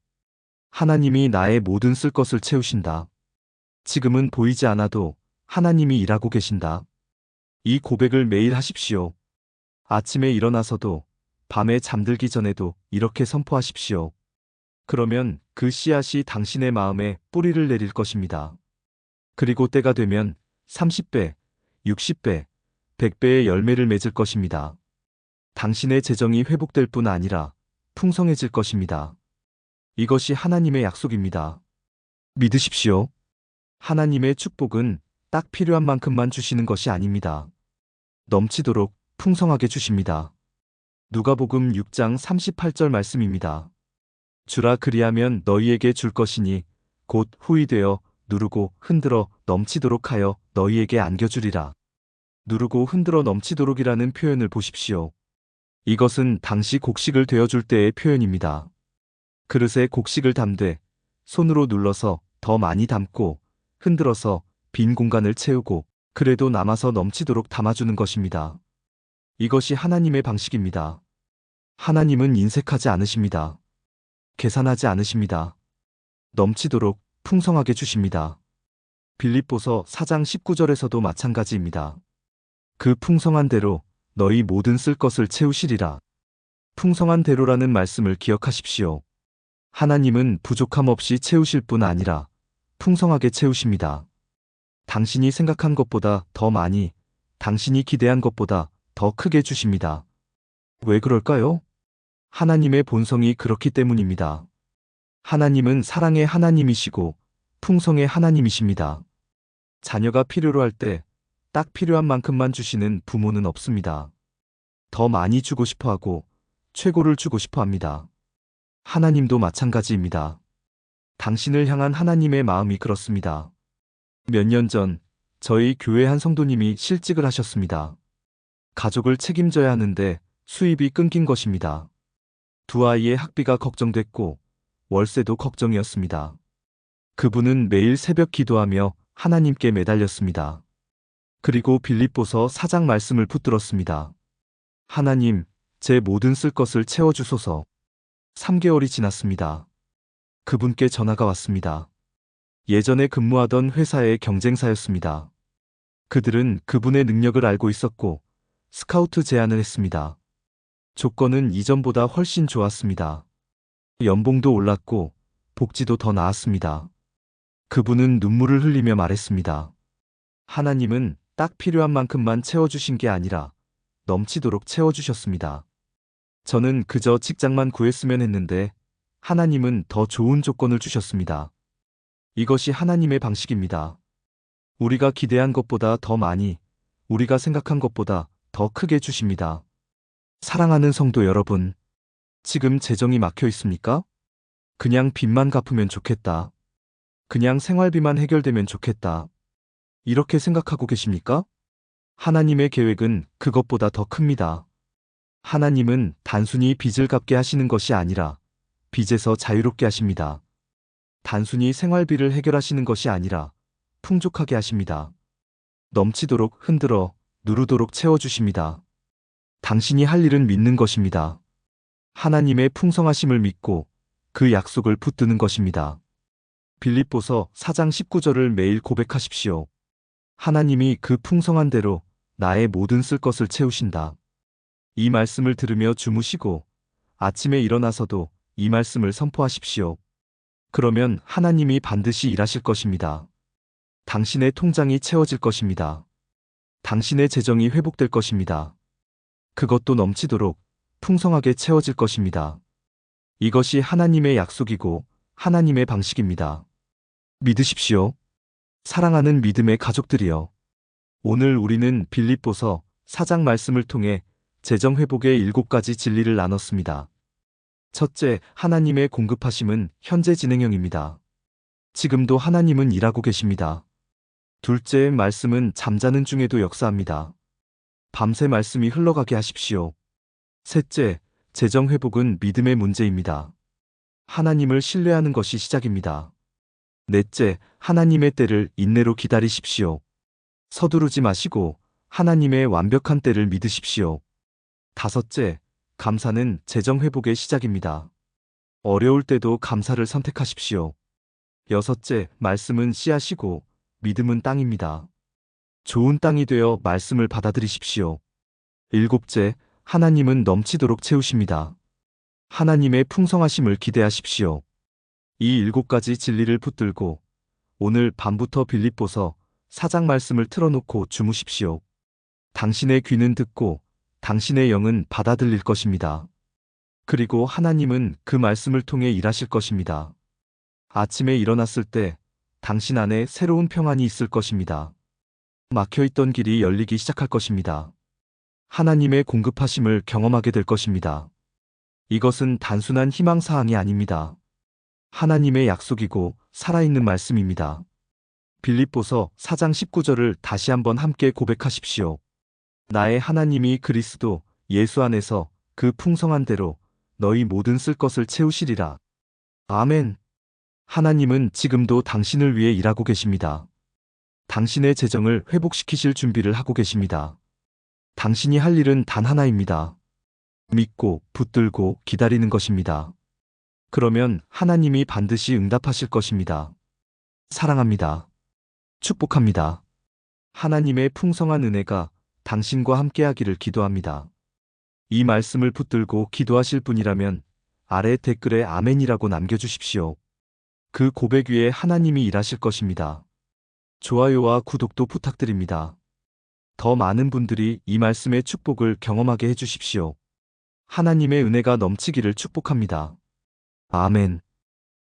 하나님이 나의 모든 쓸 것을 채우신다. 지금은 보이지 않아도 하나님이 일하고 계신다. 이 고백을 매일 하십시오. 아침에 일어나서도 밤에 잠들기 전에도 이렇게 선포하십시오. 그러면 그 씨앗이 당신의 마음에 뿌리를 내릴 것입니다. 그리고 때가 되면 30배, 60배, 100배의 열매를 맺을 것입니다. 당신의 재정이 회복될 뿐 아니라 풍성해질 것입니다. 이것이 하나님의 약속입니다. 믿으십시오. 하나님의 축복은 딱 필요한 만큼만 주시는 것이 아닙니다. 넘치도록 풍성하게 주십니다. 누가복음 6장 38절 말씀입니다. 주라 그리하면 너희에게 줄 것이니 곧 후이 되어 누르고 흔들어 넘치도록 하여 너희에게 안겨주리라. 누르고 흔들어 넘치도록이라는 표현을 보십시오. 이것은 당시 곡식을 되어줄 때의 표현입니다. 그릇에 곡식을 담되 손으로 눌러서 더 많이 담고 흔들어서 빈 공간을 채우고 그래도 남아서 넘치도록 담아주는 것입니다. 이것이 하나님의 방식입니다. 하나님은 인색하지 않으십니다. 계산하지 않으십니다. 넘치도록 풍성하게 주십니다. 빌립보서 4장 19절에서도 마찬가지입니다. 그 풍성한 대로 너희 모든 쓸 것을 채우시리라. 풍성한 대로라는 말씀을 기억하십시오. 하나님은 부족함 없이 채우실 뿐 아니라 풍성하게 채우십니다. 당신이 생각한 것보다 더 많이, 당신이 기대한 것보다 더 크게 주십니다. 왜 그럴까요? 하나님의 본성이 그렇기 때문입니다. 하나님은 사랑의 하나님이시고 풍성의 하나님이십니다. 자녀가 필요로 할 때 딱 필요한 만큼만 주시는 부모는 없습니다. 더 많이 주고 싶어 하고 최고를 주고 싶어 합니다. 하나님도 마찬가지입니다. 당신을 향한 하나님의 마음이 그렇습니다. 몇 년 전 저희 교회 한 성도님이 실직을 하셨습니다. 가족을 책임져야 하는데 수입이 끊긴 것입니다. 두 아이의 학비가 걱정됐고 월세도 걱정이었습니다. 그분은 매일 새벽 기도하며 하나님께 매달렸습니다. 그리고 빌립보서 4장 말씀을 붙들었습니다. 하나님, 제 모든 쓸 것을 채워주소서. 3개월이 지났습니다. 그분께 전화가 왔습니다. 예전에 근무하던 회사의 경쟁사였습니다. 그들은 그분의 능력을 알고 있었고 스카우트 제안을 했습니다. 조건은 이전보다 훨씬 좋았습니다. 연봉도 올랐고 복지도 더 나았습니다. 그분은 눈물을 흘리며 말했습니다. 하나님은 딱 필요한 만큼만 채워주신 게 아니라 넘치도록 채워주셨습니다. 저는 그저 직장만 구했으면 했는데 하나님은 더 좋은 조건을 주셨습니다. 이것이 하나님의 방식입니다. 우리가 기대한 것보다 더 많이, 우리가 생각한 것보다 더 크게 주십니다. 사랑하는 성도 여러분, 지금 재정이 막혀 있습니까? 그냥 빚만 갚으면 좋겠다. 그냥 생활비만 해결되면 좋겠다. 이렇게 생각하고 계십니까? 하나님의 계획은 그것보다 더 큽니다. 하나님은 단순히 빚을 갚게 하시는 것이 아니라 빚에서 자유롭게 하십니다. 단순히 생활비를 해결하시는 것이 아니라 풍족하게 하십니다. 넘치도록 흔들어 누르도록 채워주십니다. 당신이 할 일은 믿는 것입니다. 하나님의 풍성하심을 믿고 그 약속을 붙드는 것입니다. 빌립보서 4장 19절을 매일 고백하십시오. 하나님이 그 풍성한 대로 나의 모든 쓸 것을 채우신다. 이 말씀을 들으며 주무시고 아침에 일어나서도 이 말씀을 선포하십시오. 그러면 하나님이 반드시 일하실 것입니다. 당신의 통장이 채워질 것입니다. 당신의 재정이 회복될 것입니다. 그것도 넘치도록 풍성하게 채워질 것입니다. 이것이 하나님의 약속이고 하나님의 방식입니다. 믿으십시오. 사랑하는 믿음의 가족들이여. 오늘 우리는 빌립보서 4장 말씀을 통해 재정 회복의 7가지 진리를 나눴습니다. 첫째, 하나님의 공급하심은 현재 진행형입니다. 지금도 하나님은 일하고 계십니다. 둘째, 말씀은 잠자는 중에도 역사합니다. 밤새 말씀이 흘러가게 하십시오. 셋째, 재정 회복은 믿음의 문제입니다. 하나님을 신뢰하는 것이 시작입니다. 넷째, 하나님의 때를 인내로 기다리십시오. 서두르지 마시고 하나님의 완벽한 때를 믿으십시오. 다섯째, 감사는 재정 회복의 시작입니다. 어려울 때도 감사를 선택하십시오. 여섯째, 말씀은 씨앗이고 믿음은 땅입니다. 좋은 땅이 되어 말씀을 받아들이십시오. 일곱째, 하나님은 넘치도록 채우십니다. 하나님의 풍성하심을 기대하십시오. 이 7가지 진리를 붙들고 오늘 밤부터 빌립보서 4장 말씀을 틀어놓고 주무십시오. 당신의 귀는 듣고 당신의 영은 받아들일 것입니다. 그리고 하나님은 그 말씀을 통해 일하실 것입니다. 아침에 일어났을 때 당신 안에 새로운 평안이 있을 것입니다. 막혀있던 길이 열리기 시작할 것입니다. 하나님의 공급하심을 경험하게 될 것입니다. 이것은 단순한 희망사항이 아닙니다. 하나님의 약속이고 살아있는 말씀입니다. 빌립보서 4장 19절을 다시 한번 함께 고백하십시오. 나의 하나님이 그리스도 예수 안에서 그 풍성한 대로 너희 모든 쓸 것을 채우시리라. 아멘. 하나님은 지금도 당신을 위해 일하고 계십니다. 당신의 재정을 회복시키실 준비를 하고 계십니다. 당신이 할 일은 단 하나입니다. 믿고 붙들고 기다리는 것입니다. 그러면 하나님이 반드시 응답하실 것입니다. 사랑합니다. 축복합니다. 하나님의 풍성한 은혜가 당신과 함께하기를 기도합니다. 이 말씀을 붙들고 기도하실 분이라면 아래 댓글에 아멘이라고 남겨주십시오. 그 고백 위에 하나님이 일하실 것입니다. 좋아요와 구독도 부탁드립니다. 더 많은 분들이 이 말씀의 축복을 경험하게 해주십시오. 하나님의 은혜가 넘치기를 축복합니다. 아멘.